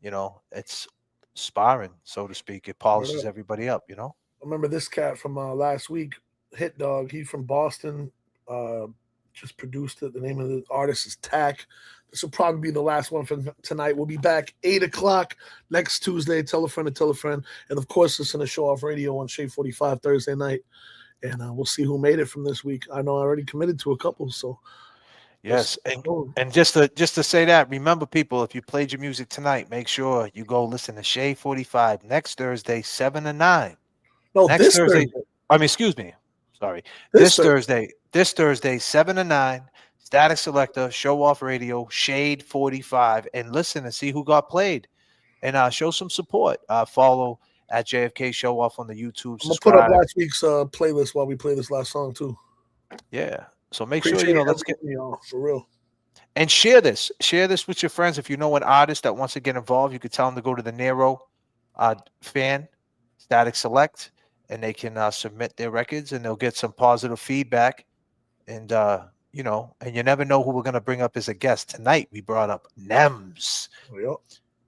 You know, it's sparring, so to speak. It polishes everybody up, you know. I remember this cat from last week, Hit Dog. He's from Boston. Just produced it. The name of the artist is Tack. This will probably be the last one for tonight. We'll be back 8 o'clock next Tuesday. Tell a friend to tell a friend. And, of course, listen to Showoff Radio on Shade 45 Thursday night. And we'll see who made it from this week. I know I already committed to a couple. So, yes. And just to say that, remember, people, if you played your music tonight, make sure you go listen to Shade 45 next Thursday, 7 to 9. No, next this Thursday. Thursday. I mean, excuse me. Sorry. This Thursday, 7 to 9. Static Selector, Showoff Radio, Shade 45, and listen and see who got played, and show some support. Follow at JFK Showoff on the YouTube. I'm gonna put up last week's playlist while we play this last song too. Yeah, so make sure let's get y'all for real, and share this with your friends. If you know an artist that wants to get involved, you could tell them to go to the Nero fan Static Select, and they can submit their records, and they'll get some positive feedback, and you know, and you never know who we're going to bring up as a guest. Tonight, we brought up Nems. Yep.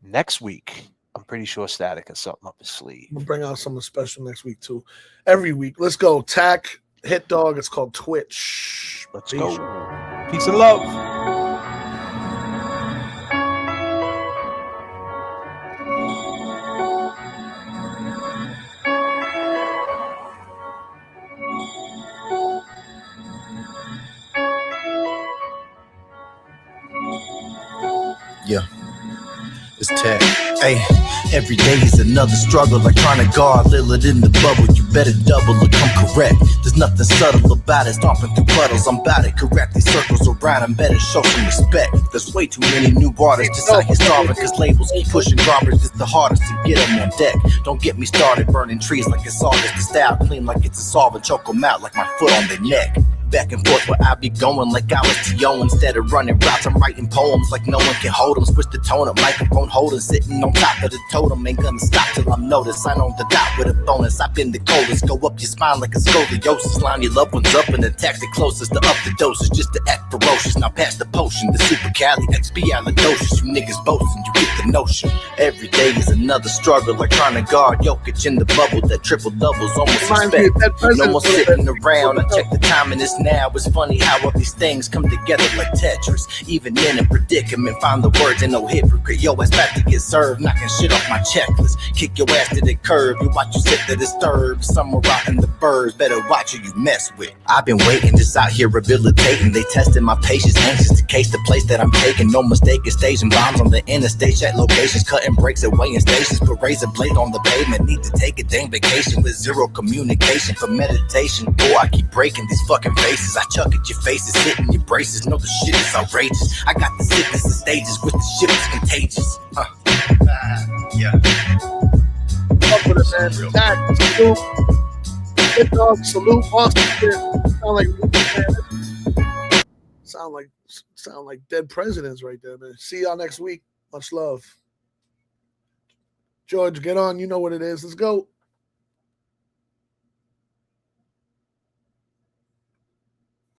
Next week, I'm pretty sure Static has something up his sleeve. We'll bring out something special next week, too. Every week. Let's go. Tack, Hit Dog. It's called Twitch. Let's go. Peace and love. Yeah, it's Tech. Hey, every day is another struggle, like trying to guard Lillard in the bubble. You better double or come correct. There's nothing subtle about it, stomping through puddles. I'm about it, correct these circles around. I'm better, show some respect. There's way too many new artists, just out here starving, cause labels keep pushing garbage. It's the hardest to get them on deck. Don't get me started burning trees like it's August. The style clean like it's a solvent, choke them out like my foot on their neck. Back and forth where I be going like I was T.O. Instead of running routes, I'm writing poems like no one can hold them. Switch the tone up, microphone holder, sitting on top of the totem. Ain't gonna stop till I'm noticed. Sign on the dot with a bonus. I've been the coldest. Go up your spine like a scoliosis. Line your loved ones up and attack the closest to up the doses. Just to act ferocious. Now pass the potion. The super Cali expialidocious. You niggas boasting, you get the notion. Every day is another struggle, like trying to guard Jokic in the bubble. That triple doubles almost expect. No more sitting around. I check the time and it's now. It's funny how all these things come together like Tetris. Even in a predicament, find the words and no hypocrite. Yo, ass about to get served, knocking shit off my checklist. Kick your ass to the curb. You watch you sit to disturb. Somewhere out in the birds, better watch who you mess with. I've been waiting, just out here rehabilitating. They testing my patience, anxious to case the place that I'm taking. No mistake, it's staging bombs on the interstate. At locations, cutting breaks at weighing stations. Put razor blade on the pavement. Need to take a dang vacation with zero communication for meditation. Boy, I keep breaking these fucking faces. I chuck at your faces, sit in your braces. No, the shit is outrageous. I got the sickness in stages, with the shit is contagious. Yeah. Up with it, man. Stack, salute. Good dog, salute. Sound like dead presidents right there, man. See y'all next week. Much love. George, get on. You know what it is. Let's go.